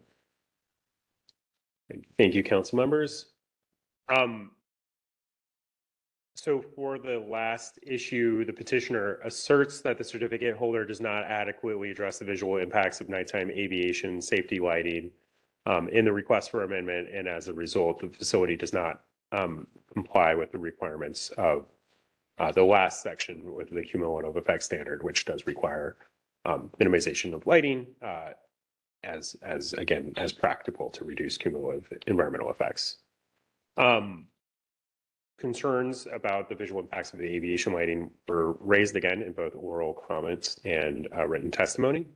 Thank you, council members. So for the last issue, the petitioner asserts that the certificate holder does not adequately address the visual impacts of nighttime aviation safety lighting in the request for amendment, and as a result, the facility does not comply with the requirements of the last section with the cumulative effect standard, which does require minimization of lighting as again, as practical to reduce cumulative environmental effects. Concerns about the visual impacts of the aviation lighting were raised again in both oral comments and written testimony.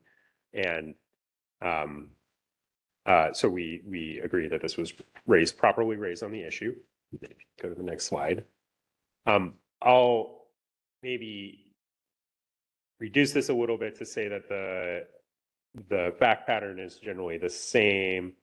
And so we agree that this was properly raised on the issue. Go to the next slide. I'll maybe reduce this a little bit to say that the fact pattern is generally the same.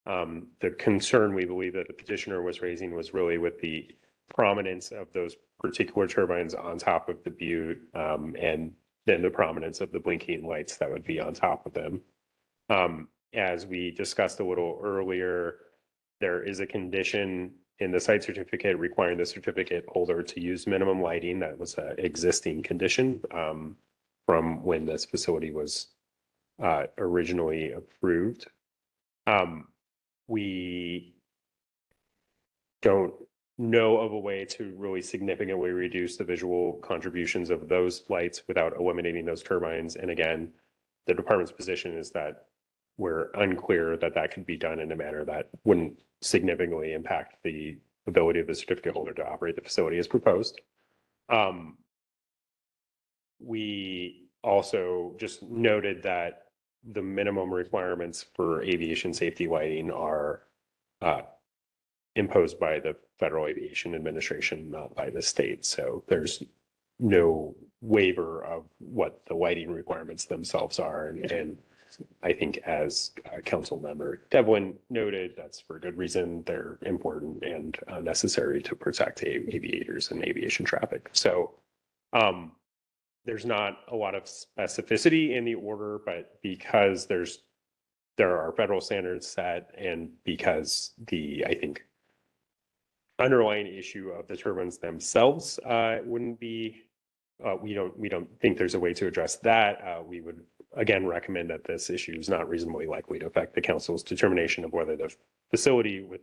The concern we believe that the petitioner was raising was really with the prominence of those particular turbines on top of the butte, and then the prominence of the blinking lights that would be on top of them. As we discussed a little earlier, there is a condition in the site certificate requiring the certificate holder to use minimum lighting. That was an existing condition from when this facility was originally approved. We don't know of a way to really significantly reduce the visual contributions of those lights without eliminating those turbines. And again, the department's position is that we're unclear that that could be done in a manner that wouldn't significantly impact the ability of the certificate holder to operate the facility as proposed. We also just noted that the minimum requirements for aviation safety lighting are imposed by the Federal Aviation Administration, not by the state. So there's no waiver of what the lighting requirements themselves are. And I think as council member Devlin noted, that's for good reason. They're important and necessary to protect aviators and aviation traffic. So there's not a lot of specificity in the order, but because there are federal standards set, and because I think underlying issue of the turbines themselves wouldn't be, we don't think there's a way to address that. We would again recommend that this issue is not reasonably likely to affect the council's determination of whether the facility with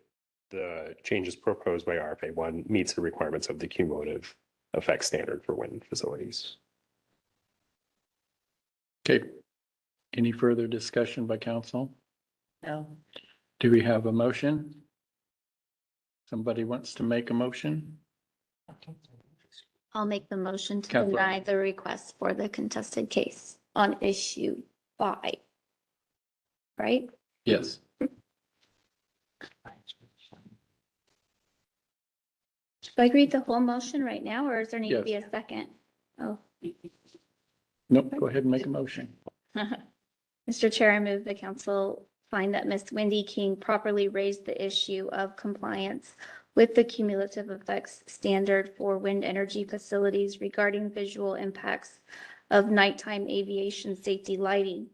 the changes proposed by RFA 1 meets the requirements of the cumulative effect standard for wind facilities. Okay. Any further discussion by council? No. Do we have a motion? Somebody wants to make a motion? I'll make the motion to Kathleen. deny the request for the contested case on issue 5. Right? Yes. Do I read the whole motion right now, or does there need to Yes. be a second? Oh. Nope, go ahead and make a motion. Mr. Chair, I move the council find that Ms. Wendy King properly raised the issue of compliance with the cumulative effects standard for wind energy facilities regarding visual impacts of nighttime aviation safety lighting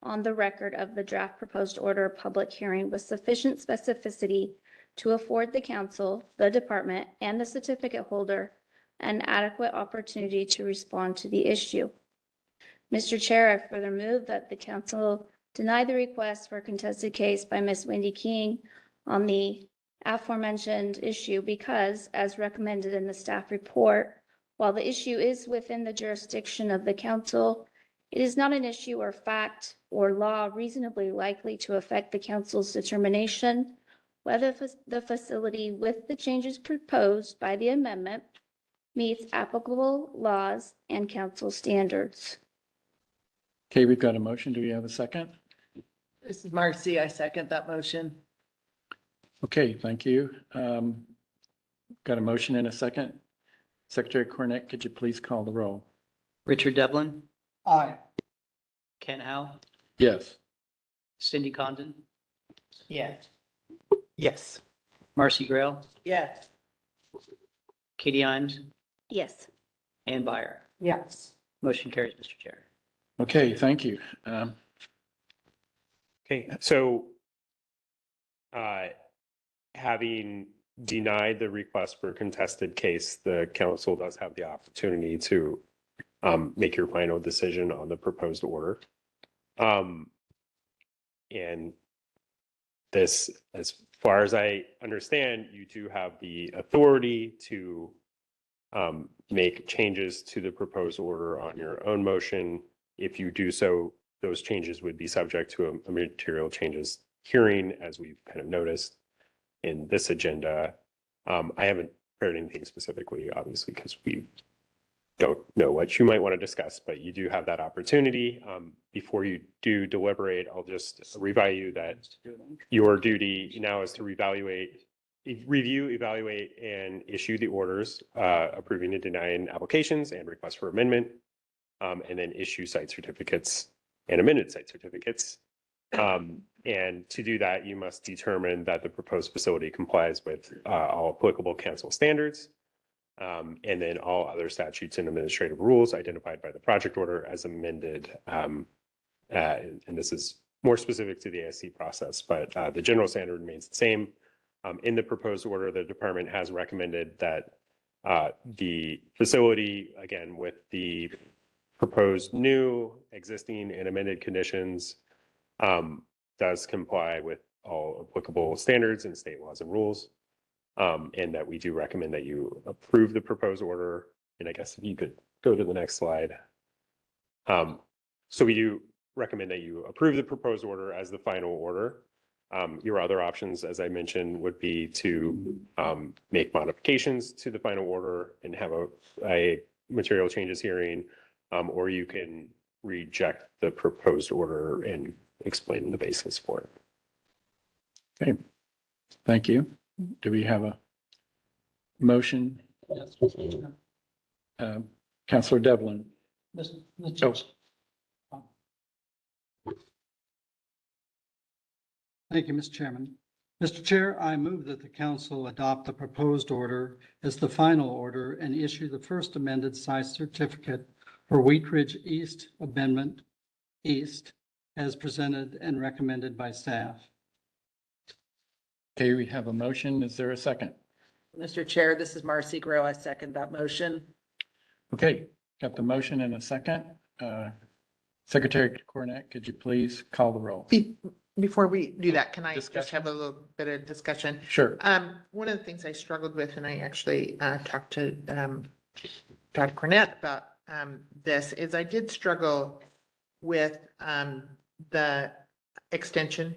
on the record of the draft proposed order of public hearing with sufficient specificity to afford the council, the department, and the certificate holder an adequate opportunity to respond to the issue. Mr. Chair, I further move that the council deny the request for a contested case by Ms. Wendy King on the aforementioned issue because, as recommended in the staff report, while the issue is within the jurisdiction of the council, it is not an issue or fact or law reasonably likely to affect the council's determination whether the facility with the changes proposed by the amendment meets applicable laws and council standards. Okay, we've got a motion. Do we have a second? This is Marcy. I second that motion. Okay, thank you. Got a motion and a second. Secretary Cornett, could you please call the roll? Richard Devlin, Aye. Ken Howe, Yes. Cindy Condon, Yes. Yes. Marcy Grail, Yes. Katie Imes, Yes. and Byer. Yes. Motion carries, Mr. Chair. Okay, thank you. Okay, so having denied the request for a contested case, the council does have the opportunity to make your final decision on the proposed order. And this, as far as I understand, you do have the authority to make changes to the proposed order on your own motion. If you do so, those changes would be subject to a material changes hearing, as we've kind of noticed in this agenda. I haven't heard anything specifically, obviously, because we don't know what you might want to discuss, but you do have that opportunity. Before you do deliberate, I'll just remind you that your duty now is to review, evaluate, and issue the orders approving and denying applications and requests for amendment, and then issue site certificates and amended site certificates. And to do that, you must determine that the proposed facility complies with all applicable council standards, and then all other statutes and administrative rules identified by the project order as amended. And this is more specific to the ASC process, but the general standard remains the same. In the proposed order, the department has recommended that the facility, again, with the proposed new, existing, and amended conditions, does comply with all applicable standards and state laws and rules. And that we do recommend that you approve the proposed order. And I guess if you could go to the next slide. So we do recommend that you approve the proposed order as the final order. Your other options, as I mentioned, would be to make modifications to the final order and have a material changes hearing, or you can reject the proposed order and explain the basis for it. Okay, thank you. Do we have a motion? Councillor Devlin. Thank you, Mr. Chairman. Mr. Chair, I move that the council adopt the proposed order as the final order and issue the first amended site certificate for Wheat Ridge East Amendment East as presented and recommended by staff. Okay, we have a motion. Is there a second? Mr. Chair, this is Marcy Grow. I second that motion. Okay, got the motion in a second. Secretary Cornett, could you please call the roll? Before we do that, can I just Discussion? have a little bit of discussion? Sure. One of the things I struggled with, and I actually talked to Dr. Cornett about this, is I did struggle with the extension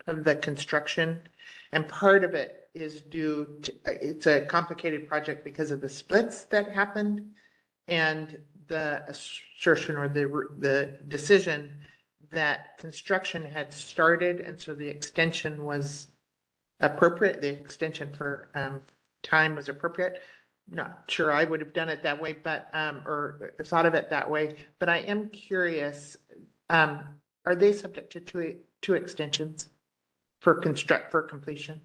of the construction. And part of it is due to, it's a complicated project because of the splits that happened and the assertion or the decision that construction had started, and so the extension was appropriate, the extension for time was appropriate. Not sure I would have done it that way, but or thought of it that way, but I am curious, are they subject to two extensions for completion?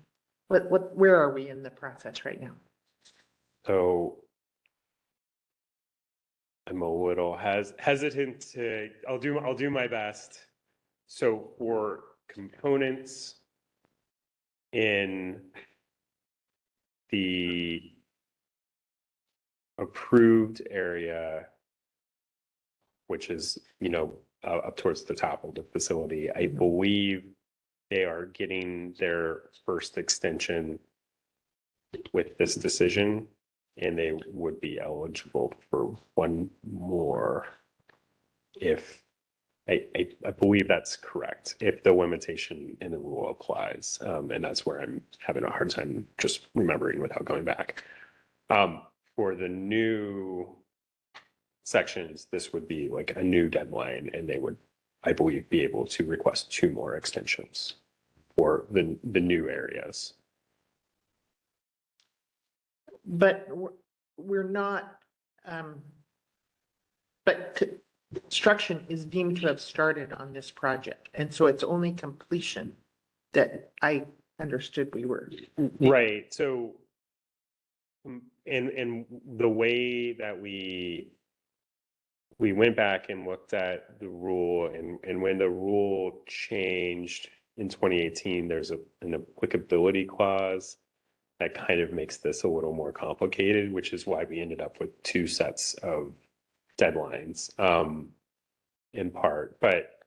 Where are we in the process right now? So I'm a little hesitant to, I'll do my best. So for components in the approved area, which is, up towards the top of the facility, I believe they are getting their first extension with this decision, and they would be eligible for one more if, I believe that's correct, if the limitation in the rule applies. And that's where I'm having a hard time just remembering without going back. For the new sections, this would be like a new deadline, and they would, I believe, be able to request 2 more extensions for the new areas. But we're not, but construction is deemed to have started on this project. And so it's only completion that I understood we were. Right. So, and the way that we went back and looked at the rule, and when the rule changed in 2018, there's an applicability clause that kind of makes this a little more complicated, which is why we ended up with 2 sets of deadlines, in part. But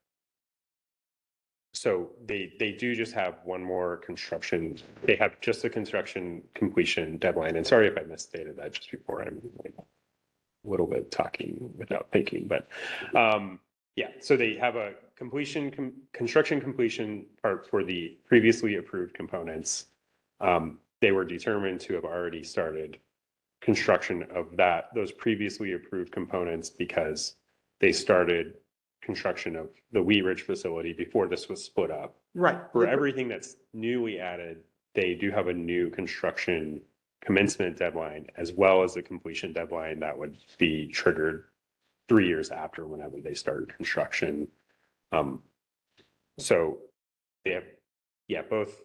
so they do just have one more construction. They have just a construction completion deadline. And sorry if I misstated that just before. I'm like a little bit talking without thinking, but yeah. So they have a construction completion part for the previously approved components. They were determined to have already started construction of those previously approved components because they started construction of the Wheat Ridge facility before this was split up. Right. For everything that's newly added, they do have a new construction commencement deadline as well as a completion deadline that would be triggered 3 years after whenever they started construction. So they have, both.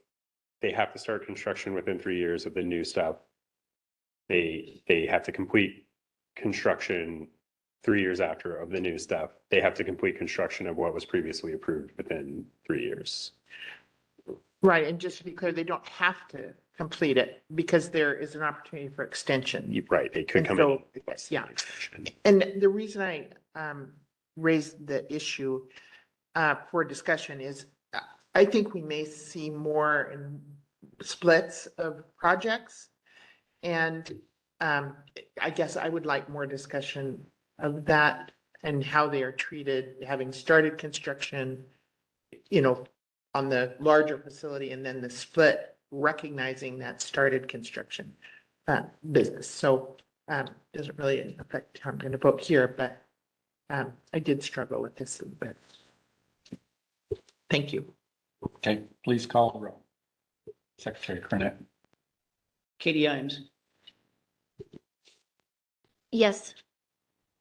They have to start construction within 3 years of the new stuff. They have to complete construction 3 years after of the new stuff. They have to complete construction of what was previously approved within 3 years. Right. And just to be clear, they don't have to complete it because there is an opportunity for extension. Right, they could And come so, in. and request an yeah. extension. And the reason I raised the issue for discussion is I think we may see more in splits of projects. And I guess I would like more discussion of that and how they are treated, having started construction, on the larger facility, and then the split, recognizing that started construction business. So doesn't really affect how I'm going to vote here, but I did struggle with this a little bit. Thank you. Okay, please call the roll. Secretary Cornett. Katie Imes, Yes.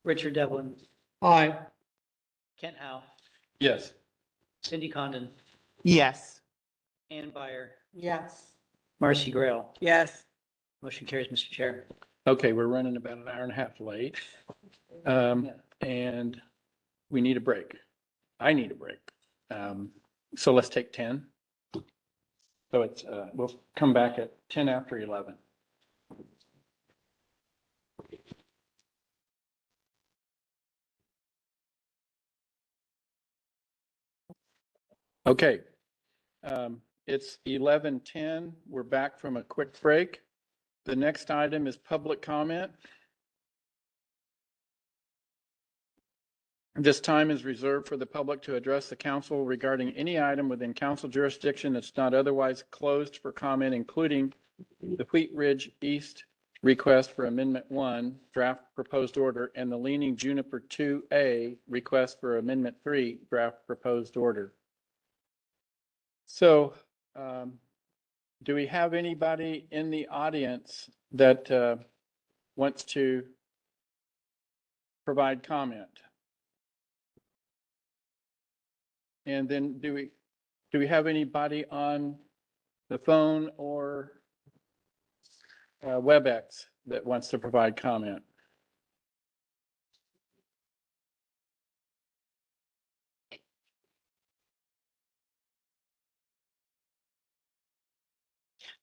Richard Devlin, Aye. Kent Howe, Yes. Cindy Condon, Yes. Ann Byer, Yes. Marcy Grail. Yes. Motion carries, Mr. Chair. Okay, we're running about an hour and a half late. And we need a break. I need a break. So let's take 10. So we'll come back at 10 after 11. Okay. It's 11:10. We're back from a quick break. The next item is public comment. This time is reserved for the public to address the council regarding any item within council jurisdiction that's not otherwise closed for comment, including the Wheat Ridge East request for Amendment 1, draft proposed order, and the Leaning Juniper 2A request for Amendment 3, draft proposed order. So, do we have anybody in the audience that wants to provide comment? And then do we have anybody on the phone or WebEx that wants to provide comment?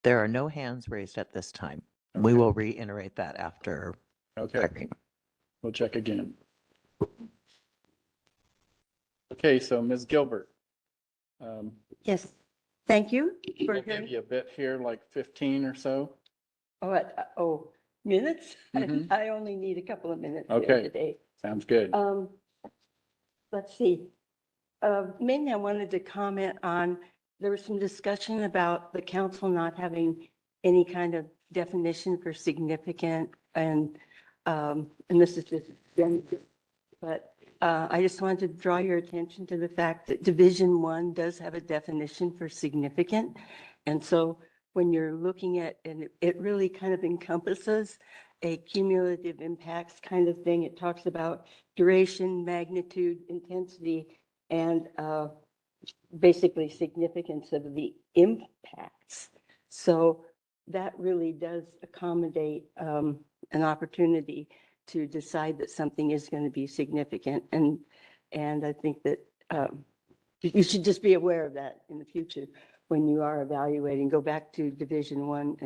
There are no hands raised at this time. We will reiterate that after. Okay, checking. we'll check again. Okay, so Ms. Gilbert. Yes, thank you for We'll give hearing. you a bit here, like 15 or so. Minutes? Mhm. I only need a couple of minutes here Okay. today. Sounds good. Let's see. Mainly I wanted to comment on, there was some discussion about the council not having any kind of definition for significant and this is just, but I just wanted to draw your attention to the fact that Division 1 does have a definition for significant. And so when you're looking at, and it really kind of encompasses a cumulative impacts kind of thing. It talks about duration, magnitude, intensity, and basically significance of the impacts. So that really does accommodate an opportunity to decide that something is going to be significant. And I think that you should just be aware of that in the future when you are evaluating. Go back to Division 1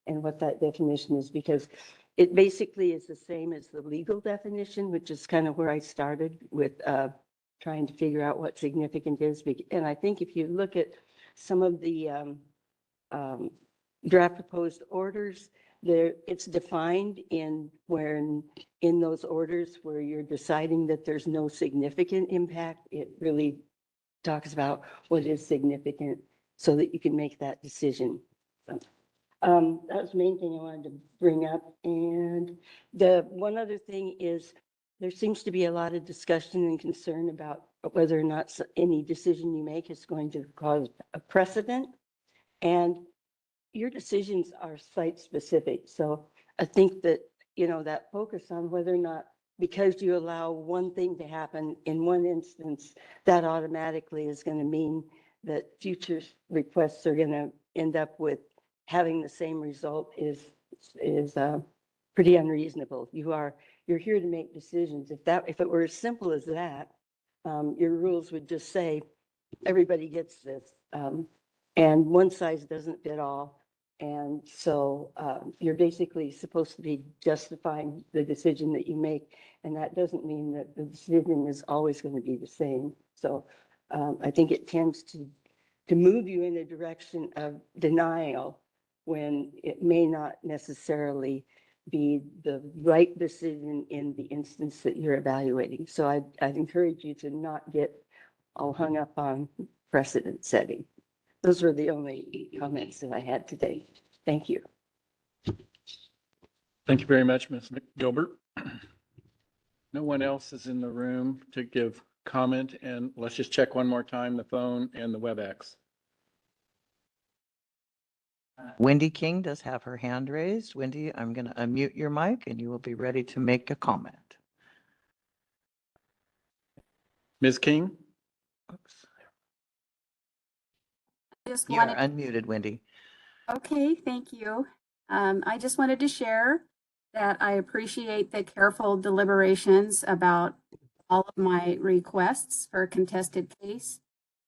and what that definition is, because it basically is the same as the legal definition, which is kind of where I started with trying to figure out what significant is. And I think if you look at some of the draft proposed orders, there, it's defined in those orders where you're deciding that there's no significant impact. It really talks about what is significant so that you can make that decision. So, that was the main thing I wanted to bring up. And the one other thing is there seems to be a lot of discussion and concern about whether or not any decision you make is going to cause a precedent. And your decisions are site specific. So I think that, you know, that focus on whether or not, because you allow one thing to happen in one instance, that automatically is going to mean that future requests are going to end up with having the same result is pretty unreasonable. You're here to make decisions. If it were as simple as that, your rules would just say, everybody gets this. And one size doesn't fit all. And so you're basically supposed to be justifying the decision that you make. And that doesn't mean that the decision is always going to be the same. So I think it tends to move you in a direction of denial when it may not necessarily be the right decision in the instance that you're evaluating. So I'd encourage you to not get all hung up on precedent setting. Those were the only comments that I had today. Thank you. Thank you very much, Ms. Gilbert. No one else is in the room to give comment, and let's just check one more time, the phone and the WebEx. Wendy King does have her hand raised. Wendy, I'm going to unmute your mic and you will be ready to make a comment. Ms. King? Oops. Just You are wanted, unmuted, Wendy. okay, thank you. I just wanted to share that I appreciate the careful deliberations about all of my requests for a contested case.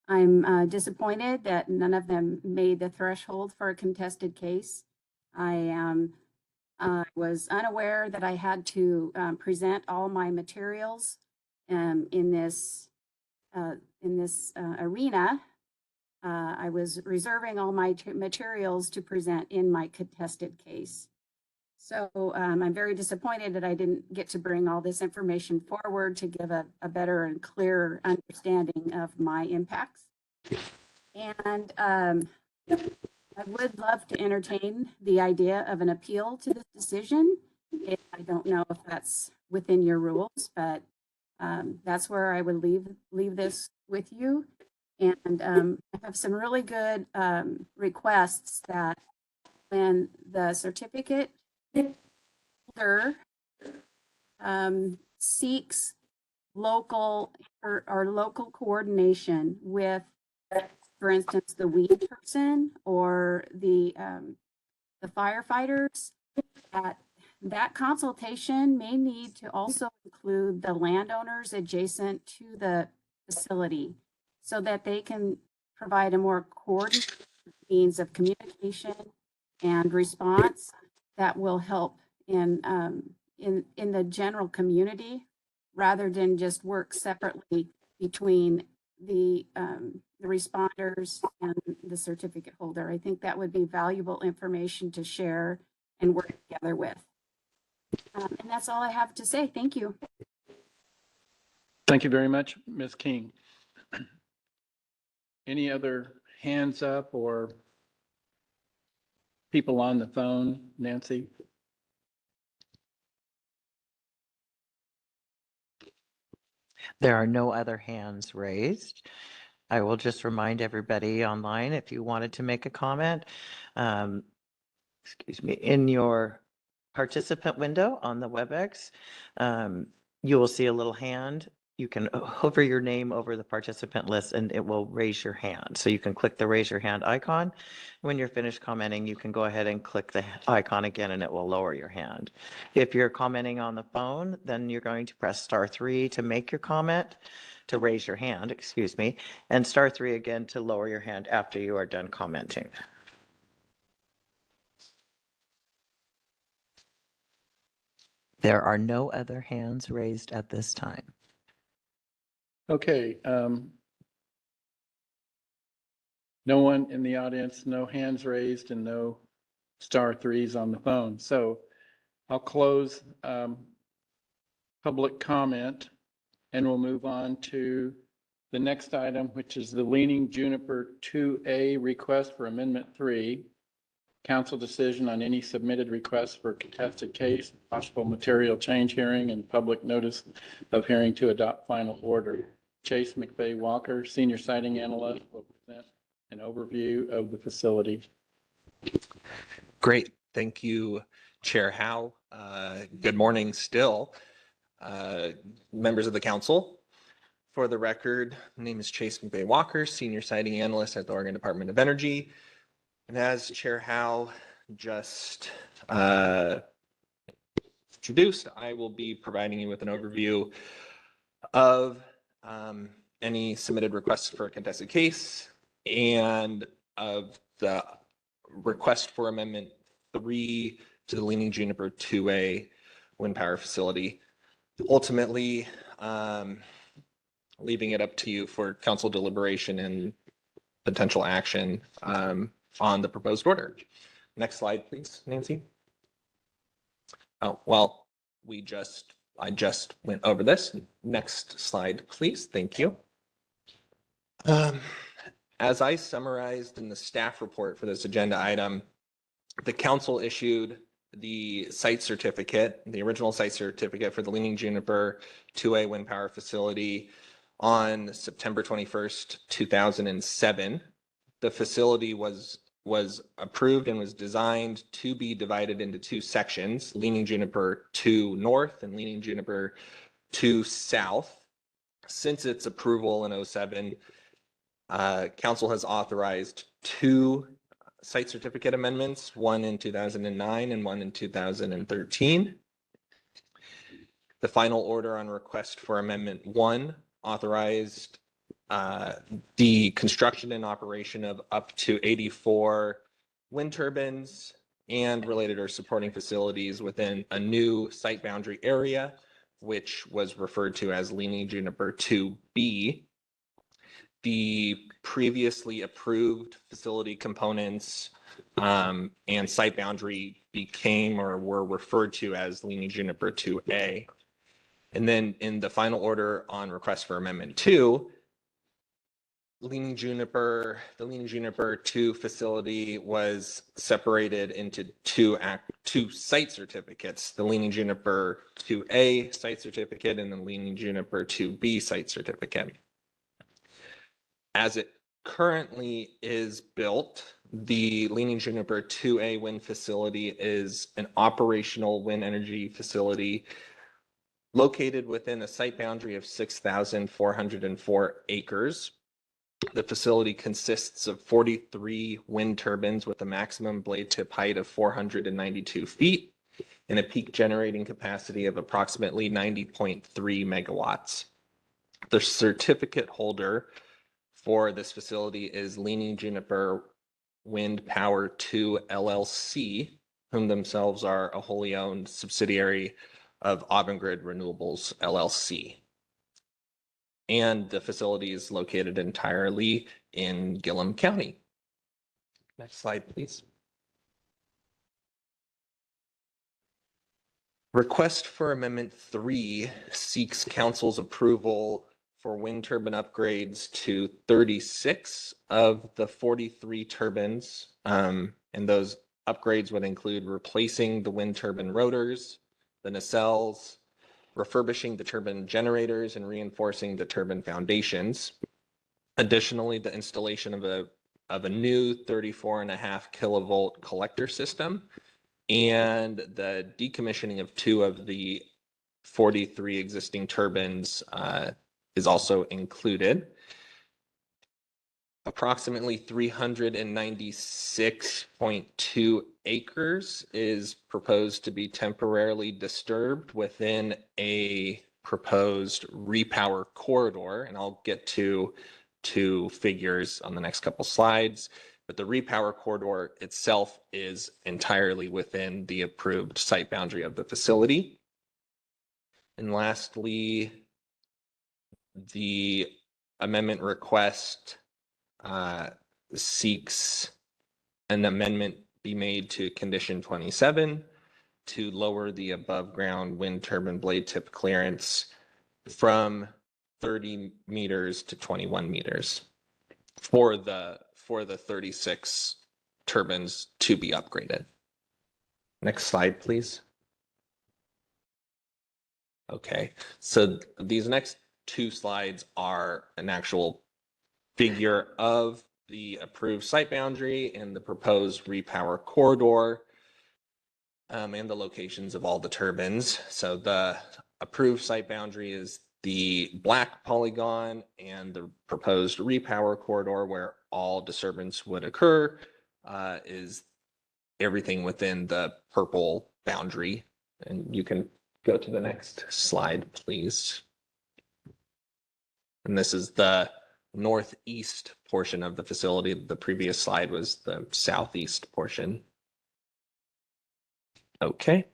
I'm disappointed that none of them made the threshold for a contested case. I am I was unaware that I had to present all my materials in this arena. I was reserving all my materials to present in my contested case. So I'm very disappointed that I didn't get to bring all this information forward to give a better and clearer understanding of my impacts. And I would love to entertain the idea of an appeal to this decision. I don't know if that's within your rules, but that's where I would leave this with you. And I have some really good requests that when the certificate holder seeks local or local coordination with, for instance, the weed person or the firefighters, that consultation may need to also include the landowners adjacent to the facility so that they can provide a more coordinated means of communication and response that will help in the general community rather than just work separately between the responders and the certificate holder. I think that would be valuable information to share and work together with. And that's all I have to say. Thank you. Thank you very much, Ms. King. Any other hands up or people on the phone? Nancy? There are no other hands raised. I will just remind everybody online, if you wanted to make a comment, excuse me, in your participant window on the WebEx, you will see a little hand. You can hover your name over the participant list and it will raise your hand. So you can click the raise your hand icon. When you're finished commenting, you can go ahead and click the icon again and it will lower your hand. If you're commenting on the phone, then you're going to press *3 to make your comment, to raise your hand, excuse me, and *3 again to lower your hand after you are done commenting. There are no other hands raised at this time. Okay. No one in the audience, no hands raised and no *3s on the phone. So I'll close public comment and we'll move on to the next item, which is the Leaning Juniper 2A request for Amendment 3. Council decision on any submitted requests for contested case, possible material change hearing, and public notice of hearing to adopt final order. Chase McVeigh Walker, Senior Siting Analyst, will present an overview of the facility. Great. Thank you, Chair Howe. Good morning still, members of the council. For the record, my name is Chase McVeigh Walker, Senior Siting Analyst at the Oregon Department of Energy. And as Chair Howe just introduced, I will be providing you with an overview of any submitted requests for a contested case and of the request for Amendment 3 to the Leaning Juniper 2A wind power facility. Ultimately, leaving it up to you for council deliberation and potential action on the proposed order. Next slide, please, Nancy. Oh, well, I just went over this. Next slide, please. Thank you. As I summarized in the staff report for this agenda item, the council issued the site certificate, the original site certificate for the Leaning Juniper 2A wind power facility on September 21st, 2007. The facility was approved and was designed to be divided into two sections, Leaning Juniper 2 North and Leaning Juniper 2 South. Since its approval in 2007, council has authorized two site certificate amendments, one in 2009 and one in 2013. The final order on request for Amendment 1 authorized the construction and operation of up to 84 wind turbines and related or supporting facilities within a new site boundary area, which was referred to as Leaning Juniper 2B. The previously approved facility components and site boundary became or were referred to as Leaning Juniper 2A. And then in the final order on request for amendment 2, the Leaning Juniper 2 facility was separated into two site certificates, the Leaning Juniper 2A site certificate and the Leaning Juniper 2B site certificate. As it currently is built, the Leaning Juniper 2A wind facility is an operational wind energy facility located within a site boundary of 6,404 acres. The facility consists of 43 wind turbines with a maximum blade tip height of 492 feet and a peak generating capacity of approximately 90.3 megawatts. The certificate holder for this facility is Leaning Juniper Wind Power 2 LLC, whom themselves are a wholly owned subsidiary of Avangrid Renewables LLC. And the facility is located entirely in Gillum County. Next slide, please. Request for Amendment 3 seeks council's approval for wind turbine upgrades to 36 of the 43 turbines. And those upgrades would include replacing the wind turbine rotors, the nacelles, refurbishing the turbine generators, and reinforcing the turbine foundations. Additionally, the installation of a new 34.5 kilovolt collector system and the decommissioning of 2 of the 43 existing turbines is also included. Approximately 396.2 acres is proposed to be temporarily disturbed within a proposed repower corridor, and I'll get to figures on the next couple slides. But the repower corridor itself is entirely within the approved site boundary of the facility. And lastly, the amendment request seeks an amendment be made to condition 27 to lower the above ground wind turbine blade tip clearance from 30 meters to 21 meters for the 36 turbines to be upgraded. Next slide, please. Okay, so these next 2 slides are an actual figure of the approved site boundary and the proposed repower corridor and the locations of all the turbines. So the approved site boundary is the black polygon, and the proposed repower corridor where all disturbance would occur is everything within the purple boundary. And you can go to the next slide, please. And this is the northeast portion of the facility. The previous slide was the southeast portion. Okay.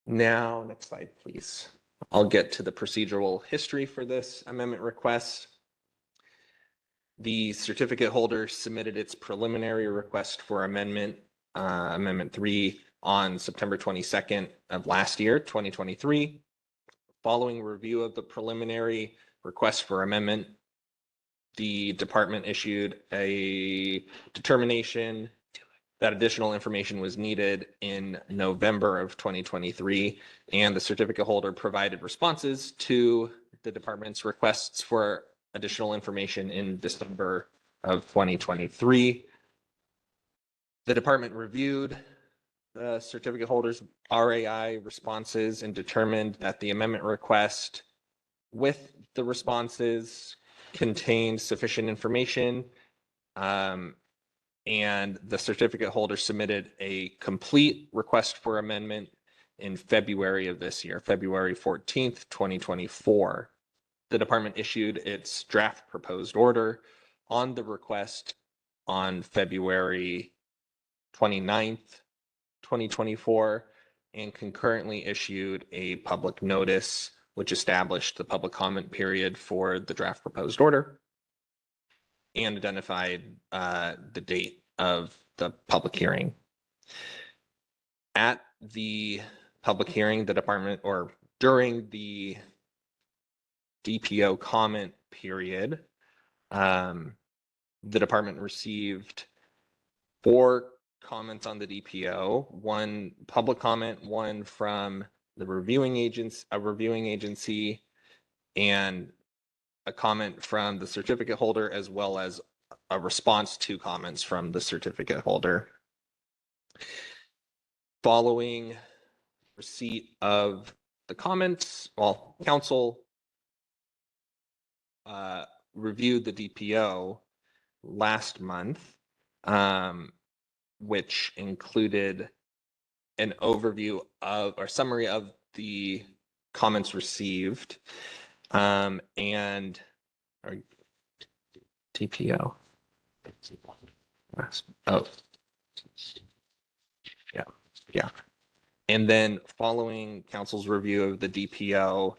Now, next slide, please. I'll get to the procedural history for this amendment request. The certificate holder submitted its preliminary request for amendment 3 on September 22nd of last year, 2023. Following review of the preliminary request for amendment, the department issued a determination that additional information was needed in November of 2023, and the certificate holder provided responses to the department's requests for additional information in December of 2023. The department reviewed the certificate holder's RAI responses and determined that the amendment request with the responses contained sufficient information, and the certificate holder submitted a complete request for amendment in February of this year, February 14th, 2024. The department issued its draft proposed order on the request on February 29th, 2024, and concurrently issued a public notice which established the public comment period for the draft proposed order and identified the date of the public hearing. At the public hearing, the department, or during the DPO comment period, the department received 4 comments on the DPO, 1 public comment, 1 from the reviewing agency, and a comment from the certificate holder, as well as a response to comments from the certificate holder. Following receipt of the comments, well, council reviewed the DPO last month, which included an overview of or summary of the comments received, and our DPO. Oh, yeah. And then following council's review of the DPO,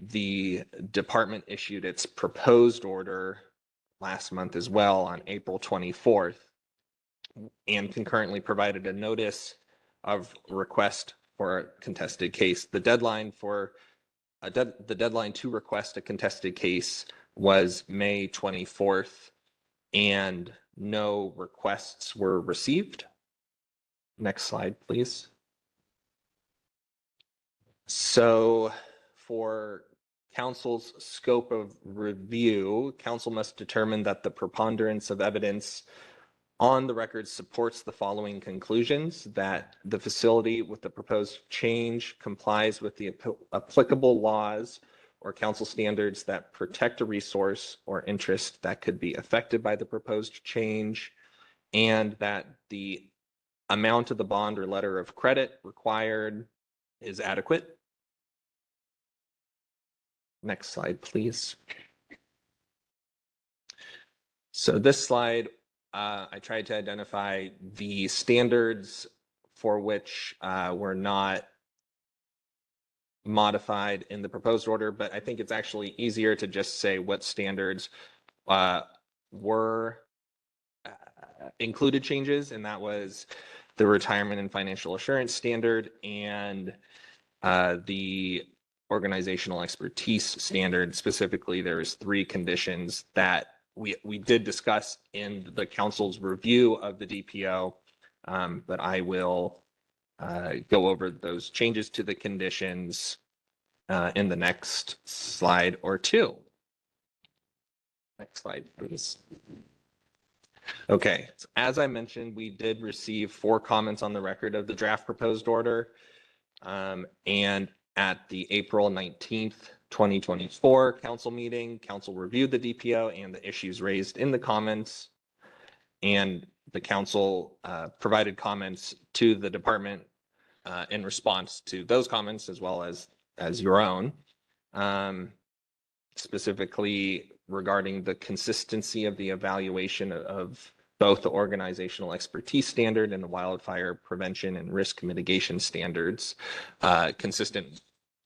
the department issued its proposed order last month as well on April 24th, and concurrently provided a notice of request for a contested case. The deadline for the deadline to request a contested case was May 24th, and no requests were received. Next slide, please. So for council's scope of review, council must determine that the preponderance of evidence on the record supports the following conclusions: that the facility with the proposed change complies with the applicable laws or council standards that protect a resource or interest that could be affected by the proposed change, and that the amount of the bond or letter of credit required is adequate. Next slide, please. So this slide, I tried to identify the standards for which were not modified in the proposed order, but I think it's actually easier to just say what standards were included changes, and that was the retirement and financial assurance standard and the organizational expertise standard. Specifically, there's 3 conditions that we did discuss in the council's review of the DPO, but I will go over those changes to the conditions in the next slide or 2. Next slide, please. Okay, so as I mentioned, we did receive 4 comments on the record of the draft proposed order, and at the April 19th, 2024 council meeting, council reviewed the DPO and the issues raised in the comments, and the council provided comments to the department in response to those comments, as well as your own, specifically regarding the consistency of the evaluation of both the organizational expertise standard and the wildfire prevention and risk mitigation standards.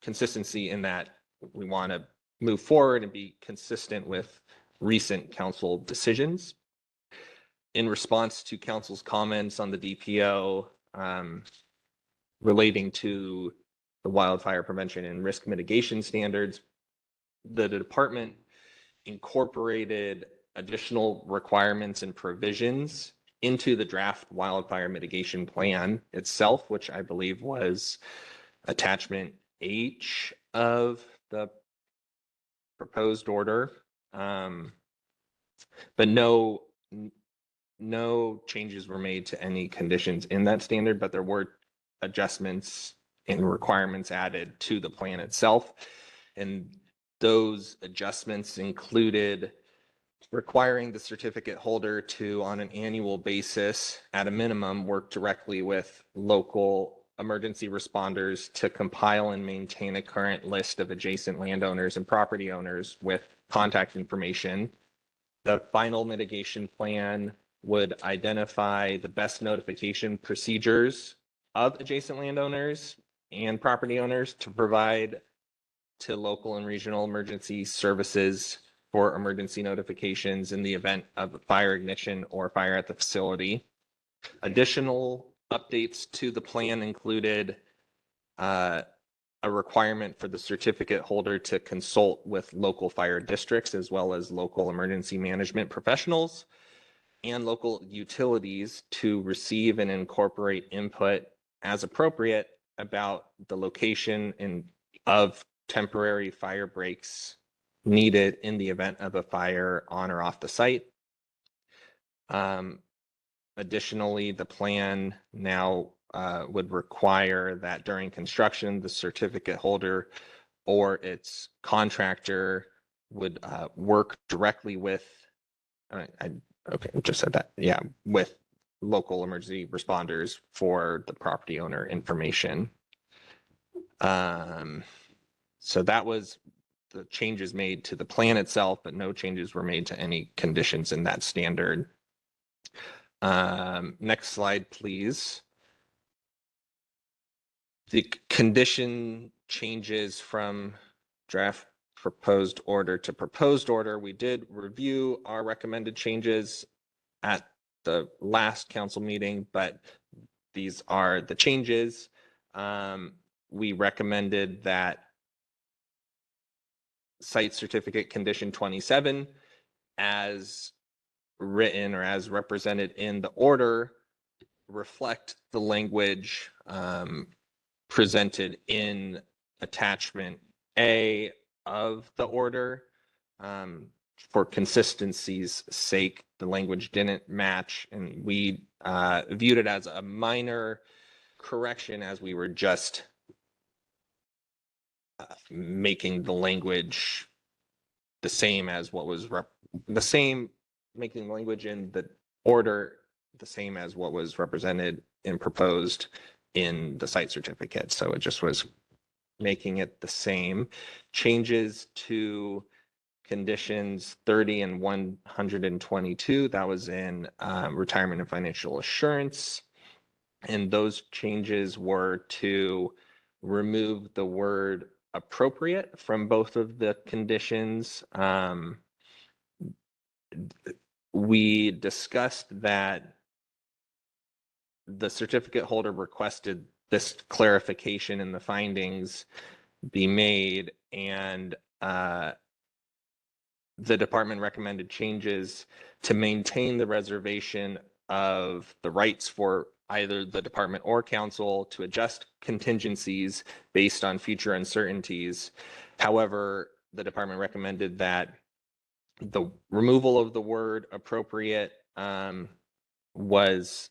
Consistency in that we want to move forward and be consistent with recent council decisions. In response to council's comments on the DPO relating to the wildfire prevention and risk mitigation standards, the department incorporated additional requirements and provisions into the draft wildfire mitigation plan itself, which I believe was attachment H of the proposed order. But no changes were made to any conditions in that standard, but there were adjustments and requirements added to the plan itself. And those adjustments included requiring the certificate holder to, on an annual basis, at a minimum, work directly with local emergency responders to compile and maintain a current list of adjacent landowners and property owners with contact information. The final mitigation plan would identify the best notification procedures of adjacent landowners and property owners to provide to local and regional emergency services for emergency notifications in the event of a fire ignition or fire at the facility. Additional updates to the plan included a requirement for the certificate holder to consult with local fire districts as well as local emergency management professionals and local utilities to receive and incorporate input as appropriate about the location of temporary fire breaks needed in the event of a fire on or off the site. Additionally, the plan now would require that during construction, the certificate holder or its contractor would work directly with, okay, just said that, yeah, with local emergency responders for the property owner information. So that was the changes made to the plan itself, but no changes were made to any conditions in that standard. Next slide, please. The condition changes from draft proposed order to proposed order. We did review our recommended changes at the last council meeting, but these are the changes. We recommended that site certificate condition 27 as written or as represented in the order reflect the language presented in attachment A of the order. For consistency's sake, the language didn't match, and we viewed it as a minor correction as we were just making the language the same as what was making the language in the order the same as what was represented and proposed in the site certificate. So it just was making it the same. Changes to conditions 30 and 122, that was in retirement and financial assurance. And those changes were to remove the word appropriate from both of the conditions. We discussed that the certificate holder requested this clarification in the findings be made, and the department recommended changes to maintain the reservation of the rights for either the department or council to adjust contingencies based on future uncertainties. However, the department recommended that the removal of the word appropriate was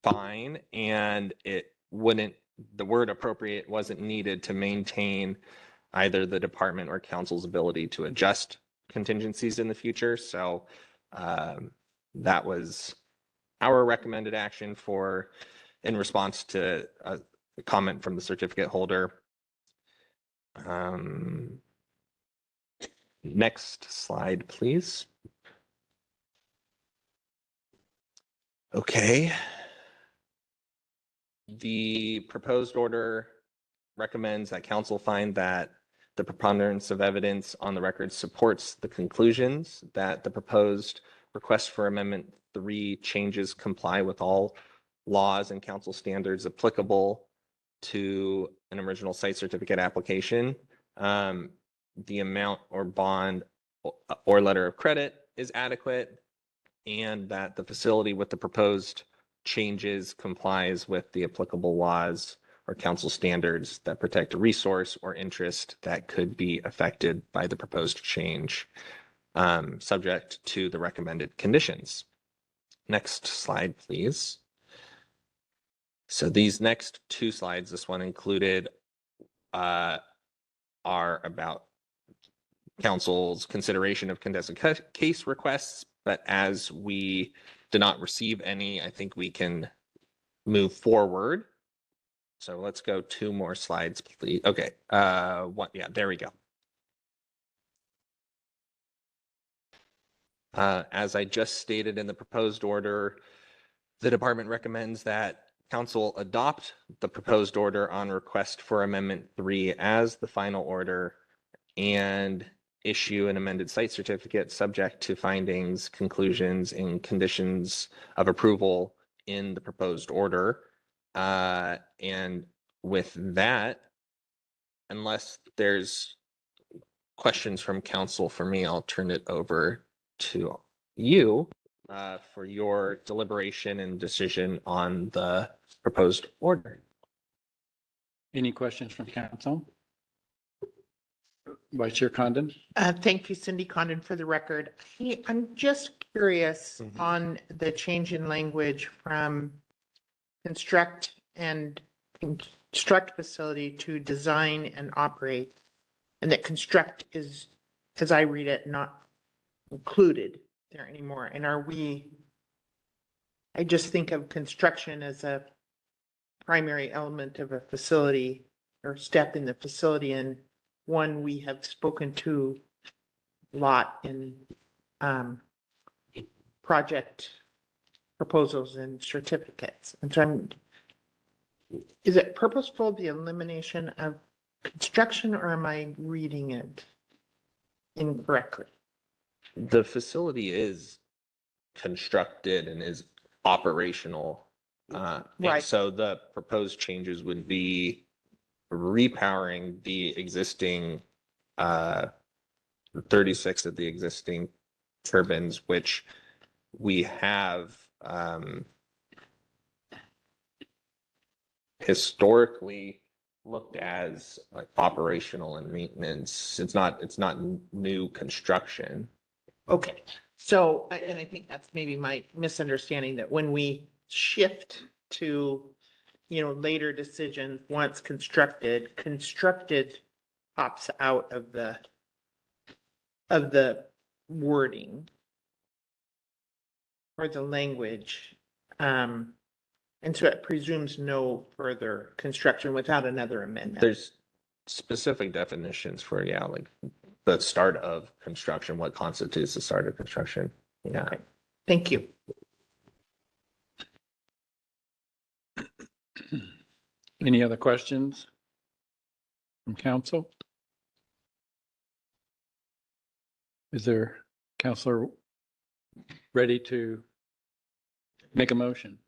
fine, and the word appropriate wasn't needed to maintain either the department or council's ability to adjust contingencies in the future. So that was our recommended action in response to a comment from the certificate holder. Next slide, please. Okay. The proposed order recommends that council find that the preponderance of evidence on the record supports the conclusions that the proposed request for Amendment 3 changes comply with all laws and council standards applicable to an original site certificate application. The amount or bond or letter of credit is adequate, and that the facility with the proposed changes complies with the applicable laws or council standards that protect a resource or interest that could be affected by the proposed change, subject to the recommended conditions. Next slide, please. So these next two slides, this one included, are about council's consideration of contested case requests, but as we did not receive any, I think we can move forward. So let's go 2 more slides, please. Okay, yeah, there we go. As I just stated in the proposed order, the department recommends that council adopt the proposed order on request for Amendment 3 as the final order and issue an amended site certificate subject to findings, conclusions, and conditions of approval in the proposed order. And with that, unless there's questions from council for me, I'll turn it over to you for your deliberation and decision on the proposed order. Any questions from council? Vice Chair Condon? Thank you, Cindy Condon, for the record. I'm just curious on the change in language from construct facility to design and operate. And that construct is, as I read it, not included there anymore. And I just think of construction as a primary element of a facility or step in the facility, and one we have spoken to a lot in project proposals and certificates. And so is it purposeful, the elimination of construction, or am I reading it incorrectly? The facility is constructed and is operational. And Right. so the proposed changes would be repowering the existing 36 of the existing turbines, which we have historically looked as like operational and maintenance. It's not new construction. Okay, so, and I think that's maybe my misunderstanding, that when we shift to, later decisions, once constructed pops out of the wording or the language. And so it presumes no further construction without another amendment. There's specific definitions for, like the start of construction, what constitutes the start of construction. Yeah. Okay. Thank you. Any other questions from council? Is there counselor ready to make a motion?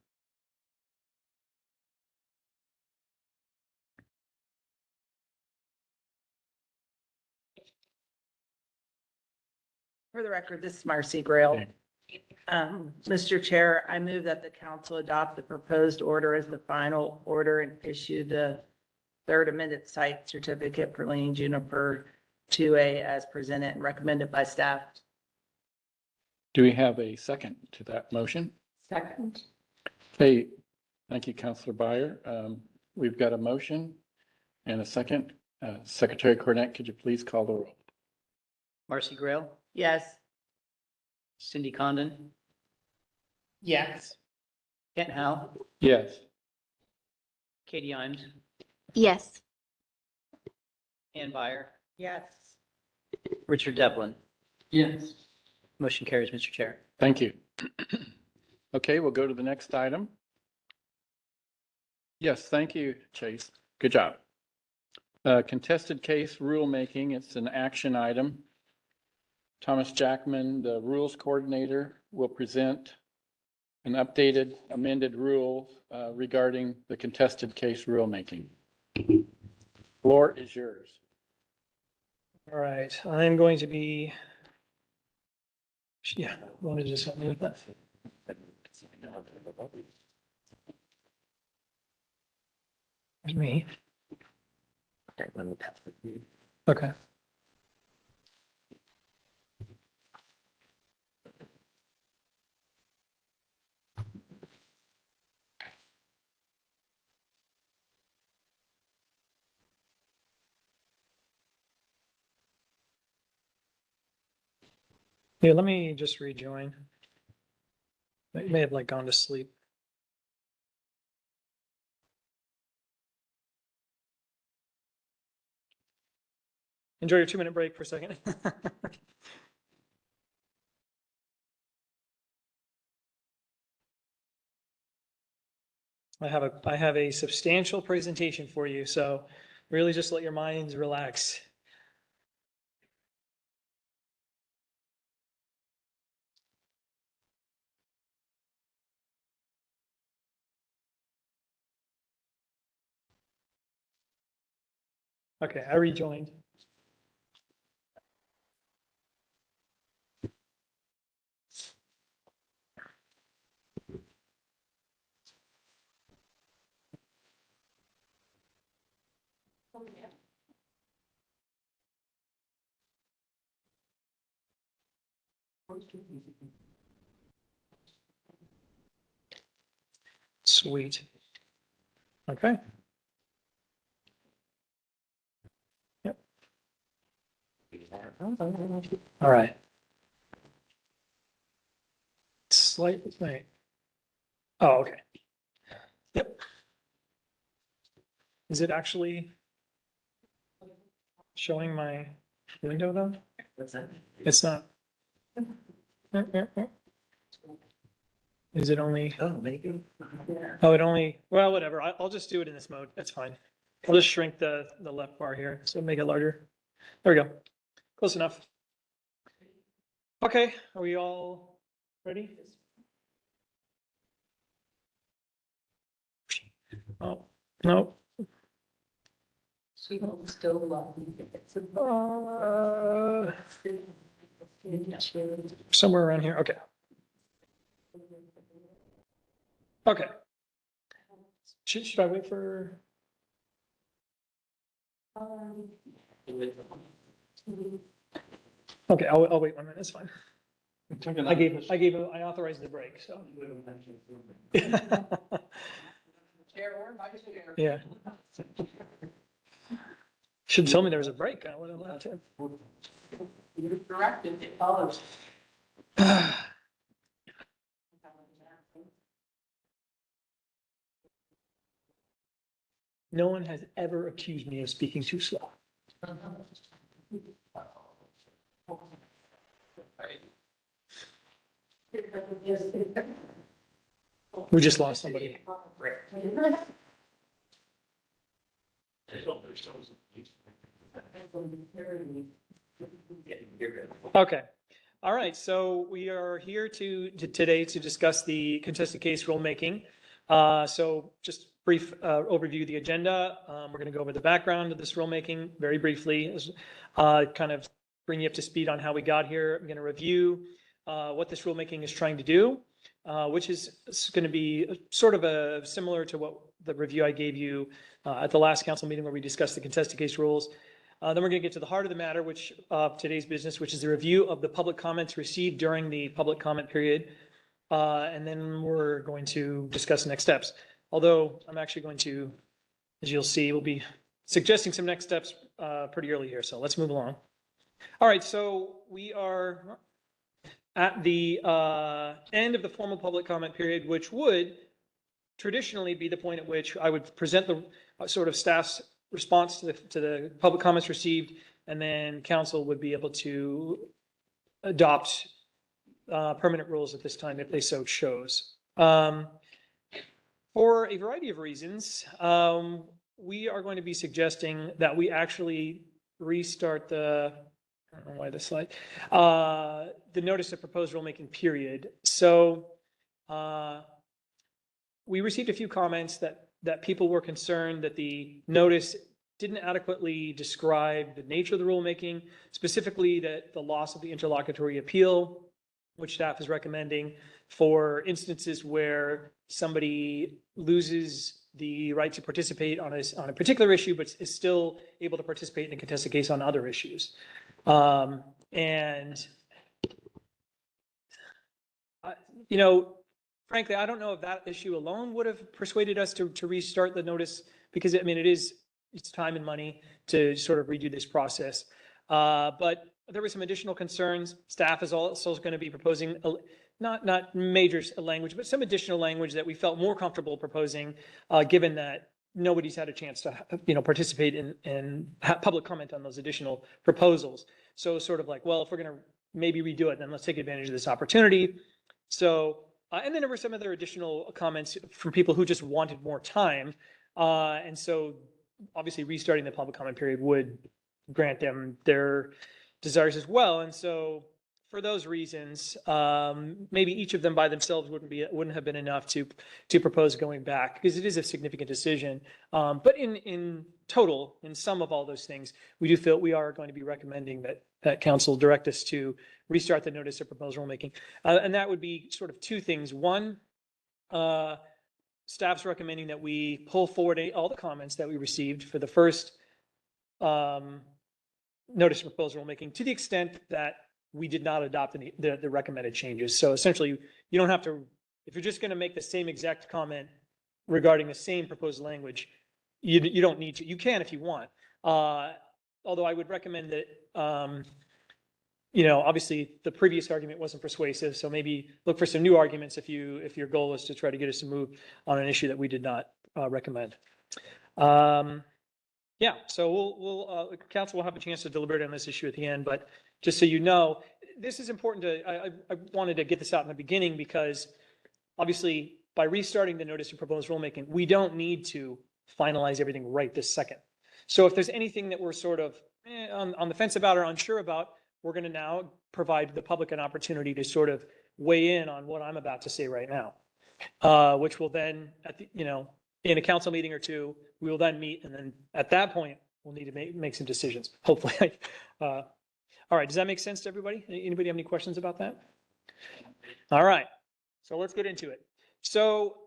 For the record, this is Marcy Grail. Okay. Mr. Chair, I move that the council adopt the proposed order as the final order and issue the third amended site certificate for Leaning Juniper 2A as presented and recommended by staff. Do we have a second to that motion? Second. Hey, thank you, Counselor Byer. We've got a motion and a second. Secretary Cornett, could you please call the roll? Marcy Grail, Yes. Cindy Condon, Yes. Kent Howe, Yes. Katie Imes, Yes. Ann Byer, Yes. Richard Devlin. Yes. Motion carries, Mr. Chair. Thank you. Okay, we'll go to the next item. Yes, thank you, Chase. Good job. Contested case rulemaking, it's an action item. Thomas Jackman, the rules coordinator, will present an updated amended rule regarding the contested case rulemaking. Floor is yours. All right, I'm going to be, want to just help me with that? There's me. Okay. Yeah, let me just rejoin. I may have gone to sleep. Enjoy your 2-minute break for a second. I have a substantial presentation for you, so really just let your minds relax. Okay, I rejoined. Sweet. Okay. Yep. All right. Slightly. Oh, okay. Yep. Is it actually showing my window though? It's not. Is it only? Oh, it only, well, whatever. I'll just do it in this mode. That's fine. I'll just shrink the left bar here, so make it larger. There we go. Close enough. Okay, are we all ready? Oh, no. Somewhere around here. Okay. Okay. Should I wait for? Okay, I'll wait 1 minute. It's fine. I authorized the break, so. Yeah. Should tell me there was a break. I would have left him. You're corrected, it follows. No one has ever accused me of speaking too slow. We just lost somebody. Okay. All right. So we are here today to discuss the contested case rulemaking. So just brief overview of the agenda. We're going to go over the background of this rulemaking very briefly, kind of bring you up to speed on how we got here. I'm going to review what this rulemaking is trying to do, which is going to be sort of similar to what the review I gave you at the last council meeting where we discussed the contested case rules. Then we're going to get to the heart of the matter, which today's business, which is the review of the public comments received during the public comment period. And then we're going to discuss next steps. Although I'm actually going to, as you'll see, we'll be suggesting some next steps pretty early here. So let's move along. All right, so we are at the end of the formal public comment period, which would traditionally be the point at which I would present the sort of staff's response to the public comments received, and then council would be able to adopt permanent rules at this time if they so chose. For a variety of reasons, we are going to be suggesting that we actually restart I don't know why this slide, the notice of proposed rulemaking period. So we received a few comments that people were concerned that the notice didn't adequately describe the nature of the rulemaking, specifically that the loss of the interlocutory appeal, which staff is recommending for instances where somebody loses the right to participate on a particular issue, but is still able to participate in a contested case on other issues. Frankly, I don't know if that issue alone would have persuaded us to restart the notice, because I mean, it's time and money to sort of redo this process. But there were some additional concerns. Staff is also going to be proposing not major language, but some additional language that we felt more comfortable proposing, given that nobody's had a chance to participate in public comment on those additional proposals. So sort of like, well, if we're going to maybe redo it, then let's take advantage of this opportunity. So And then there were some other additional comments from people who just wanted more time. And so obviously restarting the public comment period would grant them their desires as well. And so for those reasons, maybe each of them by themselves wouldn't have been enough to propose going back, because it is a significant decision. But in total, in sum of all those things, we do feel we are going to be recommending that council direct us to restart the notice of proposed rulemaking. And that would be sort of two things. One, staff's recommending that we pull forward all the comments that we received for the first notice of proposed rulemaking, to the extent that we did not adopt the recommended changes. So essentially, you don't have to, if you're just going to make the same exact comment regarding the same proposed language, you don't need to. You can if you want. Although I would recommend that, obviously the previous argument wasn't persuasive, so maybe look for some new arguments if your goal is to try to get us to move on an issue that we did not recommend. Yeah, so council will have a chance to deliberate on this issue at the end, but just so you know, this is important I wanted to get this out in the beginning, because obviously by restarting the notice of proposed rulemaking, we don't need to finalize everything right this second. So if there's anything that we're sort of on the fence about or unsure about, we're going to now provide the public an opportunity to sort of weigh in on what I'm about to say right now, which will then, in a council meeting or two, we will then meet, and then at that point, we'll need to make some decisions, hopefully. All right, does that make sense to everybody? Anybody have any questions about that? All right, so let's get into it. So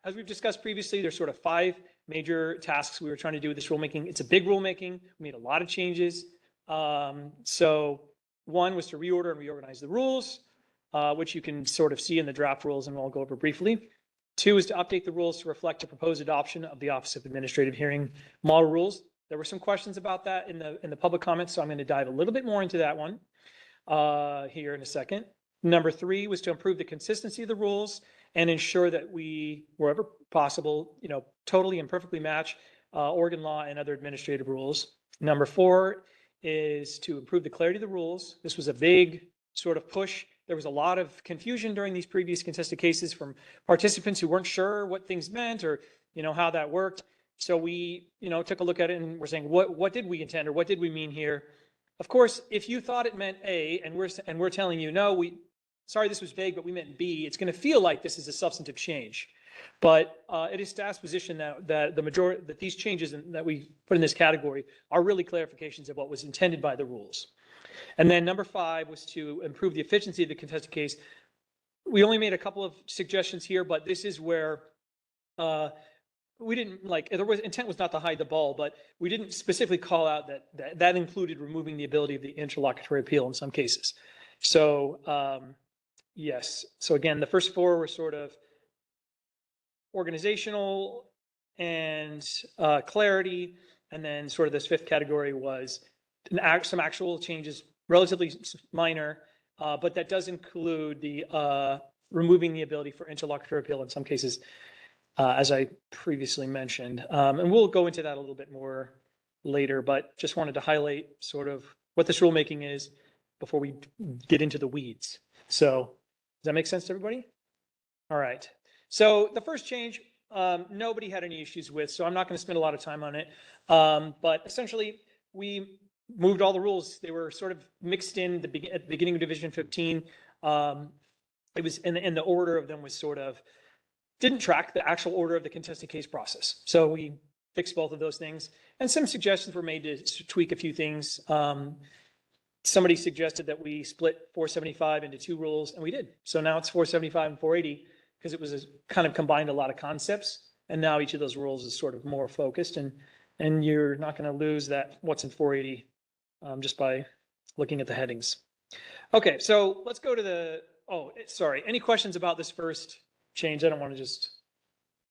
as we've discussed previously, there's sort of 5 major tasks we were trying to do with this rulemaking. It's a big rulemaking. We made a lot of changes. So one was to reorder and reorganize the rules, which you can sort of see in the draft rules, and we'll go over briefly. 2 is to update the rules to reflect the proposed adoption of the Office of Administrative Hearing model rules. There were some questions about that in the public comments, so I'm going to dive a little bit more into that one here in a second. Number 3 was to improve the consistency of the rules and ensure that we, wherever possible, totally and perfectly match Oregon law and other administrative rules. Number 4 is to improve the clarity of the rules. This was a big sort of push. There was a lot of confusion during these previous contested cases from participants who weren't sure what things meant or, how that worked. So we, took a look at it and we're saying, what did we intend or what did we mean here? Of course, if you thought it meant A and we're telling you, no, sorry, this was vague, but we meant B, it's going to feel like this is a substantive change. But it is staff's position that these changes that we put in this category are really clarifications of what was intended by the rules. And then number 5 was to improve the efficiency of the contested case. We only made a couple of suggestions here, but this is where we didn't intent was not to hide the ball, but we didn't specifically call out that included removing the ability of the interlocutory appeal in some cases. So yes. So again, the first 4 were sort of organizational and clarity, and then sort of this 5th category was some actual changes, relatively minor, but that does include the removing the ability for interlocutory appeal in some cases, as I previously mentioned. And we'll go into that a little bit more later, but just wanted to highlight sort of what this rulemaking is before we get into the weeds. So does that make sense to everybody? All right. So the first change, nobody had any issues with, so I'm not going to spend a lot of time on it. But essentially, we moved all the rules. They were sort of mixed in at the beginning of Division 15. It was in the order of them was sort of didn't track the actual order of the contested case process. So we fixed both of those things, and some suggestions were made to tweak a few things. Somebody suggested that we split 475 into 2 rules, and we did. So now it's 475 and 480 because it was kind of combined a lot of concepts, and now each of those rules is sort of more focused, and you're not going to lose that what's in 480 just by looking at the headings. Okay, so let's go to sorry. Any questions about this first change? I don't want to does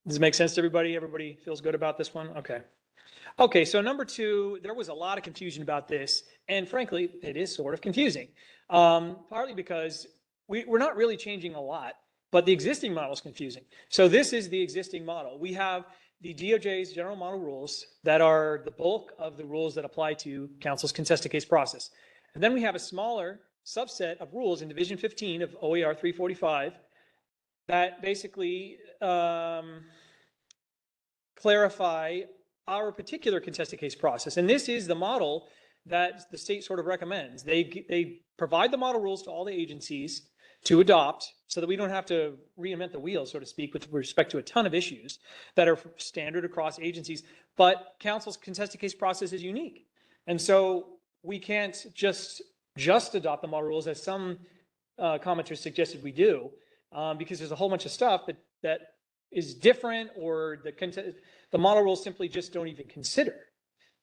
it make sense to everybody? Everybody feels good about this one? Okay. Okay, so number 2, there was a lot of confusion about this, and frankly, it is sort of confusing, partly because we're not really changing a lot, but the existing model is confusing. So this is the existing model. We have the DOJ's general model rules that are the bulk of the rules that apply to council's contested case process. And then we have a smaller subset of rules in Division 15 of OER 345 that basically clarify our particular contested case process. And this is the model that the state sort of recommends. They provide the model rules to all the agencies to adopt so that we don't have to reinvent the wheel, so to speak, with respect to a ton of issues that are standard across agencies. But council's contested case process is unique. And so we can't just adopt the model rules as some commenters suggested we do, because there's a whole bunch of stuff that is different, or the model rules simply just don't even consider.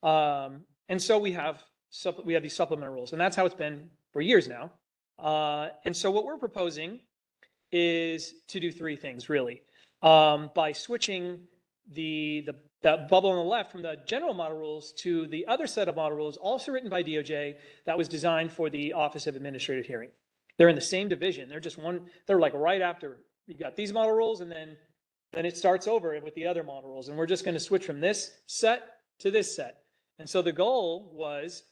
And so we have these supplemental rules, and that's how it's been for years now. And so what we're proposing is to do three things, really. By switching that bubble on the left from the general model rules to the other set of model rules, also written by DOJ, that was designed for the Office of Administrative Hearing. They're in the same division. They're just they're like right after you got these model rules, and then it starts over with the other model rules. And we're just going to switch from this set to this set. And so the goal was,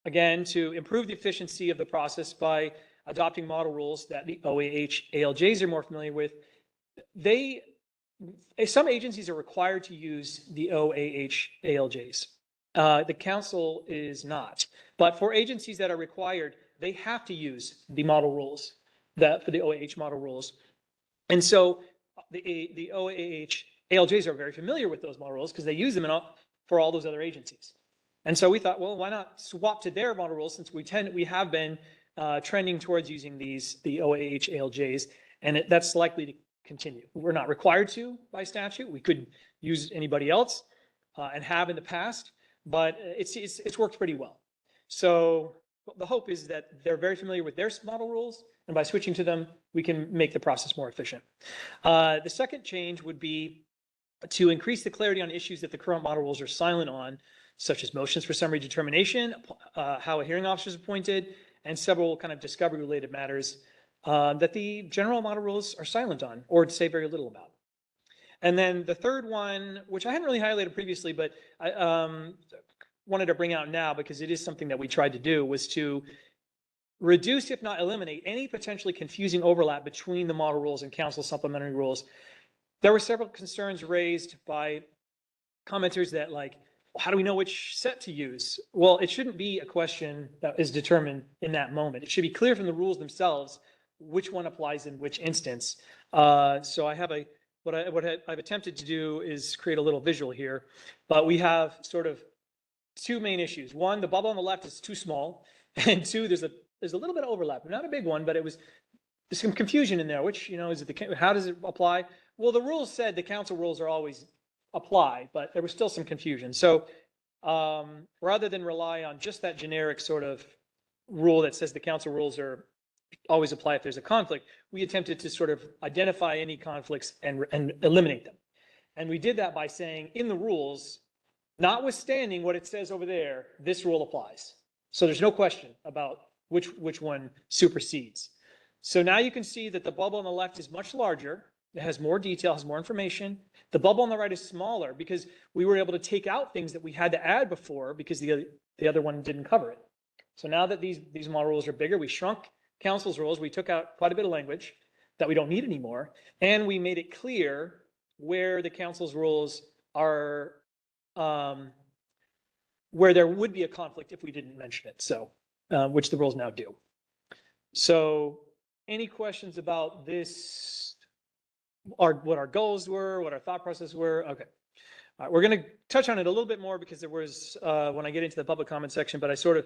again, to improve the efficiency of the process by adopting model rules that the OAH ALJs are more familiar with. Some agencies are required to use the OAH ALJs. The council is not. But for agencies that are required, they have to use the model rules for the OAH model rules. And so the OAH ALJs are very familiar with those model rules because they use them for all those other agencies. And so we thought, well, why not swap to their model rules, since we have been trending towards using the OAH ALJs, and that's likely to continue. We're not required to by statute. We could use anybody else and have in the past, but it's worked pretty well. So the hope is that they're very familiar with their model rules, and by switching to them, we can make the process more efficient. The second change would be to increase the clarity on issues that the current model rules are silent on, such as motions for summary determination, how a hearing officer is appointed, and several kind of discovery-related matters that the general model rules are silent on or say very little about. And then the third one, which I hadn't really highlighted previously, but I wanted to bring out now because it is something that we tried to do, was to reduce, if not eliminate, any potentially confusing overlap between the model rules and council supplementary rules. There were several concerns raised by commenters that, like, how do we know which set to use? Well, it shouldn't be a question that is determined in that moment. It should be clear from the rules themselves which one applies in which instance. So I have what I've attempted to do is create a little visual here, but we have sort of two main issues. One, the bubble on the left is too small, and two, there's a little bit of overlap, not a big one, but there's some confusion in there. Which, how does it apply? Well, the rules said the council rules are always apply, but there was still some confusion. So rather than rely on just that generic sort of rule that says the council rules are always apply if there's a conflict, we attempted to sort of identify any conflicts and eliminate them. And we did that by saying in the rules, notwithstanding what it says over there, this rule applies. So there's no question about which one supersedes. So now you can see that the bubble on the left is much larger. It has more detail, has more information. The bubble on the right is smaller because we were able to take out things that we had to add before because the other one didn't cover it. So now that these model rules are bigger, we shrunk council's rules. We took out quite a bit of language that we don't need anymore. And we made it clear where the council's rules are, where there would be a conflict if we didn't mention it. So, which the rules now do. So any questions about this? What our goals were, what our thought process were. Okay. All right, we're going to touch on it a little bit more because there was, when I get into the public comment section, but I sort of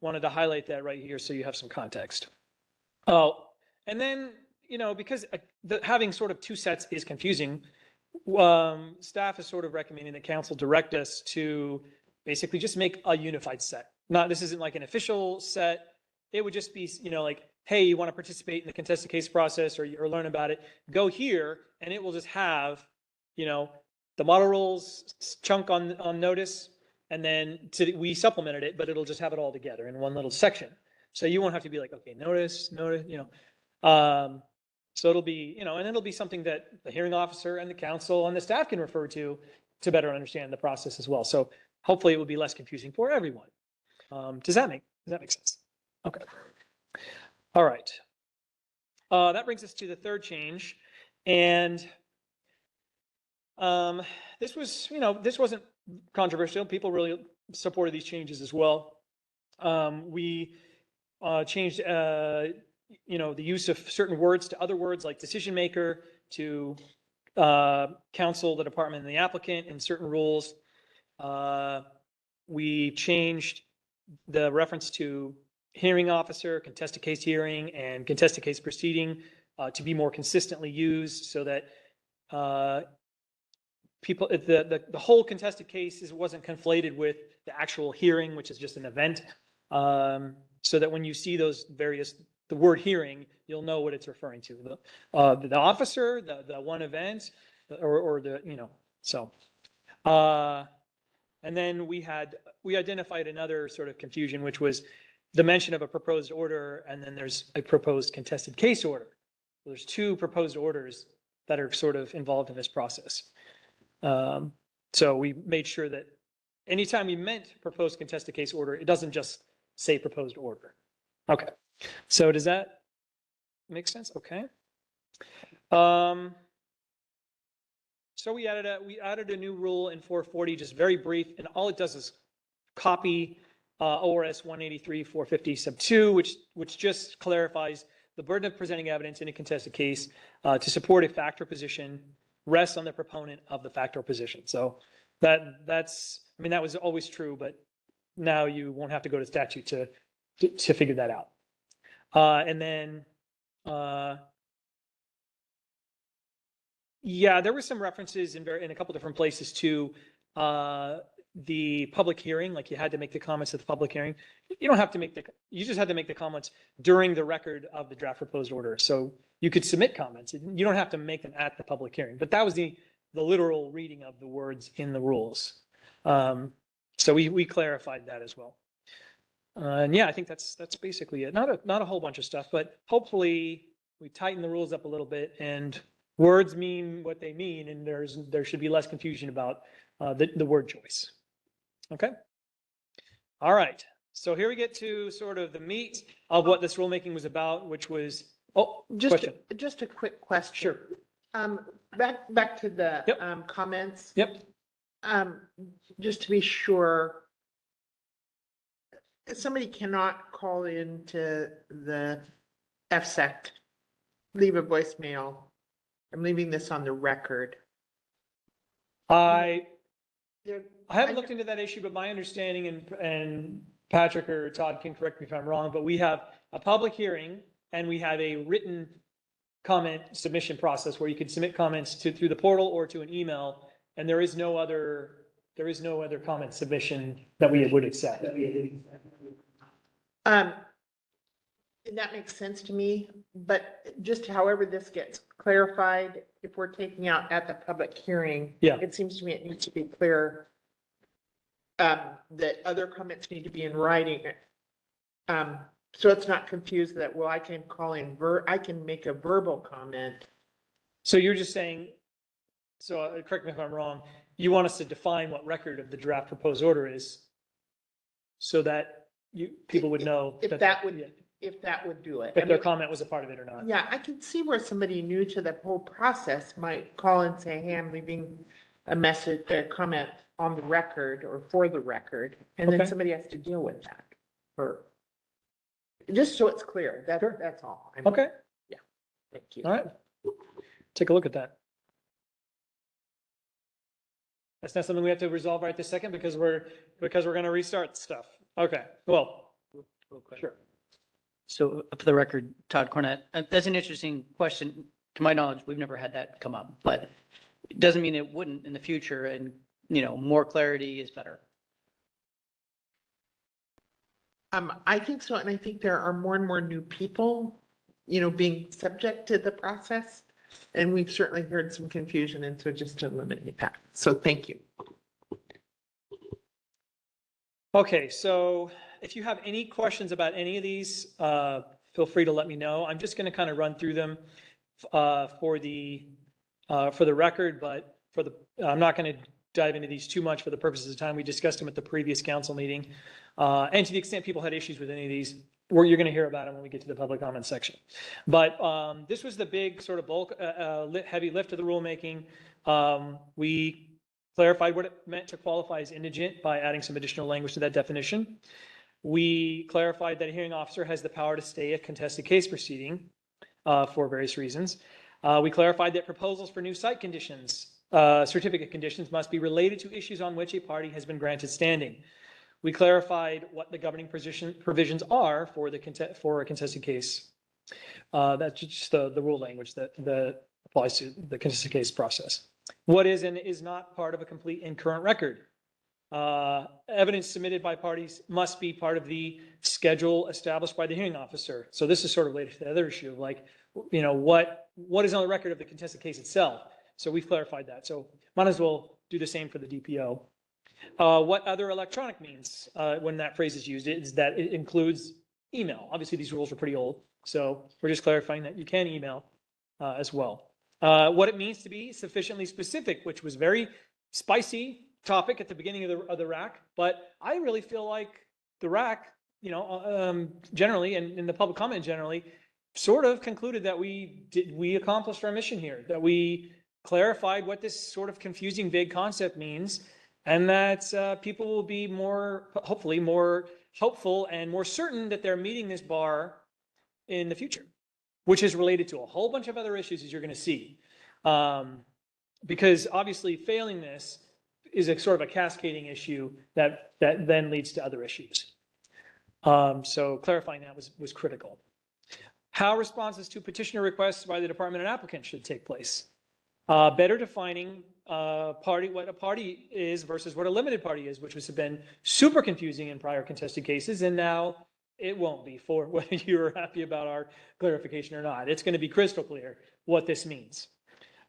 wanted to highlight that right here so you have some context. Oh, and then, because having sort of two sets is confusing, staff is sort of recommending that council direct us to basically just make a unified set. This isn't like an official set. It would just be, like, hey, you want to participate in the contested case process or learn about it, go here, and it will just have, the model rules chunk on notice, and then we supplemented it, but it'll just have it all together in one little section. So you won't have to be like, okay, notice, so it'll be, and it'll be something that the hearing officer and the council and the staff can refer to better understand the process as well. So hopefully it will be less confusing for everyone. Does that make sense? Okay. All right. That brings us to the third change. And this was, this wasn't controversial. People really supported these changes as well. We changed, the use of certain words to other words like decision maker to counsel, the department, and the applicant in certain rules. We changed the reference to hearing officer, contested case hearing, and contested case proceeding to be more consistently used so that people, the whole contested case wasn't conflated with the actual hearing, which is just an event. So that when you see those the word hearing, you'll know what it's referring to. The officer, the one event, or so. And then we identified another sort of confusion, which was the mention of a proposed order, and then there's a proposed contested case order. There's two proposed orders that are sort of involved in this process. So we made sure that anytime we meant proposed contested case order, it doesn't just say proposed order. Okay. So does that make sense? Okay. So we added a new rule in 440, just very brief, and all it does is copy ORS 183-450 sub 2, which just clarifies the burden of presenting evidence in a contested case to support a fact or position rests on the proponent of the fact or position. So that was always true, but now you won't have to go to statute to figure that out. And then, there were some references in a couple different places to the public hearing, like you had to make the comments at the public hearing. You don't have to you just had to make the comments during the record of the draft proposed order. So you could submit comments. You don't have to make them at the public hearing, but that was the literal reading of the words in the rules. So we clarified that as well. And I think that's basically it. Not a whole bunch of stuff, but hopefully we tighten the rules up a little bit and words mean what they mean, and there should be less confusion about the word choice. Okay. All right. So here we get to sort of the meat of what this rulemaking was about, which was question. Just a quick question. Sure. Back to the comments. Yep. Just to be sure, somebody cannot call into the FSEC, leave a voicemail. I'm leaving this on the record. I haven't looked into that issue, but my understanding, and Patrick or Todd can correct me if I'm wrong, but we have a public hearing and we have a written comment submission process where you can submit comments through the portal or to an email, and there is no other comment submission that we would accept. And that makes sense to me, but just however this gets clarified, if we're taking out at the public hearing, it seems to me it needs to be clear that other comments need to be in writing. So it's not confused that, well, I can call in, I can make a verbal comment. So you're just saying, so correct me if I'm wrong, you want us to define what record of the draft proposed order is so that people would know if that would do it. If their comment was a part of it or not. Yeah, I can see where somebody new to the whole process might call and say, hey, I'm leaving a message, a comment on the record or for the record, and then somebody has to deal with that. Or just so it's clear, that's all. Okay. Yeah, thank you. All right. Take a look at that. That's not something we have to resolve right this second because we're going to restart stuff. Okay, well, Real quick. sure. So for the record, Todd Cornett, that's an interesting question. To my knowledge, we've never had that come up, but it doesn't mean it wouldn't in the future, and more clarity is better. I think so, and I think there are more and more new people, being subject to the process, and we've certainly heard some confusion, and so just to eliminate that. So thank you. Okay, so if you have any questions about any of these, feel free to let me know. I'm just going to kind of run through them for the record, but I'm not going to dive into these too much for the purposes of time. We discussed them at the previous council meeting. And to the extent people had issues with any of these, where you're going to hear about it when we get to the public comment section. But this was the big sort of bulk, heavy lift of the rulemaking. We clarified what it meant to qualify as indigent by adding some additional language to that definition. We clarified that a hearing officer has the power to stay a contested case proceeding for various reasons. We clarified that proposals for new site conditions, certificate conditions, must be related to issues on which a party has been granted standing. We clarified what the governing provisions are for a contested case. That's just the rule language that applies to the contested case process. What is and is not part of a complete and current record. Evidence submitted by parties must be part of the schedule established by the hearing officer. So this is sort of related to the other issue of like, you know, what is on the record of the contested case itself. So we've clarified that. So might as well do the same for the DPO. What other electronic means when that phrase is used is that it includes email. Obviously, these rules are pretty old, so we're just clarifying that you can email as well. What it means to be sufficiently specific, which was very spicy topic at the beginning of the RAC, but I really feel like the RAC, you know, generally and in the public comment generally, sort of concluded that we accomplished our mission here, that we clarified what this sort of confusing, vague concept means, and that people will be hopefully more hopeful and more certain that they're meeting this bar in the future, which is related to a whole bunch of other issues as you're going to see. Because obviously failing this is a sort of a cascading issue that then leads to other issues. So clarifying that was critical. How responses to petitioner requests by the department and applicant should take place. Better defining what a party is versus what a limited party is, which has been super confusing in prior contested cases, and now it won't be for whether you're happy about our clarification or not. It's going to be crystal clear what this means.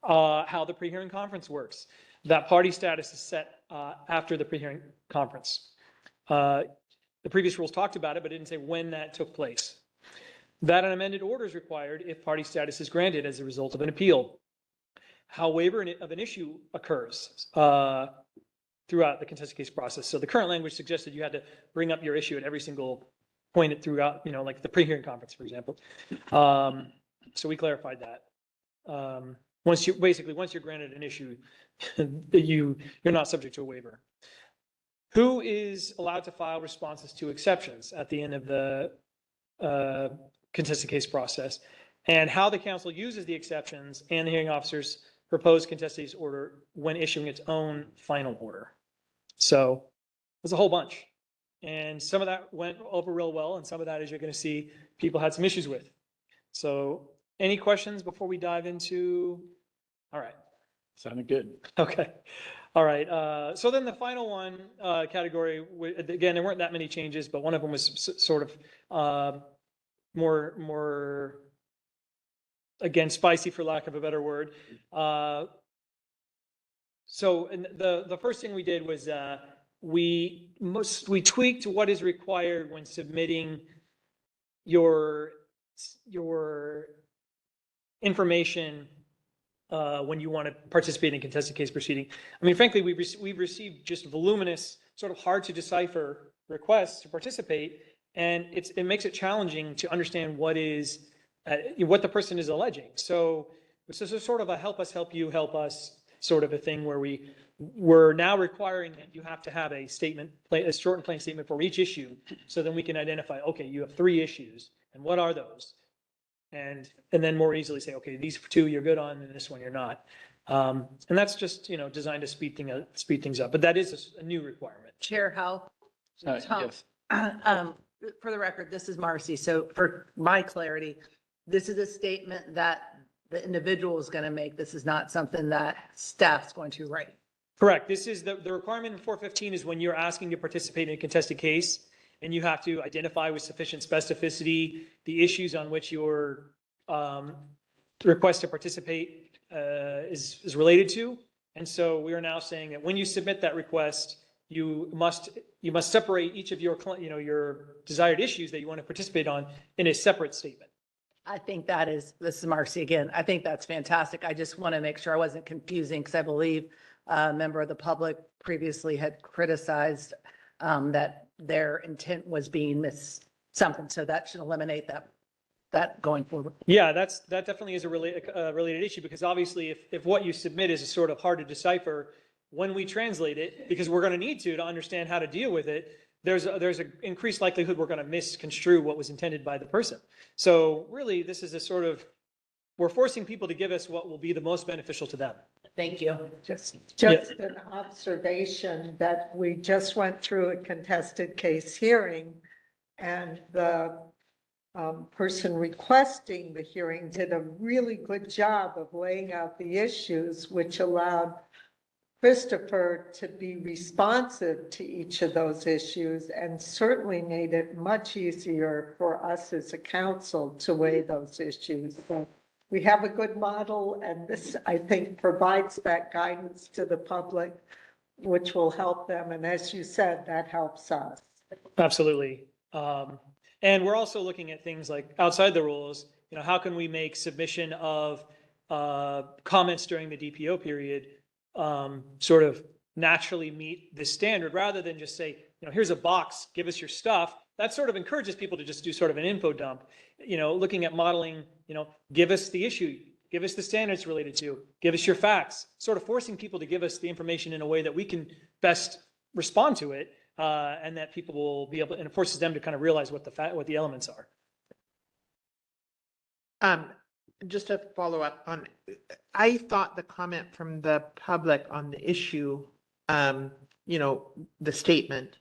How the pre-hearing conference works. That party status is set after the pre-hearing conference. The previous rules talked about it, but didn't say when that took place. That an amended order is required if party status is granted as a result of an appeal. How waiver of an issue occurs throughout the contested case process. So the current language suggested you had to bring up your issue at every single point throughout, you know, like the pre-hearing conference, for example. So we clarified that. Once you're granted an issue, you're not subject to a waiver. Who is allowed to file responses to exceptions at the end of the contested case process, and how the council uses the exceptions and the hearing officer's proposed contested case order when issuing its own final order. So there's a whole bunch. And some of that went over real well, and some of that, as you're going to see, people had some issues with. So any questions before we dive into? All right. Sounded good. Okay. All right. So then the final one category, again, there weren't that many changes, but one of them was sort of more, again, spicy for lack of a better word. So the first thing we did was we tweaked what is required when submitting your information when you want to participate in a contested case proceeding. I mean, frankly, we've received just voluminous, sort of hard to decipher requests to participate, and it makes it challenging to understand what the person is alleging. So this is sort of a help us help you help us sort of a thing where we're now requiring that you have to have a statement, a short and plain statement for each issue, so then we can identify, okay, you have 3 issues, and what are those? And then more easily say, okay, these 2 you're good on, and this one you're not. And that's just, you know, designed to speed things up. But that is a new requirement. Chair Howe? Tom, Yes. For the record, this is Marcy. So for my clarity, this is a statement that the individual is going to make. This is not something that staff's going to write. Correct. This is the requirement in 415 is when you're asking to participate in a contested case, and you have to identify with sufficient specificity the issues on which your request to participate is related to. And so we are now saying that when you submit that request, you must separate each of your desired issues that you want to participate on in a separate statement. I think this is Marcy again. I think that's fantastic. I just want to make sure I wasn't confusing because I believe a member of the public previously had criticized that their intent was being something. So that should eliminate that going forward. Yeah, that definitely is a related issue, because obviously if what you submit is sort of hard to decipher when we translate it, because we're going to need to understand how to deal with it, there's an increased likelihood we're going to misconstrue what was intended by the person. So really, this is a sort of, we're forcing people to give us what will be the most beneficial to them. Thank you. Just an observation that we just went through a contested case hearing, and the person requesting the hearing did a really good job of laying out the issues, which allowed Christopher to be responsive to each of those issues, and certainly made it much easier for us as a council to weigh those issues. So we have a good model, and this, I think, provides that guidance to the public, which will help them. And as you said, that helps us. Absolutely. And we're also looking at things like outside the rules, how can we make submission of comments during the DPO period sort of naturally meet this standard, rather than just say, here's a box, give us your stuff. That sort of encourages people to just do sort of an info dump, looking at modeling, give us the issue, give us the standards related to, give us your facts, sort of forcing people to give us the information in a way that we can best respond to it, and that people will be able, and it forces them to kind of realize what the elements are. Just to follow up on, I thought the comment from the public on the issue, the statement,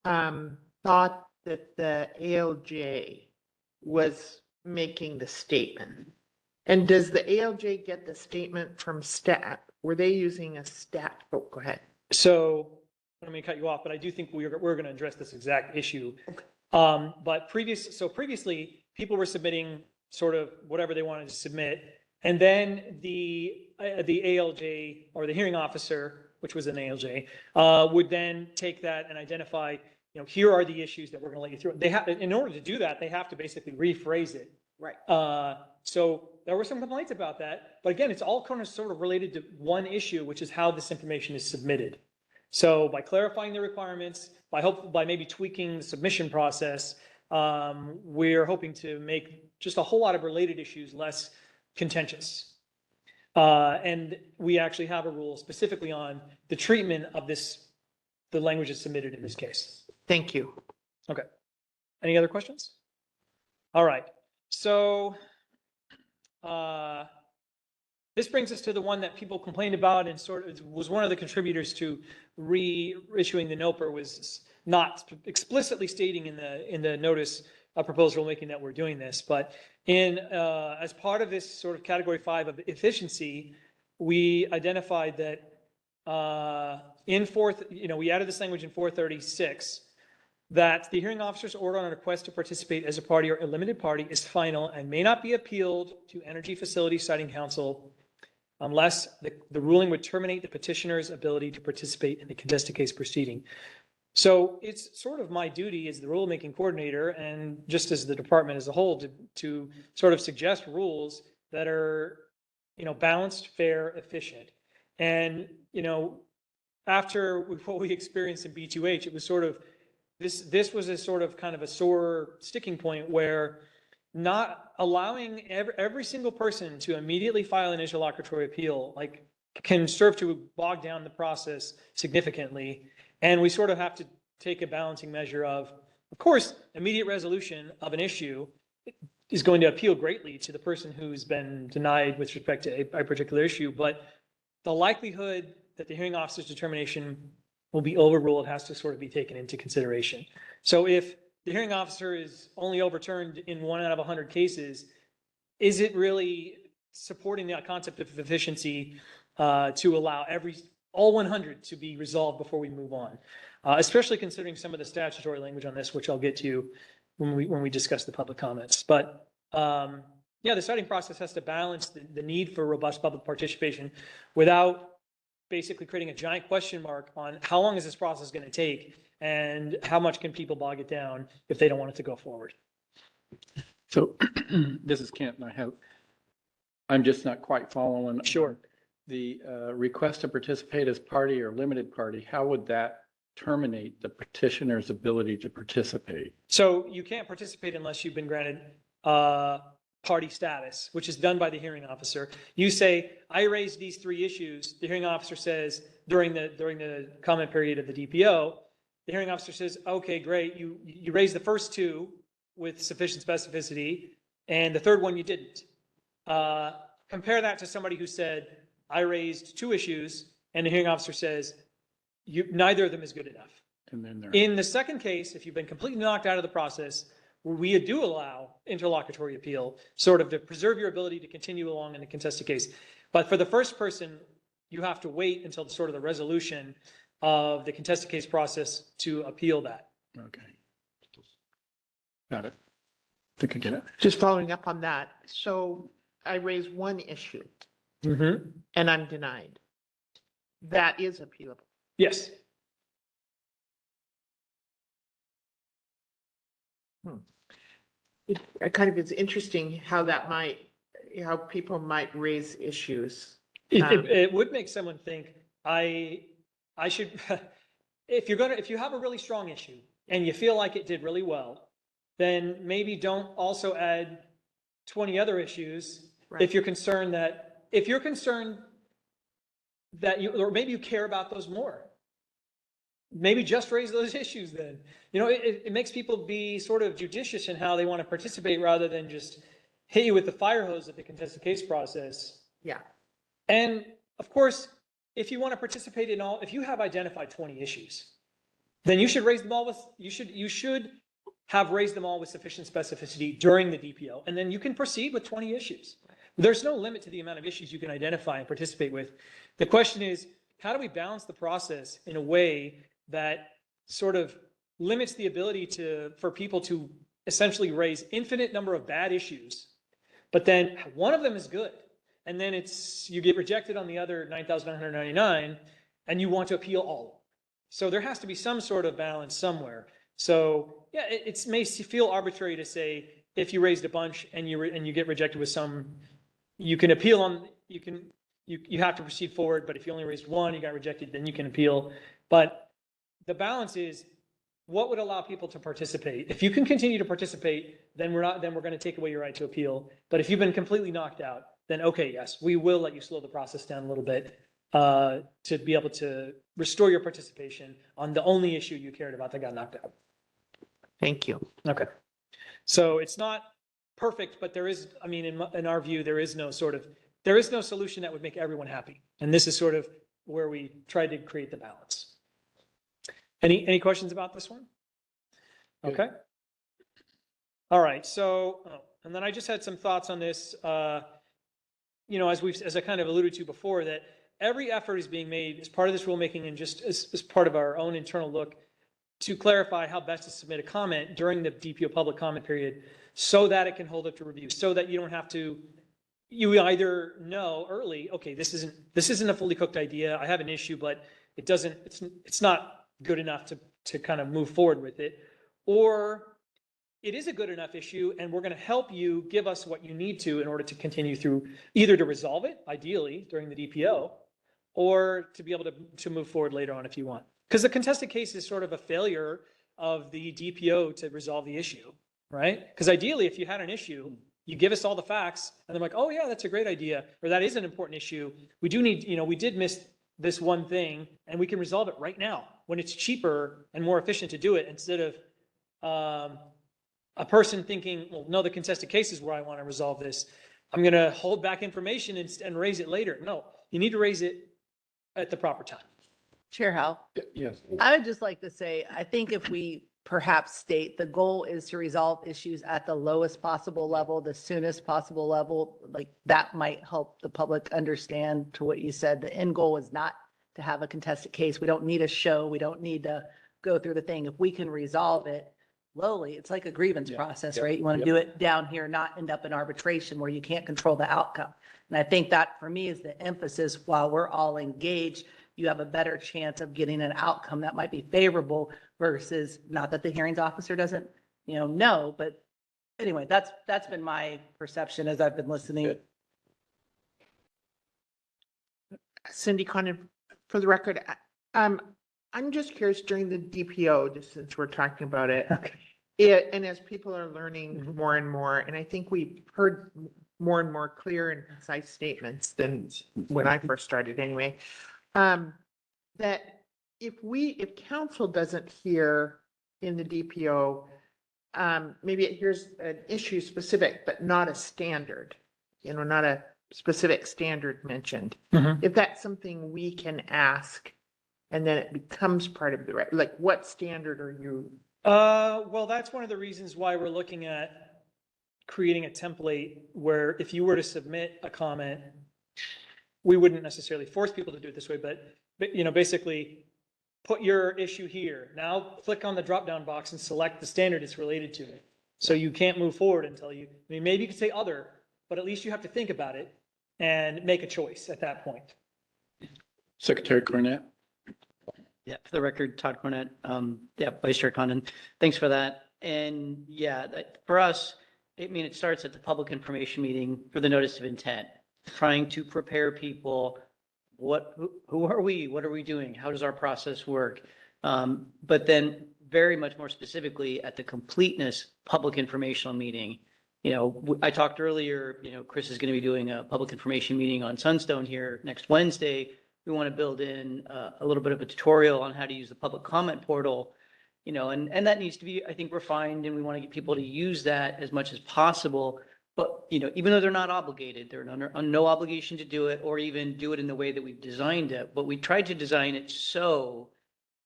thought that the ALJ was making the statement. And does the ALJ get the statement from staff? Were they using a staff? Oh, go ahead. So I don't mean to cut you off, but I do think we're going to address this exact issue. But previously, people were submitting sort of whatever they wanted to submit, and then the ALJ, or the hearing officer, which was an ALJ, would then take that and identify, here are the issues that we're going to let you through. They have, in order to do that, they have to basically rephrase it. Right. So there were some complaints about that, but again, it's all kind of sort of related to one issue, which is how this information is submitted. So by clarifying the requirements, by maybe tweaking the submission process, we're hoping to make just a whole lot of related issues less contentious. And we actually have a rule specifically on the treatment of the language that's submitted in this case. Thank you. Okay. Any other questions? All right. So this brings us to the one that people complained about and sort of was one of the contributors to reissuing the NOPR, was not explicitly stating in the notice of proposed rulemaking that we're doing this, but as part of this sort of category 5 of efficiency, we identified that we added this language in 436, that the hearing officer's order on a request to participate as a party or a limited party is final and may not be appealed to Energy Facility Siting Council unless the ruling would terminate the petitioner's ability to participate in the contested case proceeding. So it's sort of my duty as the rulemaking coordinator, and just as the department as a whole, to sort of suggest rules that are, balanced, fair, efficient. And, after what we experienced in B2H, it was sort of, this was a sort of kind of a sore sticking point where not allowing every single person to immediately file an interlocutory appeal, can serve to bog down the process significantly. And we sort of have to take a balancing measure of course, immediate resolution of an issue is going to appeal greatly to the person who's been denied with respect to a particular issue, but the likelihood that the hearing officer's determination will be overruled has to sort of be taken into consideration. So if the hearing officer is only overturned in 1 out of 100 cases, is it really supporting the concept of efficiency to allow all 100 to be resolved before we move on? Especially considering some of the statutory language on this, which I'll get to when we discuss the public comments. But yeah, the citing process has to balance the need for robust public participation without basically creating a giant question mark on how long is this process going to take and how much can people bog it down if they don't want it to go forward. So this is Kent, and I'm just not quite following. Sure. The request to participate as party or limited party, how would that terminate the petitioner's ability to participate? So you can't participate unless you've been granted party status, which is done by the hearing officer. You say, I raised these 3 issues. The hearing officer says, during the comment period of the DPO, the hearing officer says, okay, great. You raised the first 2 with sufficient specificity, and the 3rd one you didn't. Compare that to somebody who said, I raised 2 issues, and the hearing officer says, neither of them is good enough. And then In the second case, if you've been completely knocked out of the process, we do allow interlocutory appeal, sort of to preserve your ability to continue along in a contested case. But for the first person, you have to wait until sort of the resolution of the contested case process to appeal that. Okay. Got it. Think I get it. Just following up on that. So I raise one issue and I'm denied. That is appealable. Yes. It kind of is interesting how how people might raise issues. It would make someone think, I should, if you have a really strong issue and you feel like it did really well, then maybe don't also add 20 other issues. Right. If you're concerned that or maybe you care about those more. Maybe just raise those issues then. It makes people be sort of judicious in how they want to participate rather than just hit you with the fire hose of the contested case process. Yeah. And of course, if you want to participate if you have identified 20 issues, then you should raise them all you should have raised them all with sufficient specificity during the DPO, and then you can proceed with 20 issues. There's no limit to the amount of issues you can identify and participate with. The question is, how do we balance the process in a way that sort of limits the ability for people to essentially raise infinite number of bad issues, but then one of them is good, and then you get rejected on the other 9,999, and you want to appeal all of them. So there has to be some sort of balance somewhere. So yeah, it may feel arbitrary to say if you raised a bunch and you get rejected with some, you can appeal on you have to proceed forward. But if you only raised one, you got rejected, then you can appeal. But the balance is what would allow people to participate. If you can continue to participate, then we're going to take away your right to appeal. But if you've been completely knocked out, then okay, yes, we will let you slow the process down a little bit to be able to restore your participation on the only issue you cared about that got knocked out. Thank you. Okay. So it's not perfect, but there is, in our view, there is no solution that would make everyone happy. And this is sort of where we tried to create the balance. Any questions about this one? Okay. All right. So, and then I just had some thoughts on this, as I kind of alluded to before, that every effort is being made as part of this rulemaking and just as part of our own internal look to clarify how best to submit a comment during the DPO public comment period so that it can hold up to review, so that you don't have to, you either know early, okay, this isn't a fully cooked idea. I have an issue, but it's not good enough to kind of move forward with it. Or it is a good enough issue and we're going to help you give us what you need to in order to continue through, either to resolve it, ideally, during the DPO, or to be able to move forward later on if you want. Because the contested case is sort of a failure of the DPO to resolve the issue, right? Because ideally, if you had an issue, you give us all the facts, and they're like, oh yeah, that's a great idea, or that is an important issue. We do need, we did miss this one thing, and we can resolve it right now when it's cheaper and more efficient to do it, instead of a person thinking, well, no, the contested case is where I want to resolve this. I'm going to hold back information and raise it later. No, you need to raise it at the proper time. Chair Howell, Yes. I would just like to say, I think if we perhaps state the goal is to resolve issues at the lowest possible level, the soonest possible level, like that might help the public understand to what you said. The end goal is not to have a contested case. We don't need a show. We don't need to go through the thing. If we can resolve it lowly, it's like a grievance process, right? You want to do it down here, not end up in arbitration where you can't control the outcome. And I think that for me is the emphasis. While we're all engaged, you have a better chance of getting an outcome that might be favorable versus, not that the hearings officer doesn't, know, but anyway, that's been my perception as I've been listening. Good. Cindy Condon, for the record, I'm just curious during the DPO, just since we're talking about it. And as people are learning more and more, and I think we've heard more and more clear and concise statements than when I first started anyway. That if council doesn't hear in the DPO, maybe it hears an issue specific, but not a standard, not a specific standard mentioned. If that's something we can ask, and then it becomes part of the, like, what standard are you? Well, that's one of the reasons why we're looking at creating a template where if you were to submit a comment, we wouldn't necessarily force people to do it this way, but basically put your issue here. Now click on the drop-down box and select the standard it's related to. So you can't move forward until maybe you could say other, but at least you have to think about it and make a choice at that point. Secretary Cornett. Yeah, for the record, Todd Cornett, yeah, Vice Chair Condon, thanks for that. And yeah, for us, it starts at the public information meeting for the notice of intent, trying to prepare people. Who are we? What are we doing? How does our process work? But then very much more specifically at the completeness public informational meeting. I talked earlier, Chris is going to be doing a public information meeting on Sunstone here next Wednesday. We want to build in a little bit of a tutorial on how to use the public comment portal, and that needs to be, I think, refined, and we want to get people to use that as much as possible. But, even though they're not obligated, they're under no obligation to do it or even do it in the way that we've designed it. But we tried to design it so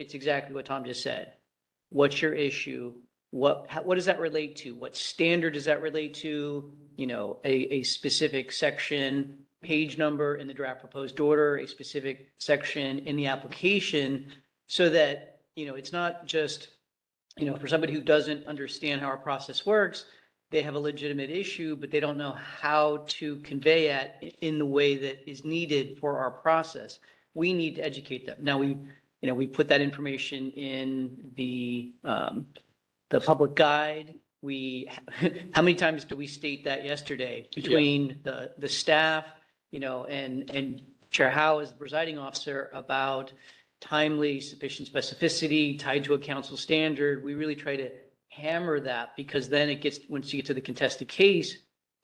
it's exactly what Tom just said. What's your issue? What does that relate to? What standard does that relate to? A specific section, page number in the draft proposed order, a specific section in the application, so that, it's not just, for somebody who doesn't understand how our process works, they have a legitimate issue, but they don't know how to convey it in the way that is needed for our process. We need to educate them. Now we put that information in the public guide. How many times do we state that yesterday between the staff, and Chair Howe as the presiding officer about timely, sufficient specificity tied to a council standard? We really try to hammer that, because then once you get to the contested case,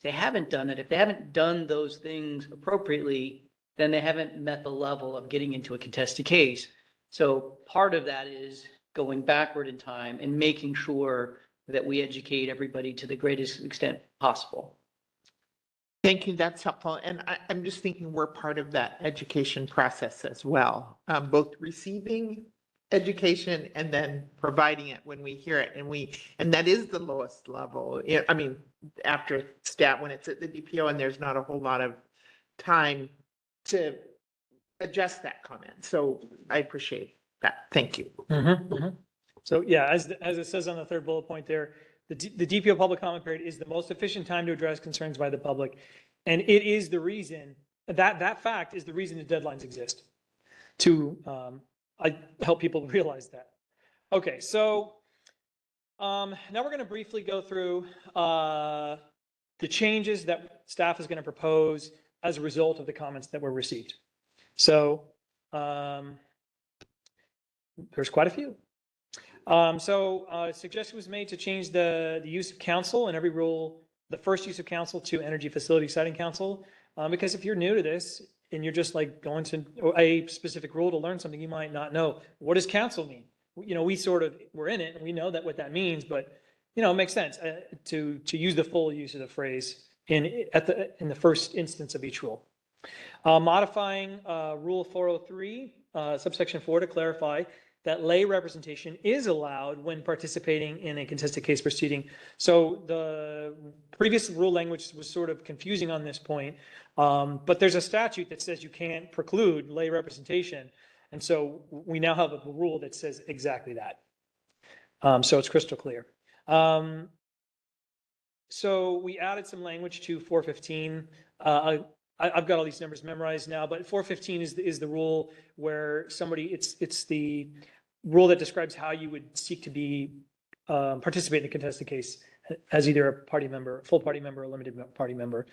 they haven't done it. If they haven't done those things appropriately, then they haven't met the level of getting into a contested case. So part of that is going backward in time and making sure that we educate everybody to the greatest extent possible. Thank you. That's helpful. And I'm just thinking we're part of that education process as well, both receiving education and then providing it when we hear it. And that is the lowest level. After staff, when it's at the DPO and there's not a whole lot of time to adjust that comment. So I appreciate that. Thank you. So yeah, as it says on the third bullet point there, the DPO public comment period is the most efficient time to address concerns by the public. And it is the reason that fact is the reason the deadlines exist, to I help people realize that. Okay, so now we're going to briefly go through the changes that staff is going to propose as a result of the comments that were received. So there's quite a few. A suggestion was made to change the use of council in every rule, the first use of council to energy facility siting council. Because if you're new to this and you're just like going to a specific rule to learn something, you might not know, what does council mean? We're in it and we know what that means, but it makes sense to use the full use of the phrase in the first instance of each rule. Modifying Rule 403, subsection 4, to clarify that lay representation is allowed when participating in a contested case proceeding. So the previous rule language was sort of confusing on this point, but there's a statute that says you can't preclude lay representation. And so we now have a rule that says exactly that. So it's crystal clear. So we added some language to 415. I've got all these numbers memorized now, but 415 is the rule where it's the rule that describes how you would seek to be participate in a contested case as either a party member, full party member, or limited party member.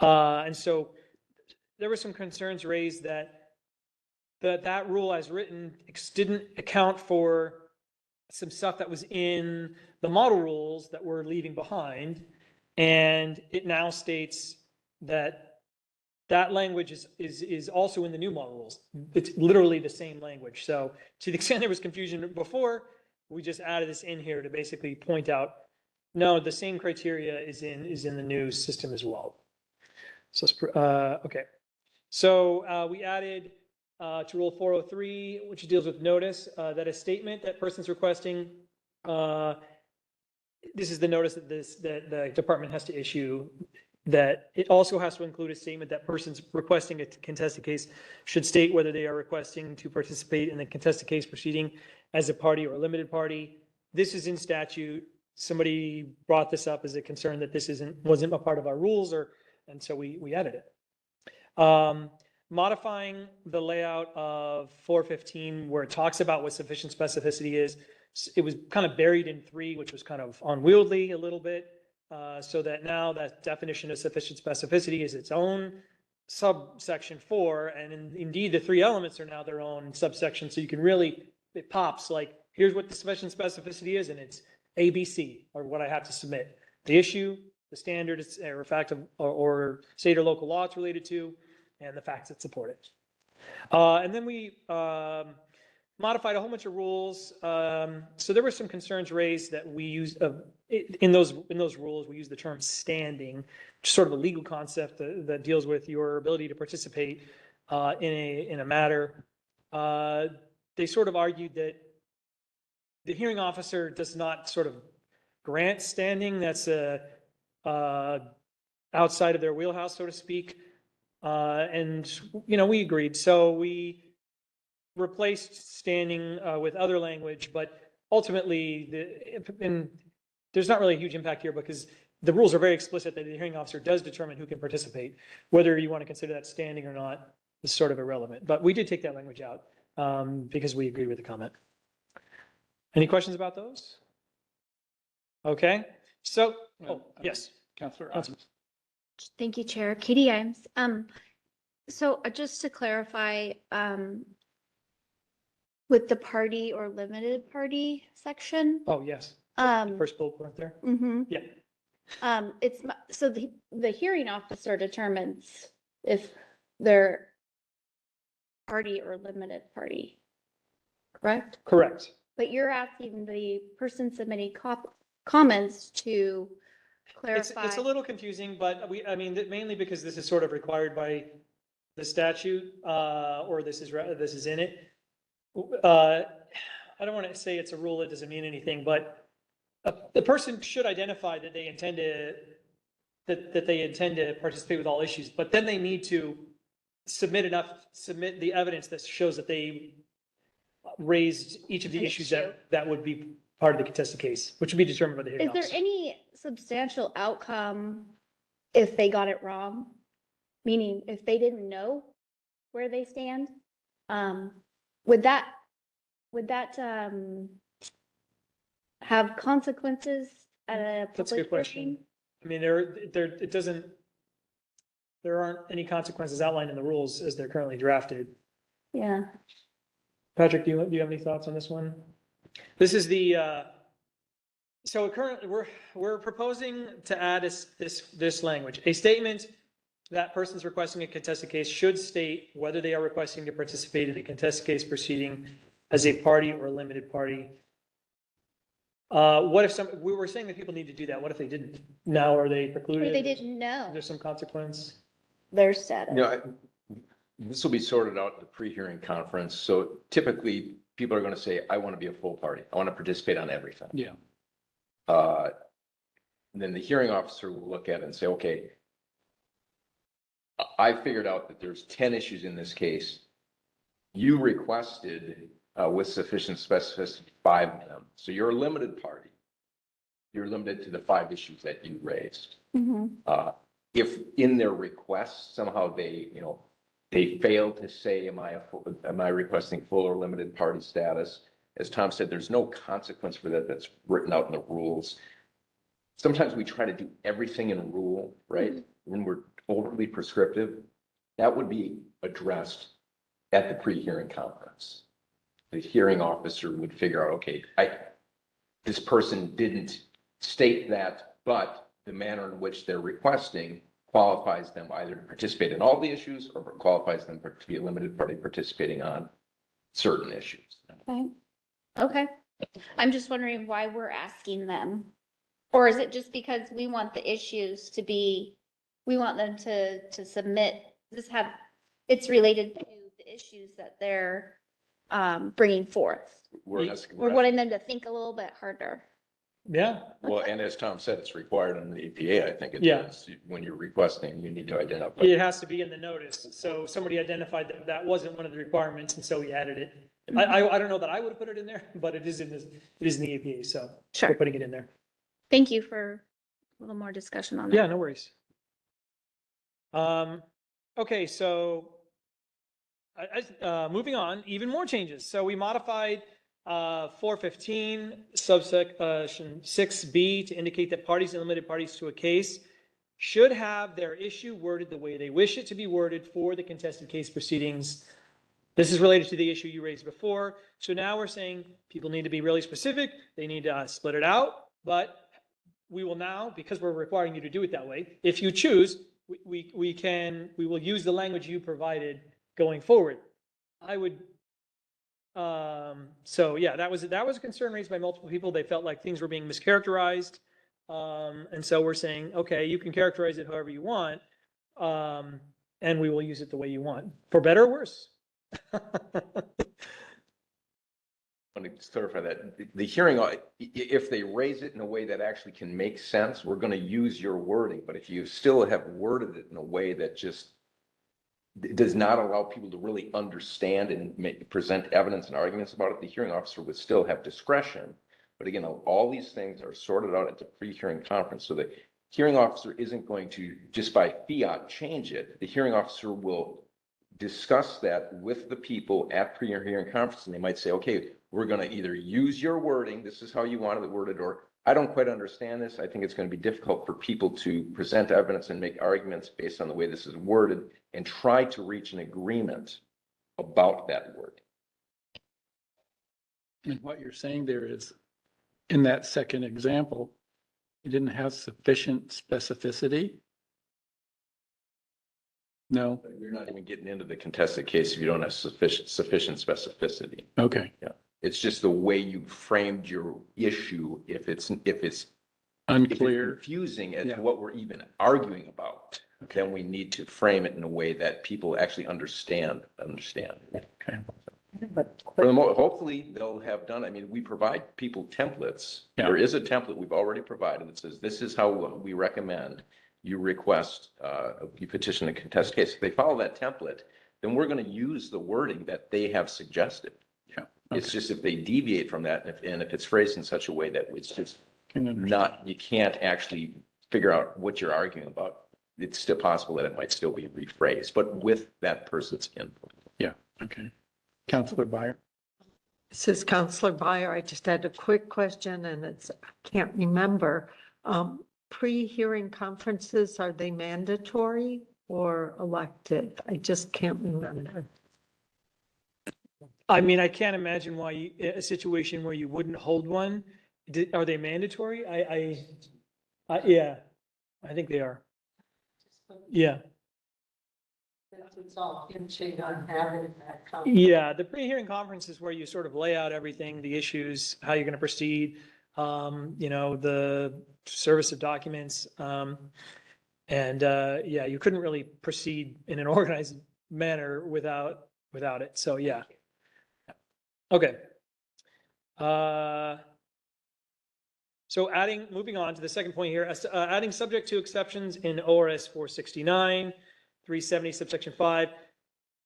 And so there were some concerns raised that that rule as written didn't account for some stuff that was in the model rules that we're leaving behind. And it now states that that language is also in the new model rules. It's literally the same language. So to the extent there was confusion before, we just added this in here to basically point out, no, the same criteria is in the new system as well. So, okay. So we added to Rule 403, which deals with notice, that a statement that person's requesting, this is the notice that that the department has to issue, that it also has to include a statement that person's requesting a contested case should state whether they are requesting to participate in the contested case proceeding as a party or a limited party. This is in statute. Somebody brought this up as a concern that this wasn't a part of our rules, and so we added it. Modifying the layout of 415 where it talks about what sufficient specificity is. It was kind of buried in 3, which was kind of unwieldy a little bit. So that now that definition of sufficient specificity is its own subsection 4. And indeed, the 3 elements are now their own subsection. So you can really, it pops like, here's what the sufficient specificity is, and it's ABC, or what I have to submit. The issue, the standard, or fact of, or state or local law it's related to, and the facts that support it. And then we modified a whole bunch of rules. So there were some concerns raised that we used in those rules. We use the term standing, which is sort of a legal concept that deals with your ability to participate in a matter. They sort of argued that the hearing officer does not sort of grant standing. That's outside of their wheelhouse, so to speak. And we agreed. So we replaced standing with other language, but ultimately, and there's not really a huge impact here because the rules are very explicit that the hearing officer does determine who can participate. Whether you want to consider that standing or not is sort of irrelevant. But we did take that language out because we agree with the comment. Any questions about those? Okay. So, yes. Councilor. Thank you, Chair. Katie Imes. So just to clarify, with the party or limited party section. Oh, yes. First bullet point there. Yeah. So the hearing officer determines if they're party or limited party, correct? Correct. But you're asking the person submitting comments to clarify. It's a little confusing, but mainly because this is sort of required by the statute, or this is in it. I don't want to say it's a rule that doesn't mean anything, but the person should identify that they intend to participate with all issues, but then they need to submit the evidence that shows that they raised each of the issues that would be part of the contested case, which would be determined by the hearing officer. Is there any substantial outcome if they got it wrong? Meaning if they didn't know where they stand, would that have consequences at a That's a good public question. hearing? There aren't any consequences outlined in the rules as they're currently drafted. Yeah. Patrick, do you have any thoughts on this one? This is so currently we're proposing to add this language. A statement that person's requesting a contested case should state whether they are requesting to participate in a contested case proceeding as a party or a limited party. What if we were saying that people need to do that? What if they didn't? Now are they precluded? Or they didn't know There's some consequence. their status. This will be sorted out at the pre-hearing conference. So typically, people are going to say, I want to be a full party. I want to participate on everything. Yeah. Then the hearing officer will look at it and say, okay, I figured out that there's 10 issues in this case. You requested with sufficient specificity 5 of them. So you're a limited party. You're limited to the 5 issues that you raised. If in their request, somehow they fail to say, am I requesting full or limited party status? As Tom said, there's no consequence for that that's written out in the rules. Sometimes we try to do everything in rule, right? When we're overly prescriptive, that would be addressed at the pre-hearing conference. The hearing officer would figure out, okay, this person didn't state that, but the manner in which they're requesting qualifies them either to participate in all the issues or qualifies them to be a limited party participating on certain issues. Okay. Okay. I'm just wondering why we're asking them. Or is it just because we want the issues to be, we want them to submit, it's related to the issues that they're bringing forth. We're wanting them to think a little bit harder. Yeah. Well, and as Tom said, it's required under the EPA. I think it Yeah. is. When you're requesting, you need to identify. It has to be in the notice. So somebody identified that that wasn't one of the requirements, and so we added it. I don't know that I would have put it in there, but it is in this, it is in the EPA, so Sure. we're putting it in there. Thank you for a little more discussion on that. Yeah, no worries. Okay, so moving on, even more changes. So we modified 415 subsection 6B to indicate that parties and limited parties to a case should have their issue worded the way they wish it to be worded for the contested case proceedings. This is related to the issue you raised before. So now we're saying people need to be really specific. They need to split it out, but we will now, because we're requiring you to do it that way, if you choose, we will use the language you provided going forward. I would, so yeah, that was a concern raised by multiple people. They felt like things were being mischaracterized. And so we're saying, okay, you can characterize it however you want. And we will use it the way you want, for better or worse. Let me just clarify that. The hearing, if they raise it in a way that actually can make sense, we're going to use your wording. But if you still have worded it in a way that just does not allow people to really understand and present evidence and arguments about it, the hearing officer would still have discretion. But again, all these things are sorted out at the pre-hearing conference. So the hearing officer isn't going to just by fiat change it. The hearing officer will discuss that with the people at pre-hearing conference, and they might say, okay, we're going to either use your wording, this is how you wanted it worded, or I don't quite understand this. I think it's going to be difficult for people to present evidence and make arguments based on the way this is worded, and try to reach an agreement about that word. And what you're saying there is, in that second example, you didn't have sufficient specificity? No? You're not even getting into the contested case if you don't have sufficient specificity. Okay. Yeah. It's just the way you framed your issue. If it's Unclear. confusing as Yeah. to what we're even arguing about, then we need to frame it in a way that people actually understand. Okay. But Hopefully they'll have done, I mean, we provide people templates. Yeah. There is a template we've already provided that says, this is how we recommend you request, you petition a contest case. If they follow that template, then we're going to use the wording that they have suggested. Yeah. It's just if they deviate from that, and if it's phrased in such a way that it's just Can understand. not, you can't actually figure out what you're arguing about, it's still possible that it might still be rephrased, but with that person's input. Yeah. Okay. Counselor Byer? this is Counselor Byer. I just had a quick question and I can't remember. Pre-hearing conferences, are they mandatory or elected? I just can't remember. I mean, I can't imagine why a situation where you wouldn't hold one. Are they mandatory? Yeah, I think they are. Yeah. It's all hinging on having that Yeah, the pre-hearing conference is where you sort of lay out everything, the issues, how you're going to proceed, the service of documents. Yeah, you couldn't really proceed in an organized manner without it. So, yeah. Okay. So moving on to the second point here, adding subject to exceptions in ORS 469, 370 subsection 5,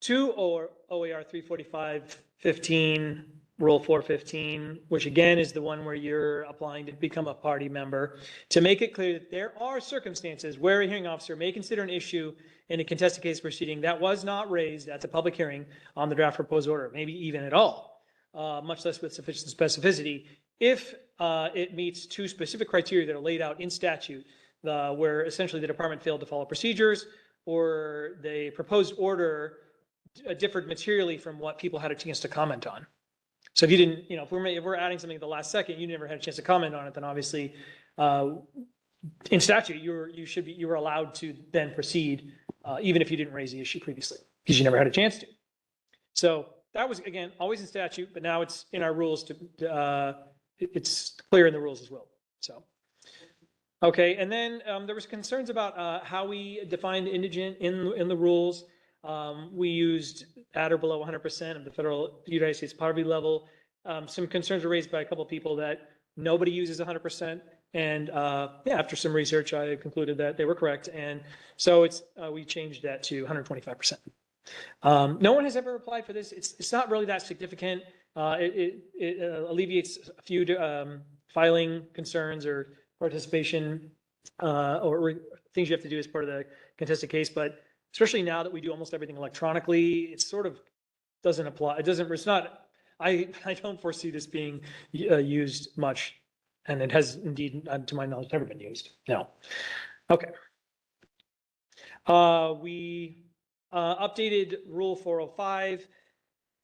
to OER 345-15, Rule 415, which again is the one where you're applying to become a party member, to make it clear that there are circumstances where a hearing officer may consider an issue in a contested case proceeding that was not raised at the public hearing on the draft proposed order, maybe even at all, much less with sufficient specificity, if it meets two specific criteria that are laid out in statute, where essentially the department failed to follow procedures, or the proposed order differed materially from what people had a chance to comment on. So if you didn't, if we're adding something at the last second, you never had a chance to comment on it, then obviously, in statute, you were allowed to then proceed, even if you didn't raise the issue previously, because you never had a chance to. So that was, again, always in statute, but now it's in our rules it's clear in the rules as well. So, okay. And then there was concerns about how we defined indigent in the rules. We used at or below 100% of the federal United States poverty level. Some concerns were raised by a couple of people that nobody uses 100%. And after some research, I concluded that they were correct. And so we changed that to 125%. No one has ever applied for this. It's not really that significant. It alleviates a few filing concerns or participation or things you have to do as part of the contested case. But especially now that we do almost everything electronically, it sort of doesn't apply. It's not, I don't foresee this being used much. And it has indeed, to my knowledge, never been used. No. Okay. We updated Rule 405,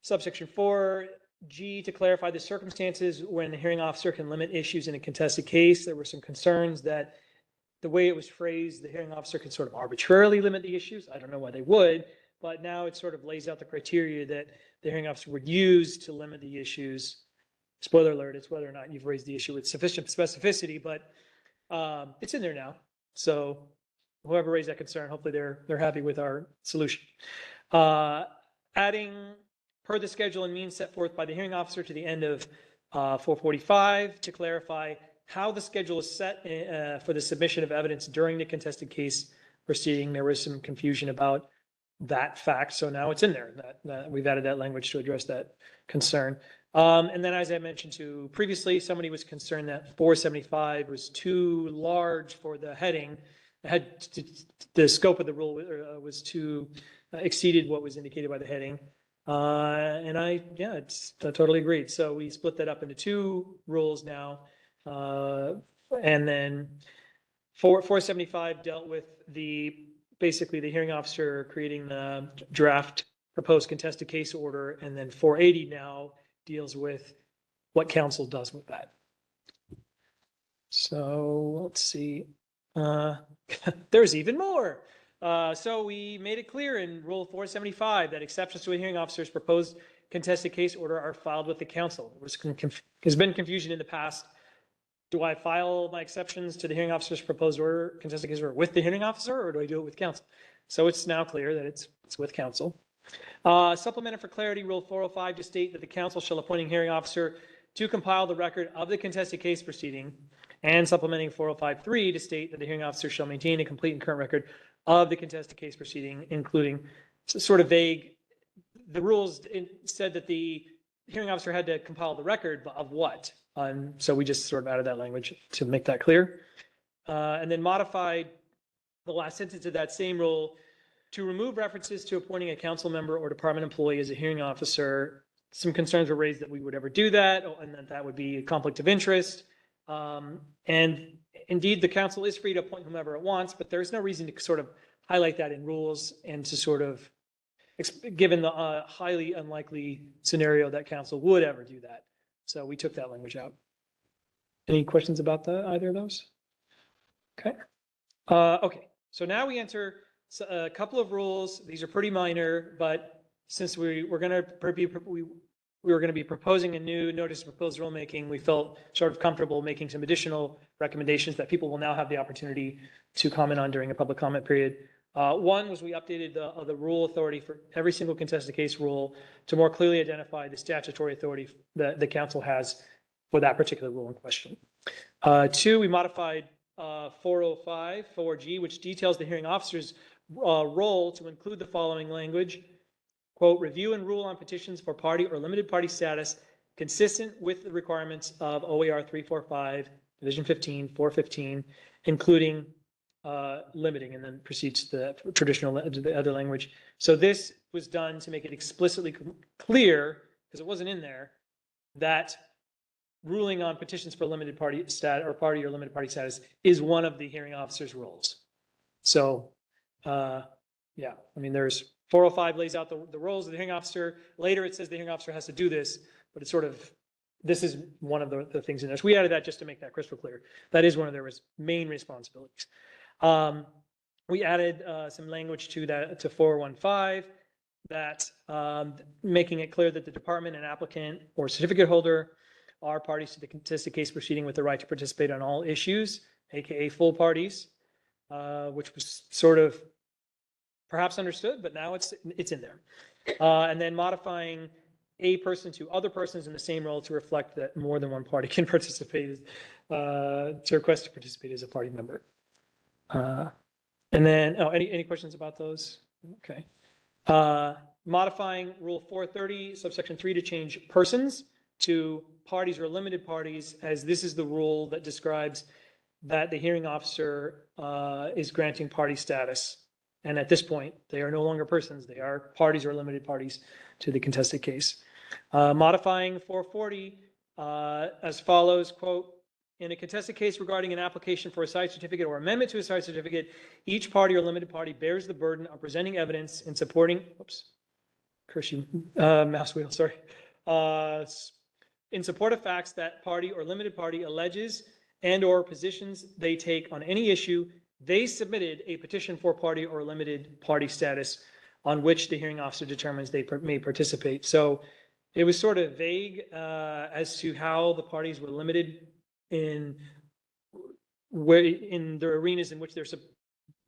subsection 4G, to clarify the circumstances when the hearing officer can limit issues in a contested case. There were some concerns that the way it was phrased, the hearing officer could sort of arbitrarily limit the issues. I don't know why they would, but now it sort of lays out the criteria that the hearing officer would use to limit the issues. Spoiler alert, it's whether or not you've raised the issue with sufficient specificity, but it's in there now. So whoever raised that concern, hopefully they're happy with our solution. Adding per the schedule and means set forth by the hearing officer to the end of 445 to clarify how the schedule is set for the submission of evidence during the contested case proceeding. There was some confusion about that fact, so now it's in there. That we've added that language to address that concern. And then, as I mentioned to previously, somebody was concerned that 475 was too large for the heading. The scope of the rule was too exceeded what was indicated by the heading. And I totally agreed. So we split that up into two rules now. And then 475 dealt with basically the hearing officer creating the draft proposed contested case order. And then 480 now deals with what council does with that. So let's see. There's even more. So we made it clear in Rule 475 that exceptions to a hearing officer's proposed contested case order are filed with the council. There's been confusion in the past. Do I file my exceptions to the hearing officer's proposed order, contested case order, with the hearing officer, or do I do it with council? So it's now clear that it's with council. Supplemented for clarity, Rule 405 to state that the council shall appoint a hearing officer to compile the record of the contested case proceeding, and supplementing 405.3 to state that the hearing officer shall maintain a complete and current record of the contested case proceeding, including sort of vague. The rules said that the hearing officer had to compile the record, but of what? So we just sort of added that language to make that clear. And then modified the last sentence of that same rule to remove references to appointing a council member or department employee as a hearing officer. Some concerns were raised that we would ever do that, and that would be a conflict of interest. And indeed, the council is free to appoint whomever it wants, but there's no reason to sort of highlight that in rules and to sort of, given the highly unlikely scenario that council would ever do that. So we took that language out. Any questions about either of those? Okay. Okay. So now we enter a couple of rules. These are pretty minor, but since we were going to be proposing a new notice of proposed rulemaking, we felt sort of comfortable making some additional recommendations that people will now have the opportunity to comment on during a public comment period. One was we updated the rule authority for every single contested case rule to more clearly identify the statutory authority that the council has for that particular rule in question. Two, we modified 405, 4G, which details the hearing officer's role to include the following language. Quote, review and rule on petitions for party or limited party status consistent with the requirements of OER 345, Division 15, 415, including limiting, and then proceeds to the traditional, the other language. So this was done to make it explicitly clear, because it wasn't in there, that ruling on petitions for limited party status or party or limited party status is one of the hearing officer's roles. So, yeah, I mean, there's 405 lays out the roles of the hearing officer. Later, it says the hearing officer has to do this, but it's sort of, this is one of the things in there. So we added that just to make that crystal clear. That is one of their main responsibilities. We added some language to that, to 415, that making it clear that the department and applicant or certificate holder are parties to the contested case proceeding with the right to participate on all issues, AKA full parties, which was sort of perhaps understood, but now it's in there. And then modifying a person to other persons in the same role to reflect that more than one party can participate, to request to participate as a party member. And then, any questions about those? Okay. Modifying Rule 430, subsection 3 to change persons to parties or limited parties, as this is the rule that describes that the hearing officer is granting party status. And at this point, they are no longer persons. They are parties or limited parties to the contested case. Modifying 440 as follows, quote, in a contested case regarding an application for a site certificate or amendment to a site certificate, each party or limited party bears the burden of presenting evidence in supporting, mouse wheel, sorry. In support of facts that party or limited party alleges and or positions they take on any issue, they submitted a petition for party or limited party status on which the hearing officer determines they may participate. So it was sort of vague as to how the parties were limited in the arenas in which they're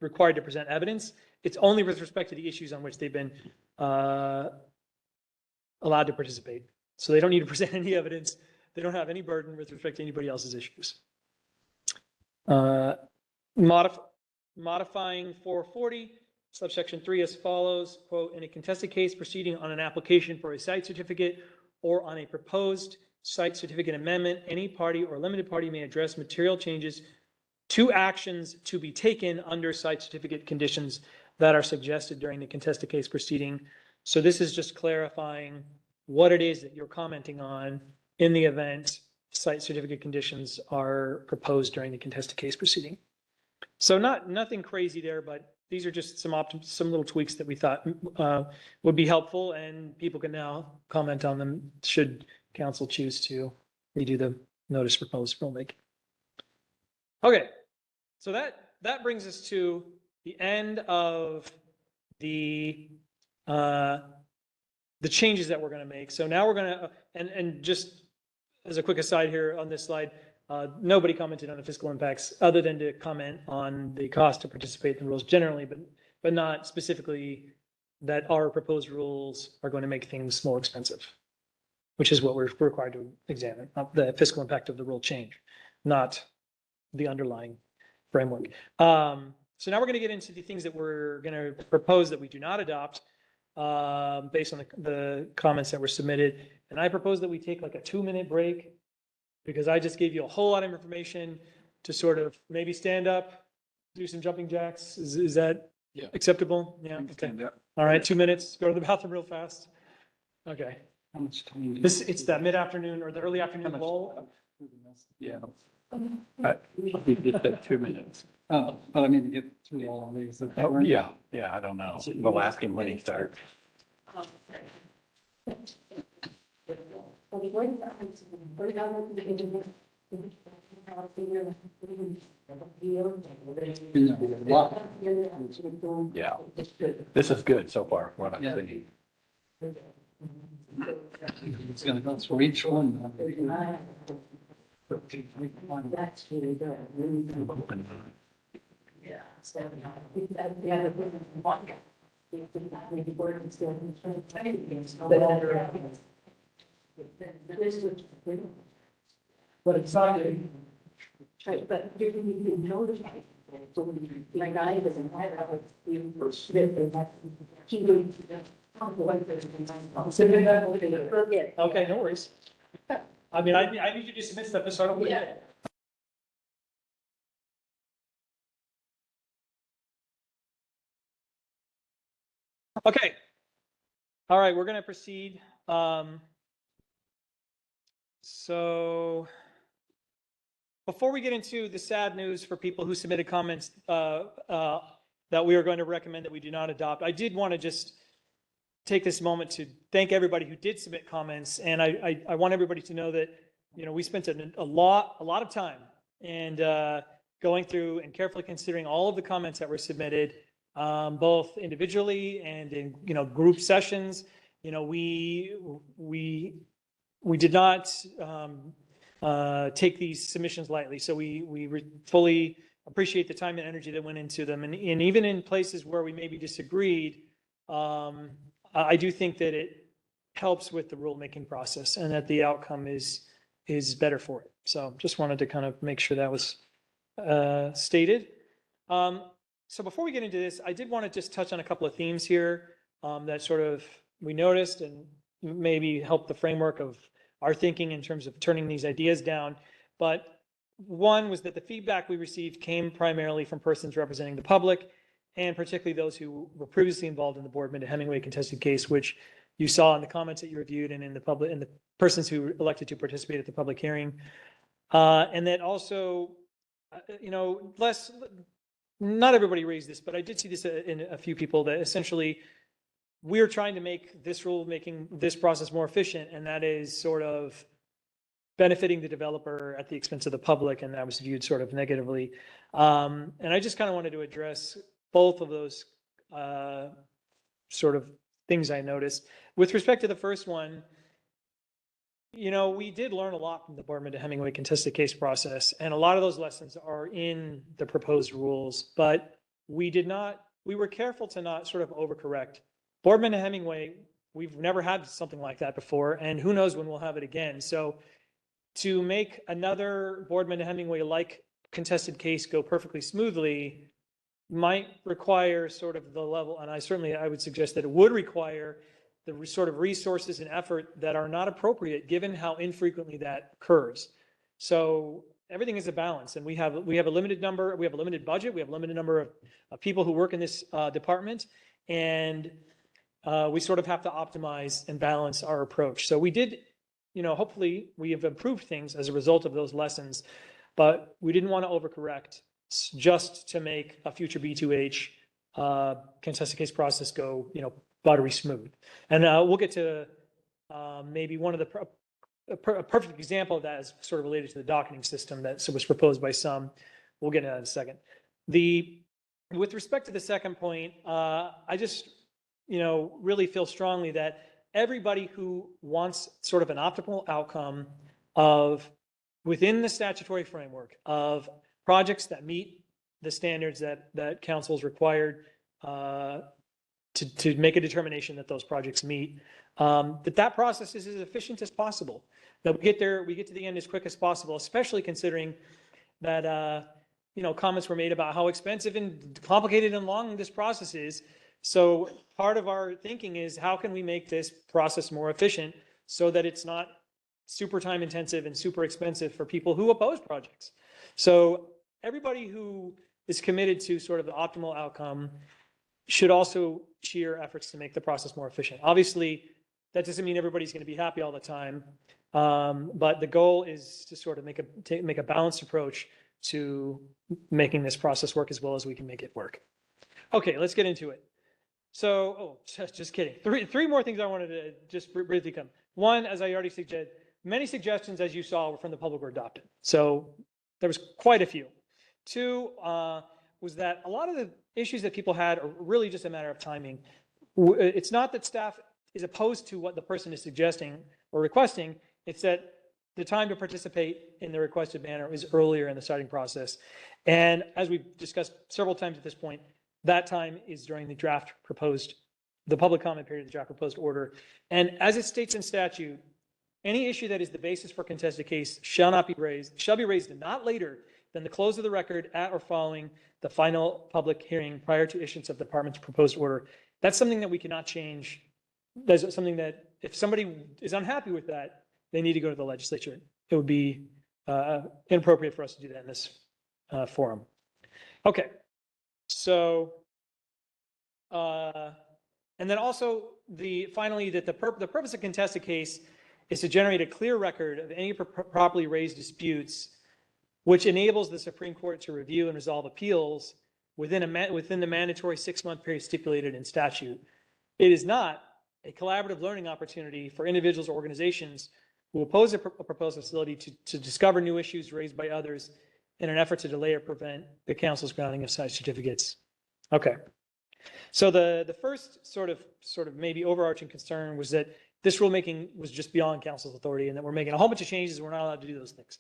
required to present evidence. It's only with respect to the issues on which they've been allowed to participate. So they don't need to present any evidence. They don't have any burden with respect to anybody else's issues. Modifying 440, subsection 3 as follows, quote, in a contested case proceeding on an application for a site certificate or on a proposed site certificate amendment, any party or limited party may address material changes to actions to be taken under site certificate conditions that are suggested during the contested case proceeding. So this is just clarifying what it is that you're commenting on in the event site certificate conditions are proposed during the contested case proceeding. So nothing crazy there, but these are just some little tweaks that we thought would be helpful, and people can now comment on them should council choose to redo the notice proposed rulemaking. Okay, so that brings us to the end of the changes that we're going to make. So now we're going to, and just as a quick aside here on this slide, nobody commented on the fiscal impacts other than to comment on the cost to participate in the rules generally, but not specifically that our proposed rules are going to make things more expensive, which is what we're required to examine, the fiscal impact of the rule change, not the underlying framework. So now we're going to get into the things that we're going to propose that we do not adopt based on the comments that were submitted. And I propose that we take like a 2-minute break because I just gave you a whole lot of information to sort of maybe stand up, do some jumping jacks. Is that acceptable? Yeah. Okay. All right. 2 minutes. Go to the bathroom real fast. Okay. How much time? It's that mid-afternoon or the early afternoon lull. Yeah. We did that 2 minutes. Oh, but I mean, to get through all of these. Oh, yeah, I don't know. We'll ask him when he starts. Yeah, this is good so far, what I'm seeing. It's gonna go through each one. That's really good. Yeah. So, the other one. Maybe board and still. But it's not. Right, but you're going to be notified. Like I was in my house, you were he would. Okay, no worries. I mean, I need you to submit stuff to start off with. Yeah. Okay. All right, we're going to proceed. So before we get into the sad news for people who submitted comments that we are going to recommend that we do not adopt, I did want to just take this moment to thank everybody who did submit comments. And I want everybody to know that, we spent a lot of time and going through and carefully considering all of the comments that were submitted, both individually and in, group sessions. We did not take these submissions lightly. So we fully appreciate the time and energy that went into them. And even in places where we maybe disagreed, I do think that it helps with the rulemaking process and that the outcome is better for it. So just wanted to kind of make sure that was stated. So before we get into this, I did want to just touch on a couple of themes here that sort of we noticed and maybe help the framework of our thinking in terms of turning these ideas down. But one was that the feedback we received came primarily from persons representing the public, and particularly those who were previously involved in the Boardman to Hemingway contested case, which you saw in the comments that you reviewed and in the persons who elected to participate at the public hearing. And that also, not everybody raised this, but I did see this in a few people, that essentially we're trying to make this this process more efficient, and that is sort of benefiting the developer at the expense of the public, and that was viewed sort of negatively. And I just kind of wanted to address both of those sort of things I noticed. With respect to the first one, we did learn a lot from the Boardman to Hemingway contested case process, and a lot of those lessons are in the proposed rules, but we were careful to not sort of overcorrect. Boardman to Hemingway, we've never had something like that before, and who knows when we'll have it again. So to make another Boardman to Hemingway-like contested case go perfectly smoothly might require sort of the level, and I would suggest that it would require the sort of resources and effort that are not appropriate given how infrequently that occurs. So everything is a balance, and we have a limited number, we have a limited budget, we have a limited number of people who work in this department, and we sort of have to optimize and balance our approach. So we did, hopefully we have improved things as a result of those lessons, but we didn't want to overcorrect just to make a future B2H contested case process go, buttery smooth. And we'll get to maybe one of a perfect example of that is sort of related to the docketing system that was proposed by some. We'll get into that in a second. With respect to the second point, I just, really feel strongly that everybody who wants sort of an optimal outcome of within the statutory framework of projects that meet the standards that council is required to make a determination that those projects meet, that process is as efficient as possible, that we get to the end as quick as possible, especially considering that, comments were made about how expensive and complicated and long this process is. So part of our thinking is how can we make this process more efficient so that it's not super time intensive and super expensive for people who oppose projects. So everybody who is committed to sort of the optimal outcome should also cheer efforts to make the process more efficient. Obviously, that doesn't mean everybody's going to be happy all the time, but the goal is to sort of make a balanced approach to making this process work as well as we can make it work. Okay, let's get into it. So, just kidding. Three more things I wanted to just briefly come. One, as I already suggested, many suggestions, as you saw, from the public were adopted. So there was quite a few. Two, was that a lot of the issues that people had are really just a matter of timing. It's not that staff is opposed to what the person is suggesting or requesting, it's that the time to participate in the requested manner is earlier in the starting process. And as we've discussed several times at this point, that time is during the public comment period of the draft proposed order. And as it states in statute, any issue that is the basis for contested case shall be raised not later than the close of the record at or following the final public hearing prior to issuance of the department's proposed order. That's something that we cannot change. That's something that if somebody is unhappy with that, they need to go to the legislature. It would be inappropriate for us to do that in this forum. Okay, so, and then also finally that the purpose of contested case is to generate a clear record of any properly raised disputes, which enables the Supreme Court to review and resolve appeals within the mandatory 6-month period stipulated in statute. It is not a collaborative learning opportunity for individuals or organizations who oppose a proposed facility to discover new issues raised by others in an effort to delay or prevent the council's granting of site certificates. Okay. So the first sort of maybe overarching concern was that this rulemaking was just beyond council's authority and that we're making a whole bunch of changes and we're not allowed to do those things.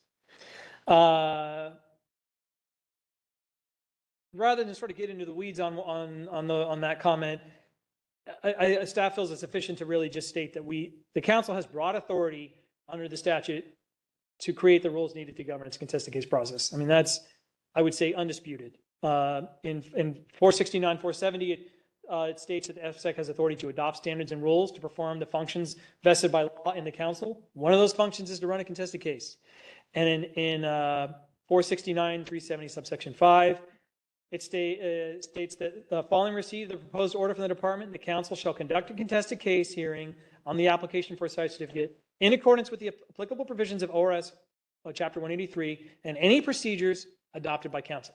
Rather than sort of get into the weeds on that comment, staff feels it's sufficient to really just state that the council has broad authority under the statute to create the rules needed to govern its contested case process. I mean, that's, I would say, undisputed. In 469, 470, it states that the FSEC has authority to adopt standards and rules to perform the functions vested by law in the council. One of those functions is to run a contested case. And in 469, 370, subsection 5, it states that following receipt of the proposed order from the department, the council shall conduct a contested case hearing on the application for a site certificate in accordance with the applicable provisions of ORS Chapter 183 and any procedures adopted by council.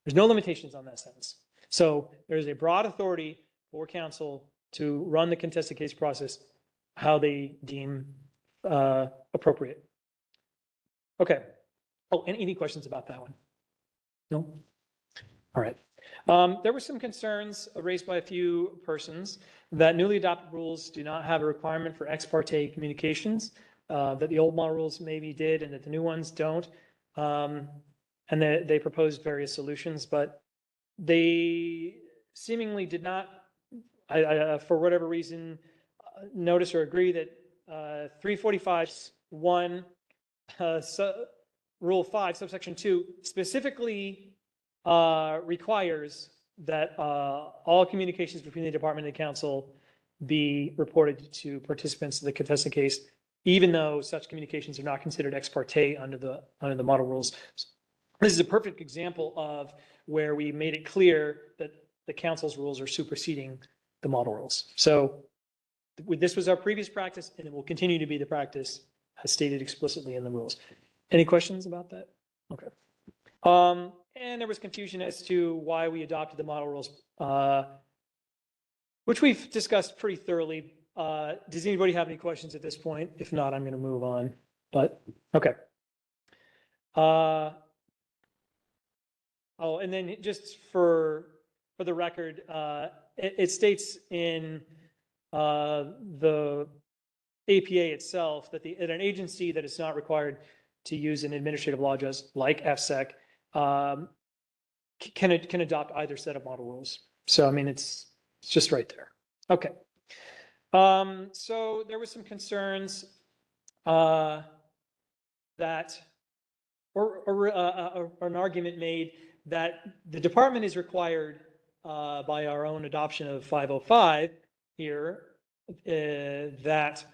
There's no limitations on that sentence. So there's a broad authority for council to run the contested case process how they deem appropriate. Okay. Oh, and any questions about that one? No? All right. There were some concerns raised by a few persons that newly adopted rules do not have a requirement for ex parte communications, that the old model rules maybe did and that the new ones don't. And they proposed various solutions, but they seemingly did not, for whatever reason, notice or agree that 345(1) Rule 5, subsection 2, specifically requires that all communications between the department and the council be reported to participants in the contested case, even though such communications are not considered ex parte under the model rules. This is a perfect example of where we made it clear that the council's rules are superseding the model rules. So this was our previous practice, and it will continue to be the practice as stated explicitly in the rules. Any questions about that? Okay. And there was confusion as to why we adopted the model rules, which we've discussed pretty thoroughly. Does anybody have any questions at this point? If not, I'm going to move on. But okay. Oh, and then just for the record, it states in the APA itself that an agency that is not required to use an administrative law just like FSEC can adopt either set of model rules. So, I mean, it's just right there. Okay. So there were some concerns that, or an argument made that the department is required by our own adoption of 505 here that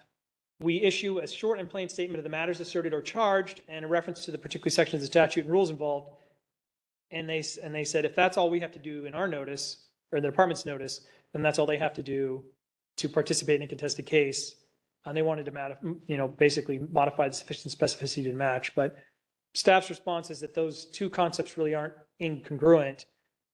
we issue a short and plain statement of the matters asserted or charged and a reference to the particular section of the statute and rules involved. And they said, if that's all we have to do in our notice or the department's notice, then that's all they have to do to participate in a contested case. And they wanted to, basically modify the sufficient specificity to match. But staff's response is that those two concepts really aren't incongruent,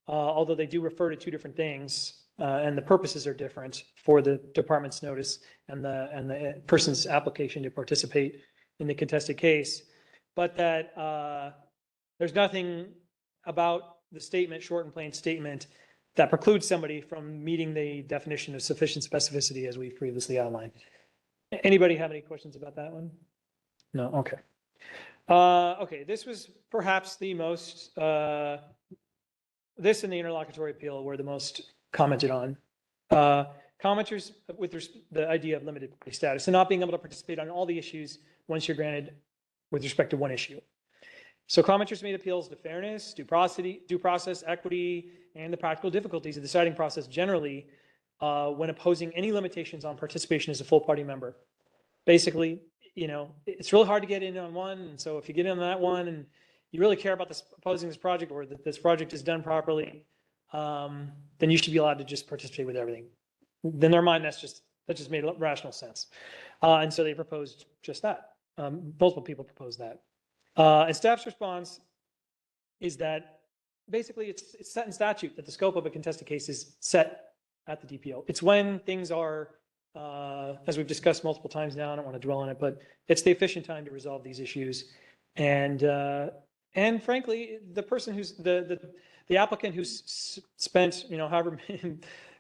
although they do refer to two different things. And the purposes are different for the department's notice and the person's application to participate in the contested case. But that there's nothing about the statement, short and plain statement, that precludes somebody from meeting the definition of sufficient specificity as we previously outlined. Anybody have any questions about that one? No? Okay. Okay, this was perhaps the most, this and the interlocutory appeal were the most commented on. Commenters with the idea of limited party status and not being able to participate on all the issues once you're granted with respect to one issue. So commenters made appeals to fairness, due process, equity, and the practical difficulties of the deciding process generally when opposing any limitations on participation as a full party member. Basically, it's really hard to get in on one. And so if you get in on that one and you really care about opposing this project or that this project is done properly, then you should be allowed to just participate with everything. In their mind, that just made rational sense. And so they proposed just that. Multiple people proposed that. And staff's response is that basically it's set in statute that the scope of a contested case is set at the DPO. It's when things are as we've discussed multiple times now, I don't want to dwell on it, but it's the efficient time to resolve these issues. And frankly, the person who's the applicant who's spent, however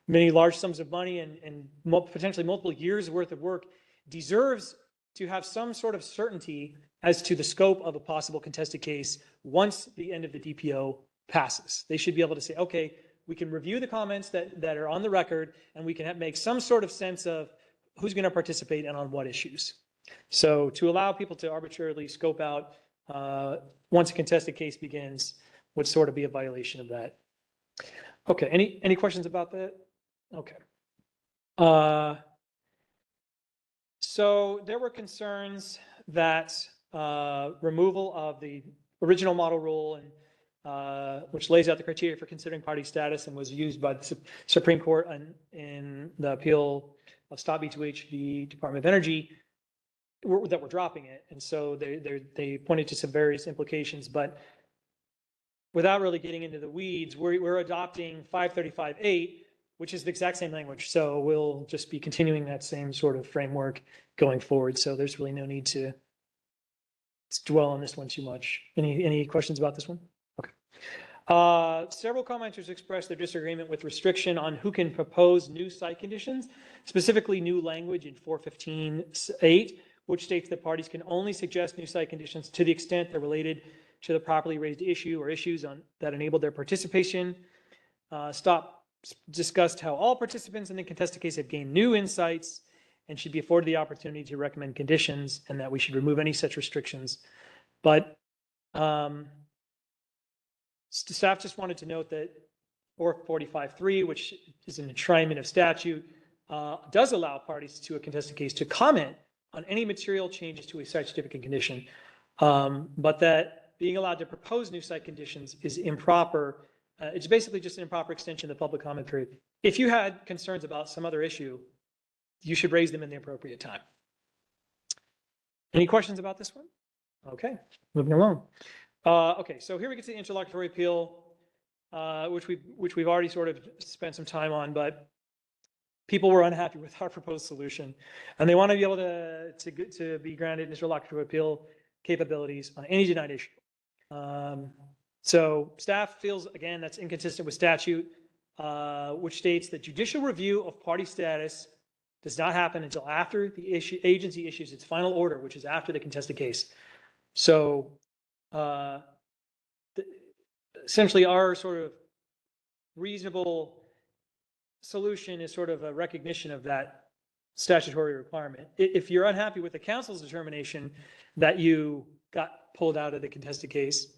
many large sums of money and potentially multiple years worth of work deserves to have some sort of certainty as to the scope of a possible contested case once the end of the DPO passes. They should be able to say, okay, we can review the comments that are on the record, and we can make some sort of sense of who's going to participate and on what issues. So to allow people to arbitrarily scope out once a contested case begins would sort of be a violation of that. Okay, any questions about that? Okay. So there were concerns that removal of the original model rule and which lays out the criteria for considering party status and was used by the Supreme Court in the appeal of Stop B2H v. Department of Energy, that we're dropping it. And so they pointed to some various implications, but without really getting into the weeds, we're adopting 535.8, which is the exact same language. So we'll just be continuing that same sort of framework going forward. So there's really no need to dwell on this one too much. Any questions about this one? Okay. Several commenters expressed their disagreement with restriction on who can propose new site conditions, specifically new language in 415.8, which states that parties can only suggest new site conditions to the extent they're related to the properly raised issue or issues that enabled their participation. Stop discussed how all participants in the contested case have gained new insights and should be afforded the opportunity to recommend conditions, and that we should remove any such restrictions. But staff just wanted to note that ORC 45.3, which is an enshrinement of statute, does allow parties to a contested case to comment on any material changes to a site certificate condition, but that being allowed to propose new site conditions is improper. It's basically just an improper extension of the public comment period. If you had concerns about some other issue, you should raise them in the appropriate time. Any questions about this one? Okay, moving along. Okay, so here we get to the interlocutory appeal, which we've already sort of spent some time on, but people were unhappy with our proposed solution, and they want to be able to be granted interlocutory appeal capabilities on any denied issue. So staff feels, again, that's inconsistent with statute, which states that judicial review of party status does not happen until after the agency issues its final order, which is after the contested case. So essentially our sort of reasonable solution is sort of a recognition of that statutory requirement. If you're unhappy with the council's determination that you got pulled out of the contested case,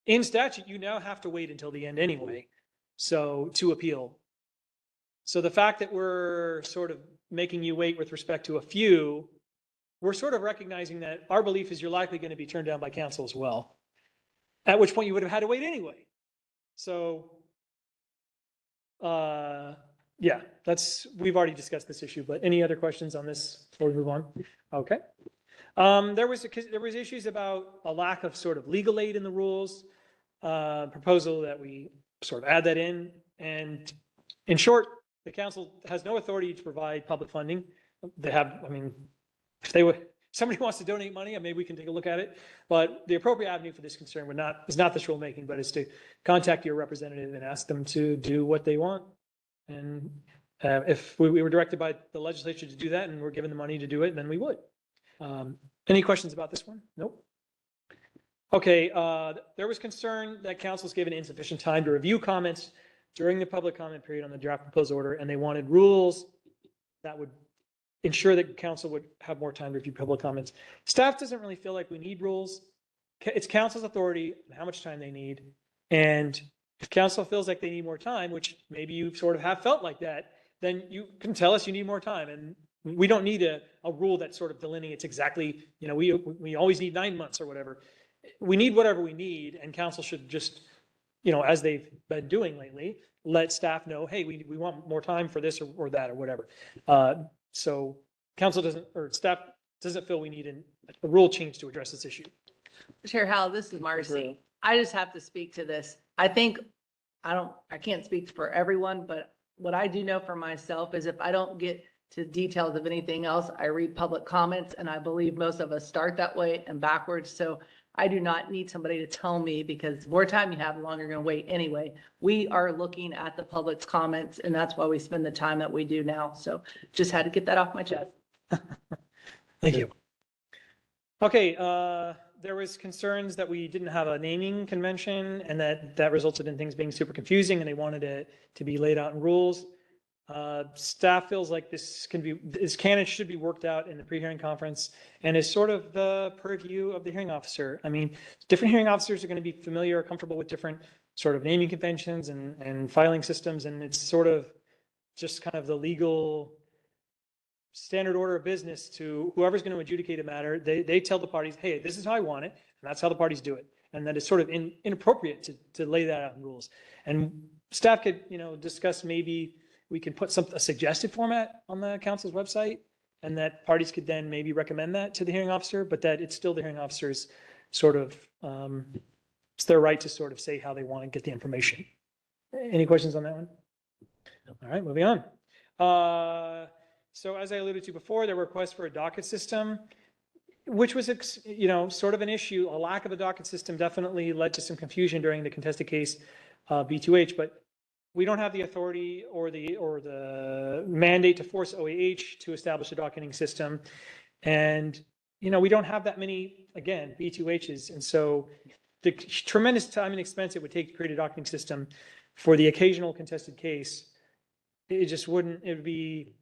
in statute, you now have to wait until the end anyway, so to appeal. So the fact that we're sort of making you wait with respect to a few, we're sort of recognizing that our belief is you're likely going to be turned down by council as well, at which point you would have had to wait anyway. So yeah, we've already discussed this issue, but any other questions on this before we move on? Okay. There was issues about a lack of sort of legal aid in the rules, proposal that we sort of add that in. And in short, the council has no authority to provide public funding. They have, I mean, if somebody wants to donate money, maybe we can take a look at it. But the appropriate avenue for this concern is not this rulemaking, but is to contact your representative and ask them to do what they want. And if we were directed by the legislature to do that and we're given the money to do it, then we would. Any questions about this one? Nope. Okay, there was concern that council's given insufficient time to review comments during the public comment period on the draft proposed order, and they wanted rules that would ensure that council would have more time to review public comments. Staff doesn't really feel like we need rules. It's council's authority, how much time they need. And if council feels like they need more time, which maybe you sort of have felt like that, then you can tell us you need more time. And we don't need a rule that sort of delineates exactly, we always need 9 months or whatever. We need whatever we need, and council should just, as they've been doing lately, let staff know, hey, we want more time for this or that or whatever. So staff doesn't feel we need a rule change to address this issue. Chair Howell, this is Marcy. I just have to speak to this. I think, I can't speak for everyone, but what I do know for myself is if I don't get to details of anything else. I read public comments, and I believe most of us start that way and backwards. So I do not need somebody to tell me, because the more time you have, the longer you're going to wait anyway. We are looking at the public's comments, and that's why we spend the time that we do now. So just had to get that off my chest. Thank you. Okay, there was concerns that we didn't have a naming convention and that resulted in things being super confusing, and they wanted it to be laid out in rules. Staff feels like this canon should be worked out in the pre-hearing conference and is sort of the purview of the hearing officer. I mean, different hearing officers are going to be familiar or comfortable with different sort of naming conventions and filing systems, and it's sort of just kind of the legal standard order of business to whoever's going to adjudicate a matter. They tell the parties, hey, this is how I want it, and that's how the parties do it. And that it's sort of inappropriate to lay that out in rules. And staff could, discuss maybe we can put a suggested format on the council's website, and that parties could then maybe recommend that to the hearing officer, but that it's still the hearing officer's sort of, it's their right to sort of say how they want to get the information. Any questions on that one? All right, moving on. So as I alluded to before, there were requests for a docket system, which was, sort of an issue. A lack of a docket system definitely led to some confusion during the contested case B2H, but we don't have the authority or the mandate to force OAH to establish a docketing system. And, we don't have that many, again, B2Hs. And so the tremendous time and expense it would take to create a docketing system for the occasional contested case, it just wouldn't, it would be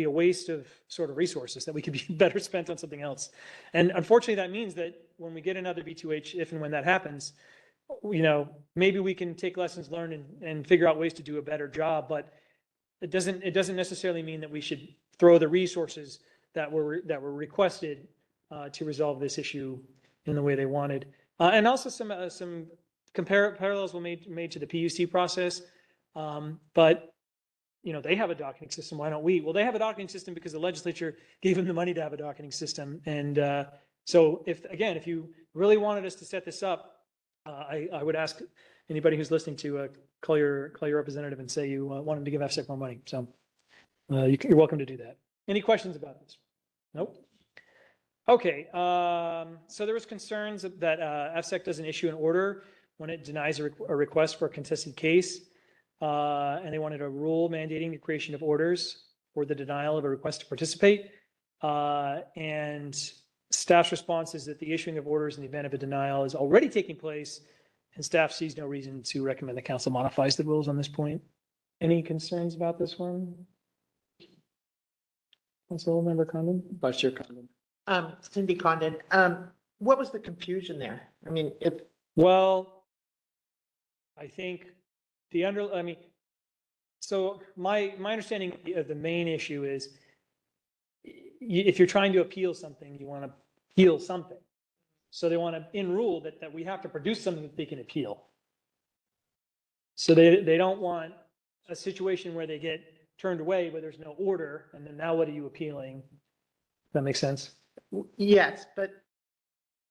a waste of sort of resources that we could be better spent on something else. And unfortunately, that means that when we get another B2H, if and when that happens, maybe we can take lessons learned and figure out ways to do a better job, but it doesn't necessarily mean that we should throw the resources that were requested to resolve this issue in the way they wanted. And also some parallels were made to the PUC process, but they have a docketing system. Why don't we? Well, they have a docketing system because the legislature gave them the money to have a docketing system. And so if you really wanted us to set this up, I would ask anybody who's listening to call your representative and say you wanted to give FSEC more money. So you're welcome to do that. Any questions about this? Nope. Okay. So there was concerns that FSEC doesn't issue an order when it denies a request for a contested case. And they wanted a rule mandating the creation of orders for the denial of a request to participate. And staff's response is that the issuing of orders in the event of a denial is already taking place, and staff sees no reason to recommend the council modifies the rules on this point. Any concerns about this one? Councilmember Condon? Vice Chair Condon. Cindy Condon, what was the confusion there? I mean, Well, I think so my understanding of the main issue is if you're trying to appeal something, you want to appeal something. So they want to enrule that we have to produce something that they can appeal. So they don't want a situation where they get turned away, where there's no order, and then now what are you appealing? Does that make sense? yes, but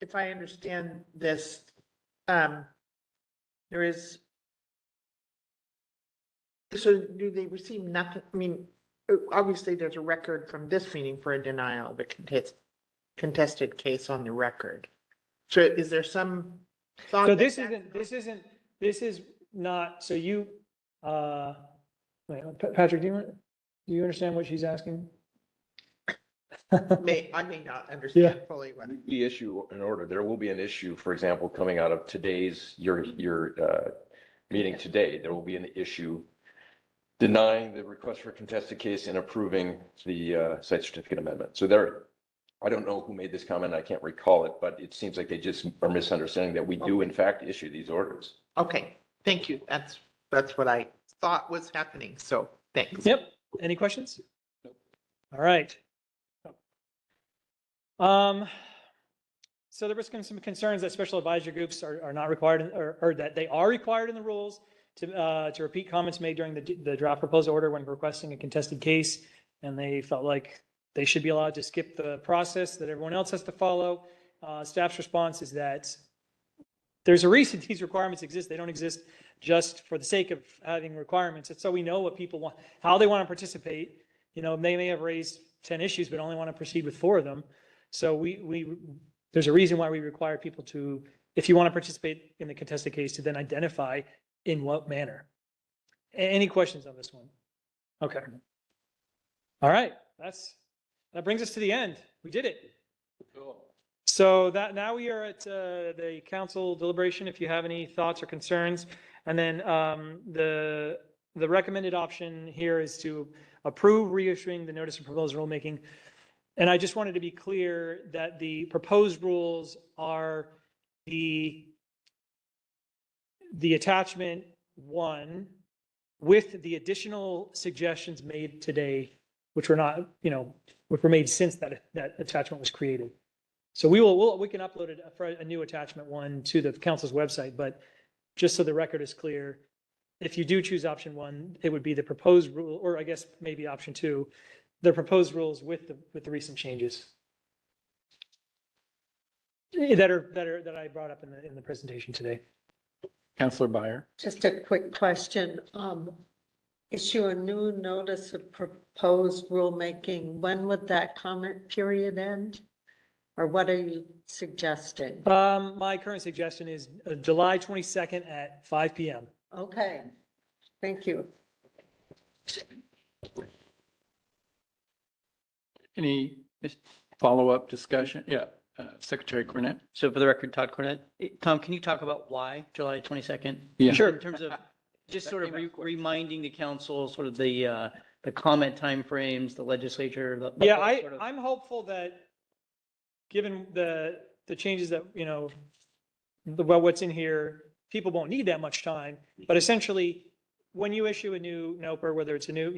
if I understand this, there is, so do they receive nothing? I mean, obviously there's a record from this meeting for a denial of a contested case on the record. So is there some thought? So this is not, so you, wait, Patrick, do you understand what she's asking? I may not understand fully what. The issue in order, there will be an issue, for example, coming out of today's, your meeting today, there will be an issue denying the request for a contested case and approving the site certificate amendment. So there, I don't know who made this comment. I can't recall it, but it seems like they just are misunderstanding that we do in fact issue these orders. Okay, thank you. That's what I thought was happening. So thanks. Yep. Any questions? All right. So there was some concerns that special advisory groups are not required, or that they are required in the rules to repeat comments made during the draft proposed order when requesting a contested case, and they felt like they should be allowed to skip the process that everyone else has to follow. Staff's response is that there's a reason these requirements exist. They don't exist just for the sake of having requirements. It's so we know what people want, how they want to participate, they may have raised 10 issues, but only want to proceed with 4 of them. So there's a reason why we require people to, if you want to participate in the contested case, to then identify in what manner. Any questions on this one? Okay. All right, that brings us to the end. We did it. Cool. So now we are at the council deliberation, if you have any thoughts or concerns. And then the recommended option here is to approve reissuing the notice of proposed rulemaking. And I just wanted to be clear that the proposed rules are the attachment 1 with the additional suggestions made today, which were not, which were made since that attachment was created. So we can upload it for a new attachment 1 to the council's website, but just so the record is clear, if you do choose option 1, it would be the proposed rule, or I guess maybe option 2, the proposed rules with the recent changes that I brought up in the presentation today. Counselor Byer. Just a quick question. Issue a new notice of proposed rulemaking. When would that comment period end? Or what are you suggesting? My current suggestion is July 22nd at 5 p.m. Okay, thank you. Any follow-up discussion? Yeah, Secretary Cornett. So for the record, Todd Cornett, Tom, can you talk about why July 22nd? Yeah. Sure. In terms of just sort of reminding the council, sort of the comment timeframes, the legislature. Yeah, I'm hopeful that given the changes that, what's in here, people won't need that much time. But essentially, when you issue a new NOPR, whether it's a new,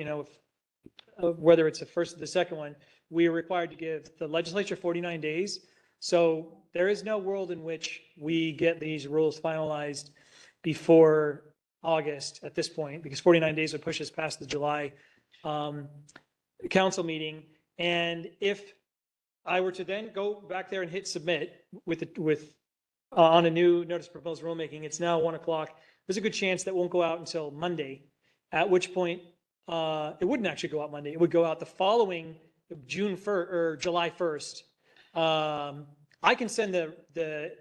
whether it's the first or the second one, we are required to give the legislature 49 days. So there is no world in which we get these rules finalized before August at this point, because 49 days would push us past the July council meeting. And if I were to then go back there and hit submit on a new notice of proposed rulemaking, it's now 1 o'clock. There's a good chance that won't go out until Monday, at which point it wouldn't actually go out Monday. It would go out the following June 1st or July 1st. I can send the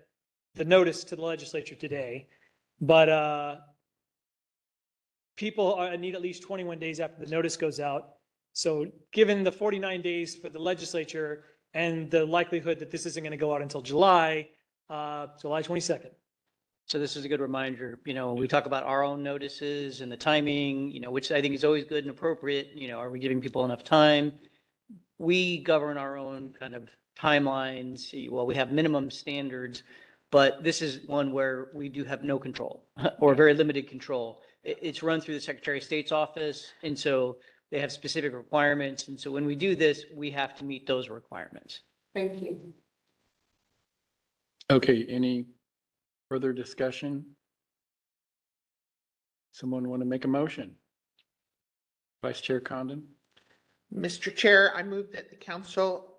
notice to the legislature today, but people need at least 21 days after the notice goes out. So given the 49 days for the legislature and the likelihood that this isn't going to go out until July 22nd. So this is a good reminder, when we talk about our own notices and the timing, which I think is always good and appropriate, are we giving people enough time? We govern our own kind of timelines. Well, we have minimum standards, but this is one where we do have no control or very limited control. It's run through the Secretary of State's office. And so they have specific requirements. And so when we do this, we have to meet those requirements. Thank you. Okay, any further discussion? Someone want to make a motion? Vice Chair Condon? Mr. Chair, I move that the council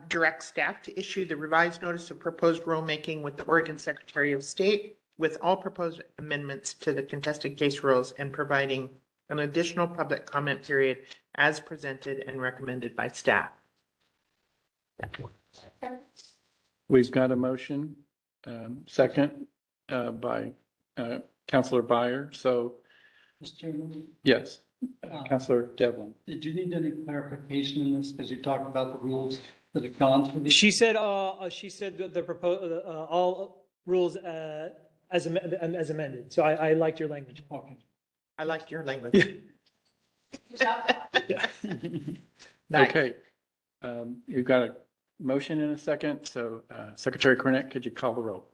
direct staff to issue the revised notice of proposed rulemaking with the Oregon Secretary of State with all proposed amendments to the contested case rules and providing an additional public comment period as presented and recommended by staff. We've got a motion, second by Counselor Byer. So, Mr. Chairman, yes, Counselor Devlin. did you need any clarification in this? Because you talked about the rules that have gone through. She said the proposed, all rules as amended. So I liked your language. Okay. I like your language. Okay, you've got a motion in a second. So Secretary Cornett, could you call the roll?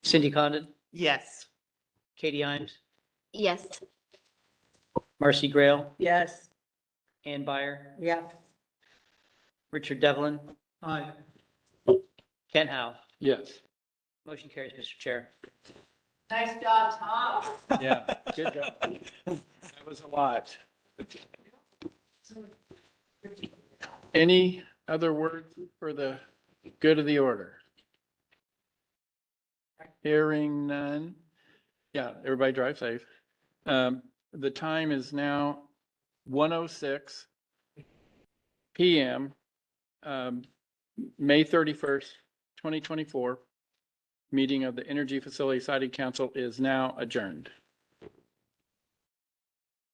Cindy Condon, Yes. Katie Imes, Yes. Marcy Grail, Yes. Ann Byer, Yeah. Richard Devlin, Aye. Kent Howe. Yes. Motion carries, Mr. Chair. Nice job, Tom. Yeah, good job. That was a lot. Any other words for the good of the order? Hearing none. Yeah, everybody drive safe. The time is now 1:06. PM, May 31st, 2024. Meeting of the Energy Facility Siting Council is now adjourned.